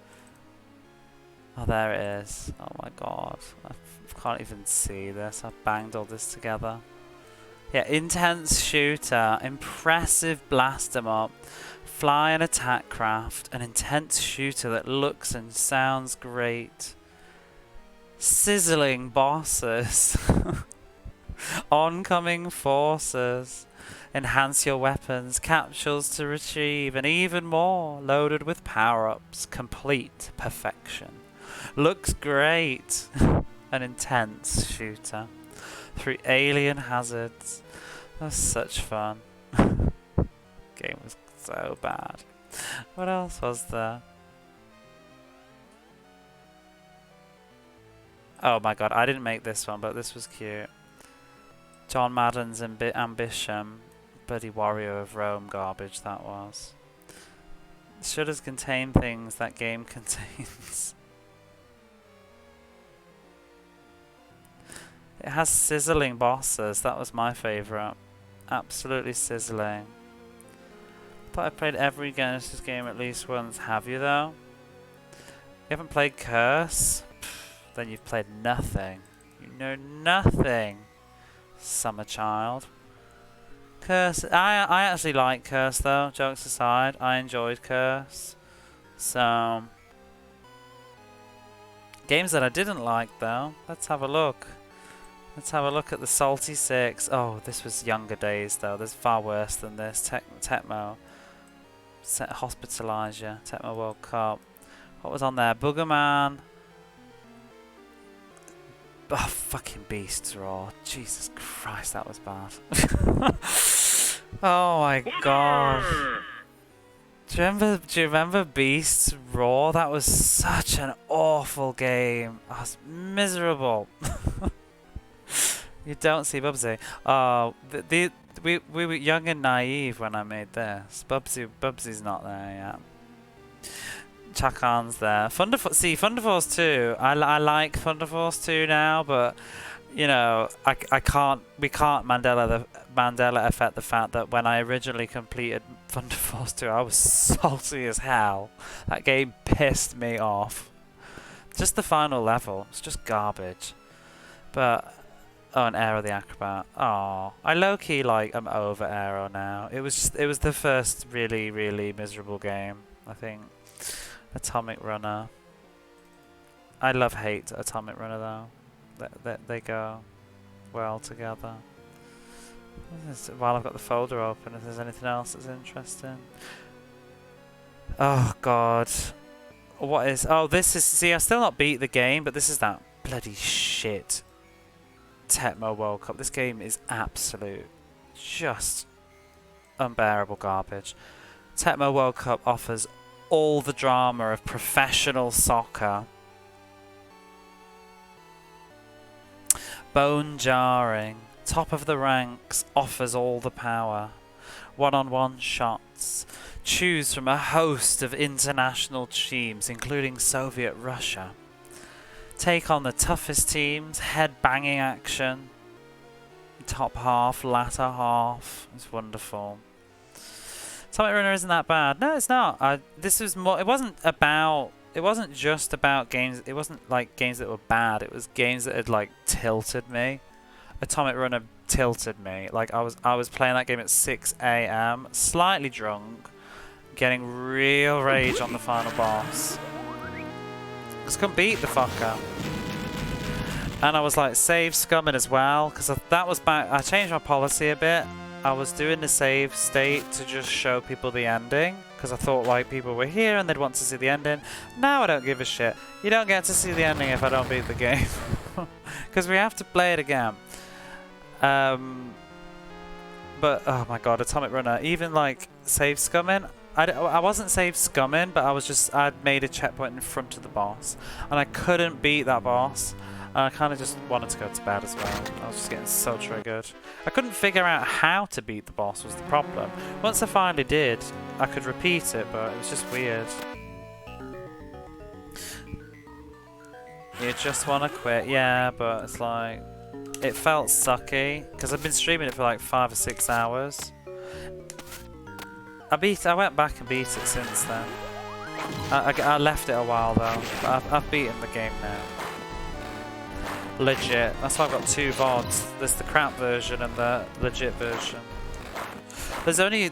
Oh, there it is. Oh my god. I can't even see this. I banged all this together. Yeah, intense shooter, impressive blast 'em up, fly and attack craft, an intense shooter that looks and sounds great. Sizzling bosses, oncoming forces, enhance your weapons, capsules to retrieve, and even more, loaded with power-ups, complete perfection. Looks great, an intense shooter. Through alien hazards. That was such fun. Game was so bad. What else was there? Oh my god, I didn't make this one, but this was cute. John Madden's Ambition. Bloody Warrior of Rome garbage that was. Should have contained things that game contains. It has sizzling bosses. That was my favourite. Absolutely sizzling. Thought I played every Genesis game at least once. Have you though? You haven't played Curse? Pfft, then you've played nothing. You know nothing. Summer child. Curse. I actually like Curse though. Jokes aside, I enjoyed Curse. So games that I didn't like though. Let's have a look. Let's have a look at the Salty 6. Oh, this was younger days though. There's far worse than this. Tecmo. Hospitalize you. Tecmo World Cup. What was on there? Boogerman. Oh, fucking Beasts Raw. Jesus Christ, that was bad. Oh my god. Do you remember Beasts Raw? That was such an awful game. I was miserable. You don't see Bubsy. Oh, we were young and naive when I made this. Bubsy's not there yet. Chakan's there. Thunder Force 2. I like Thunder Force 2 now, but you know, we can't Mandela effect the fact that when I originally completed Thunder Force 2, I was salty as hell. That game pissed me off. Just the final level, it's just garbage. But oh, and Aero the Acrobat. Oh, I low-key I'm over Aero now. It was the first really, really miserable game, I think. Atomic Runner. I hate Atomic Runner though. They go well together. While I've got the folder open, if there's anything else that's interesting. Oh god. What is... Oh, this is... See, I still not beat the game, but this is that bloody shit Tecmo World Cup. This game is absolute, just unbearable garbage. Tecmo World Cup offers all the drama of professional soccer. Bone jarring. Top of the ranks, offers all the power. One-on-one shots. Choose from a host of international teams, including Soviet Russia. Take on the toughest teams, head-banging action. Top half, latter half. It's wonderful. Atomic Runner isn't that bad. No, it's not. This was more... It wasn't just about games... It wasn't like games that were bad. It was games that had like tilted me. Atomic Runner tilted me. Like I was playing that game at 6 AM, slightly drunk, getting real rage on the final boss. Just couldn't beat the fucker. And I was like save scumming as well, because that was back. I changed my policy a bit. I was doing the save state to just show people the ending, because I thought like people were here and they'd want to see the ending. Now I don't give a shit. You don't get to see the ending if I don't beat the game, because we have to play it again. But oh my god, Atomic Runner, even like save scumming, I wasn't save scumming, but I'd made a checkpoint in front of the boss and I couldn't beat that boss, and I kind of just wanted to go to bed as well. I was just getting so triggered. I couldn't figure out how to beat the boss was the problem. Once I finally did, I could repeat it, but it was just weird. You just want to quit, yeah, but it's like... It felt sucky, because I've been streaming it for like 5 or 6 hours. I went back and beat it since then. I left it a while though, but I've beaten the game now. Legit. That's why I've got 2 VODs. There's the crap version and the legit version. There's only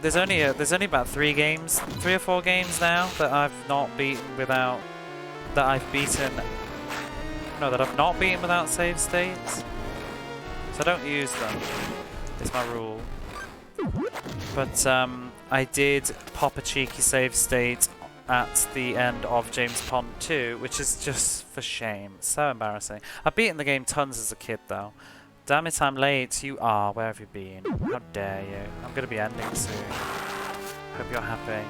about 3 or 4 games now that I've not beaten without... That I've not beaten without save states. So I don't use them. It's my rule. But I did pop a cheeky save state at the end of James Pond 2, which is just for shame. It's so embarrassing. I've beaten the game tons as a kid though. Damn it, I'm late. You are. Where have you been? How dare you? I'm going to be ending soon. Hope you're happy.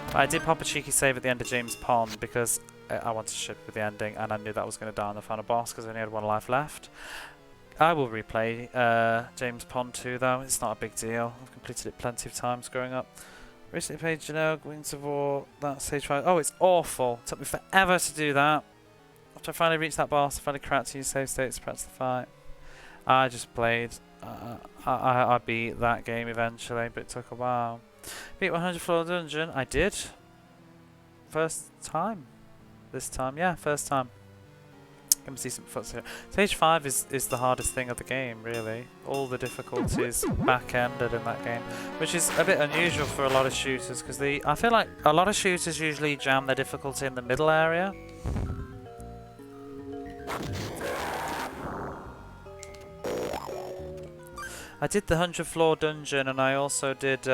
But I did pop a cheeky save at the end of James Pond because I wanted to ship with the ending, and I knew that I was going to die on the final boss because I only had 1 life left. I will replay James Pond 2 though, it's not a big deal. I've completed it plenty of times growing up. Recently played Genoa, Wings of War, that stage 5. Oh, it's awful. It took me forever to do that. After I finally reached that boss, I finally cracked to use save states to practice the fight. I just played. I beat that game eventually, but it took a while. Beat 100 floor dungeon. I did. First time. This time, yeah, first time. Come see some foots here. Stage 5 is the hardest thing of the game, really. All the difficulties back-ended in that game, which is a bit unusual for a lot of shooters, because I feel like a lot of shooters usually jam their difficulty in the middle area. I did the 100 floor dungeon, and I also did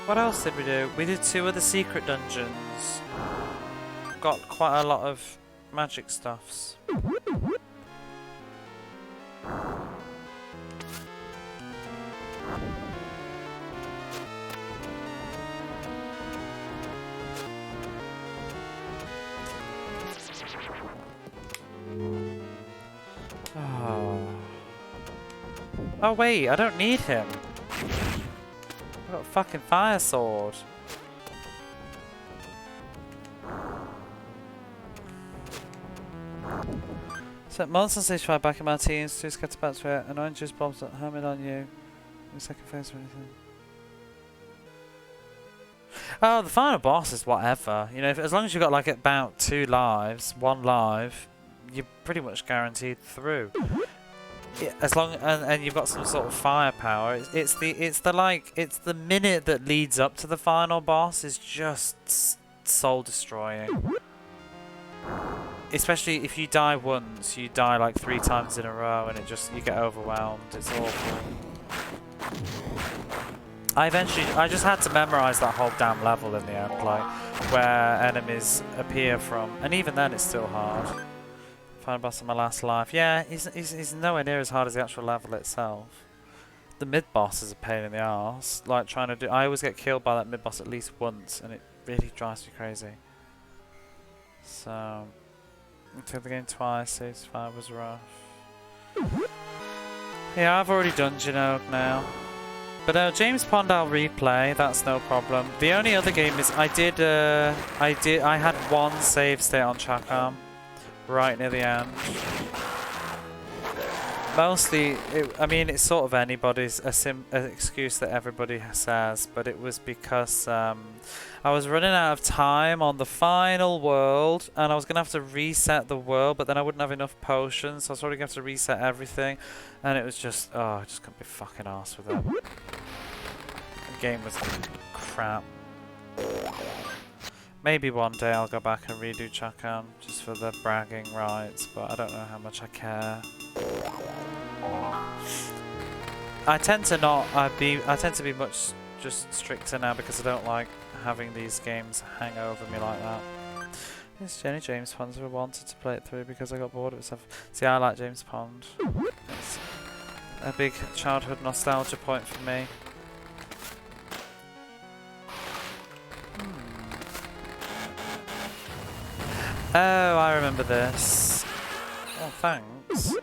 What else did we do? We did 2 other secret dungeons. Got quite a lot of magic stuffs. Oh wait, I don't need him. I've got a fucking fire sword. So monster stage 5 back in my teens, 2 scatterbats where annoying juice bombs that hammered on you. In second phase or anything. Oh, the final boss is whatever. You know, as long as you've got like about 2 lives, 1 life, you're pretty much guaranteed through. Yeah, as long and you've got some sort of firepower. It's the minute that leads up to the final boss is just soul destroying. Especially if you die once, you die like 3 times in a row, and you get overwhelmed. It's awful. I just had to memorize that whole damn level in the end, like where enemies appear from, and even then it's still hard. Final boss on my last life. Yeah, he's nowhere near as hard as the actual level itself. The mid-boss is a pain in the arse. Like trying to do... I always get killed by that mid-boss at least once, and it really drives me crazy. So... I took the game twice, stage 5 was rough. Yeah, I've already done Genoa now. But James Pond I'll replay, that's no problem. The only other game is I had 1 save state on Chakam. Right near the end. Mostly, I mean, it's sort of anybody's an excuse that everybody says, but it was because I was running out of time on the final world, and I was gonna have to reset the world, but then I wouldn't have enough potions, so I was probably gonna have to reset everything, and it was just, oh, I just couldn't be fucking arsed with it. The game was crap. Maybe one day I'll go back and redo Chakam just for the bragging rights, but I don't know how much I care. I tend to be much just stricter now because I don't like having these games hang over me like that. It's Jenny James Pond. I wanted to play it through because I got bored of it. See, I like James Pond. It's a big childhood nostalgia point for me. Oh, I remember this. Oh, thanks.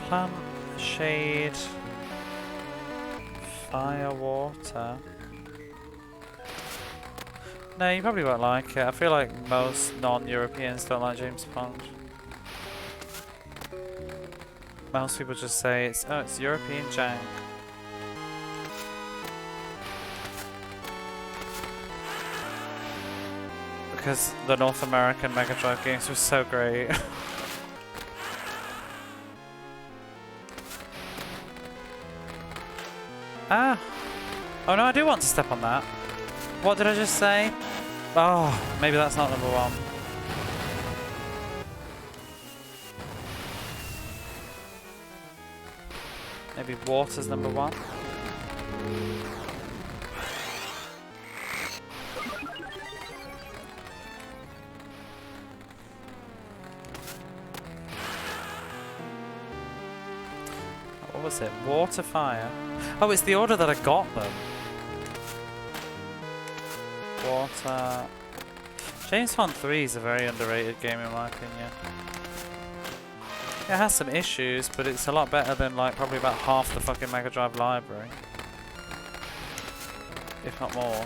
Plant, shade, fire, water. No, you probably won't like it. I feel like most non-Europeans don't like James Pond. Most people just say it's European jank. Because the North American Mega Drive games were so great. Ah! Oh no, I do want to step on that. What did I just say? Oh, maybe that's not number 1. Maybe water's number 1. What was it? Water, fire. Oh, it's the order that I got them. Water. James Bond 3 is a very underrated game in my opinion. It has some issues, but it's a lot better than like probably about half the fucking Mega Drive library. If not more.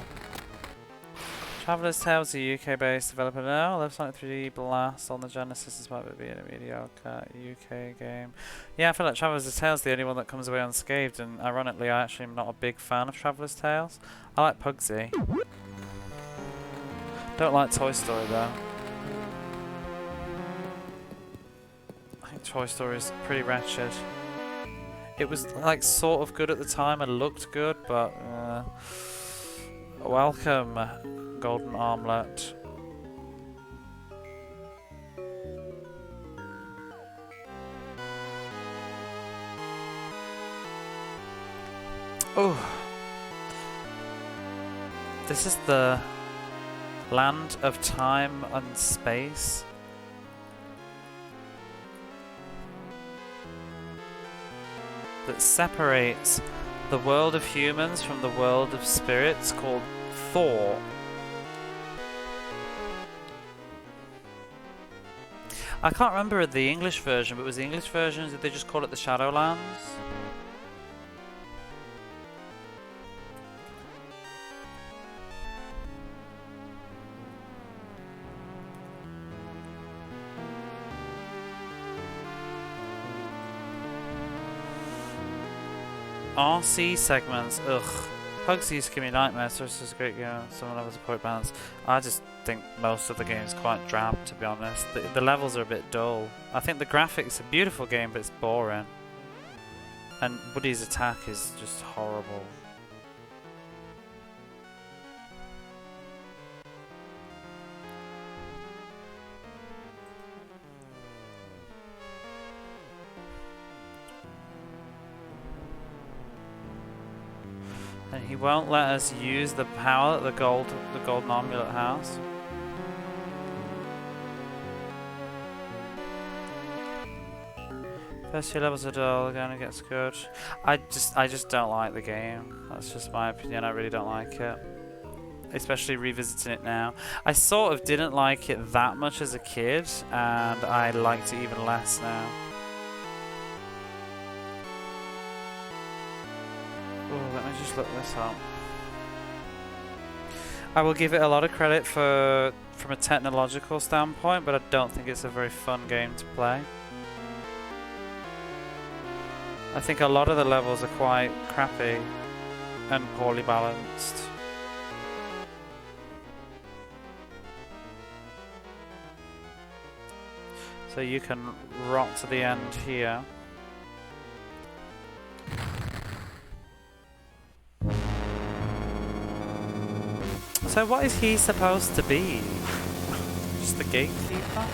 Traveller's Tales, a UK-based developer now. Left Sonic 3D Blast on the Genesis despite it being a mediocre UK game. Yeah, I feel like Traveller's Tales is the only one that comes away unscathed, and ironically I actually am not a big fan of Traveller's Tales. I like Pugsy. Don't like Toy Story though. Toy Story is pretty wretched. It was like sort of good at the time and looked good, but welcome, Golden Armlet. Oh, this is the land of time and space. That separates the world of humans from the world of spirits, called Thor. I can't remember the English version, but was the English version, did they just call it the Shadowlands? RC segments, ugh. Pugsy used to give me nightmares, so this is a great game. Some levels are quite balanced. I just think most of the game is quite drab, to be honest. The levels are a bit dull. I think the graphics are a beautiful game, but it's boring. And Woody's attack is just horrible. And he won't let us use the power that the golden amulet has. First few levels are dull, again it gets good. I just don't like the game. That's just my opinion, I really don't like it. Especially revisiting it now. I sort of didn't like it that much as a kid, and I liked it even less now. Oh, let me just look this up. I will give it a lot of credit from a technological standpoint, but I don't think it's a very fun game to play. I think a lot of the levels are quite crappy and poorly balanced. So you can rock to the end here. So what is he supposed to be? Just the gatekeeper?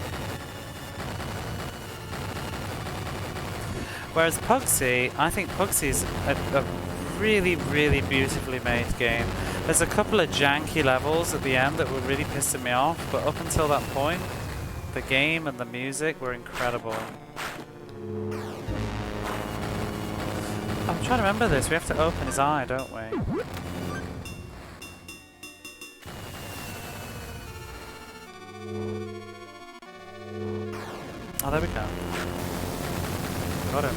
Whereas Pugsy, I think Pugsy is a really, really beautifully made game. There's a couple of janky levels at the end that were really pissing me off, but up until that point, the game and the music were incredible. I'm trying to remember this. We have to open his eye, don't we? Oh, there we go. Got him.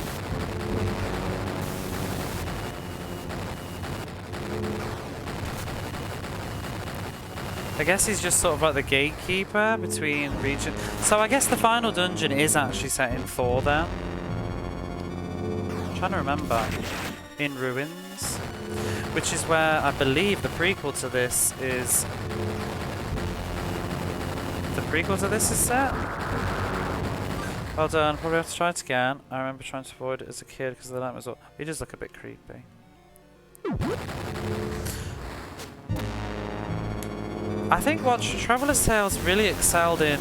I guess he's just sort of like the gatekeeper between region. So I guess the final dungeon is actually set in Thor then. I'm trying to remember. In Ruins. Which is where I believe the prequel to this is... The prequel to this is set? Well done, probably have to try it again. I remember trying to avoid it as a kid because the nightmares. He does look a bit creepy. I think what Traveller's Tales really excelled in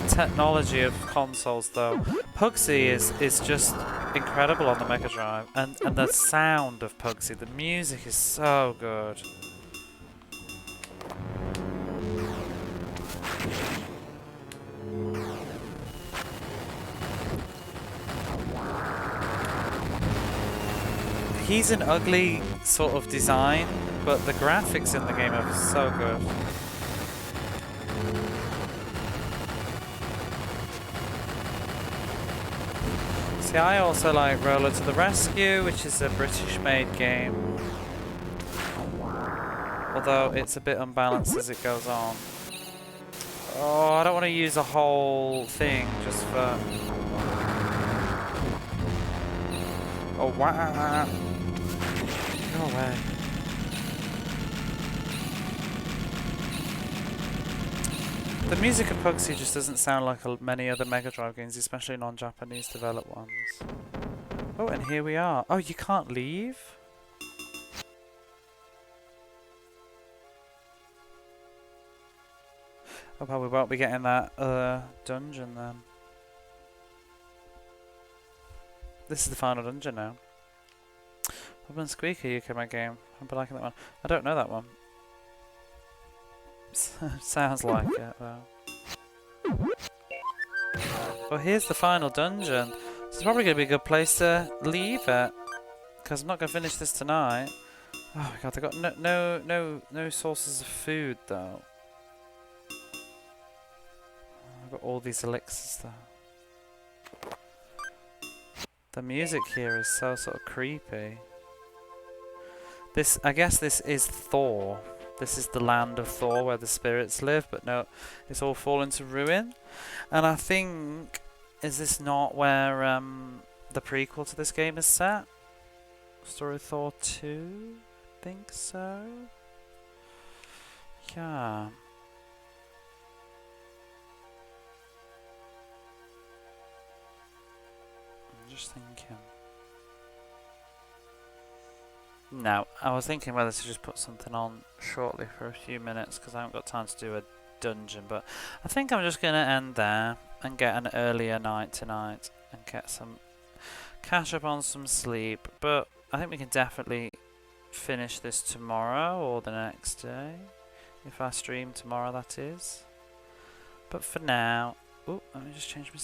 technology of consoles though. Pugsy is just incredible on the Mega Drive, and the sound of Pugsy, the music is so good. He's an ugly sort of design, but the graphics in the game are so good. See, I also like Roller to the Rescue, which is a British-made game. Although it's a bit unbalanced as it goes on. Oh, I don't want to use a whole thing just for... Oh, wow. Go away. The music of Pugsy just doesn't sound like many other Mega Drive games, especially non-Japanese developed ones. Oh, and here we are. Oh, you can't leave? Oh, well, we won't be getting that dungeon then. This is the final dungeon now. Woodman Squeaker, you my game. I've been liking that one. I don't know that one. Sounds like it though. Well, here's the final dungeon. This is probably going to be a good place to leave it, because I'm not going to finish this tonight. Oh my god, I got no sources of food though. I've got all these elixirs though. The music here is so sort of creepy. This, I guess this is Thor. This is the land of Thor where the spirits live, but no, it's all fallen to ruin. And I think, is this not where the prequel to this game is set? Story of Thor 2? I think so. Yeah. I'm just thinking. No, I was thinking whether to just put something on shortly for a few minutes because I haven't got time to do a dungeon, but I think I'm just going to end there and get an earlier night tonight and get some catch up on some sleep. But I think we can definitely finish this tomorrow or the next day, if I stream tomorrow, that is. But for now, oh, let me just change my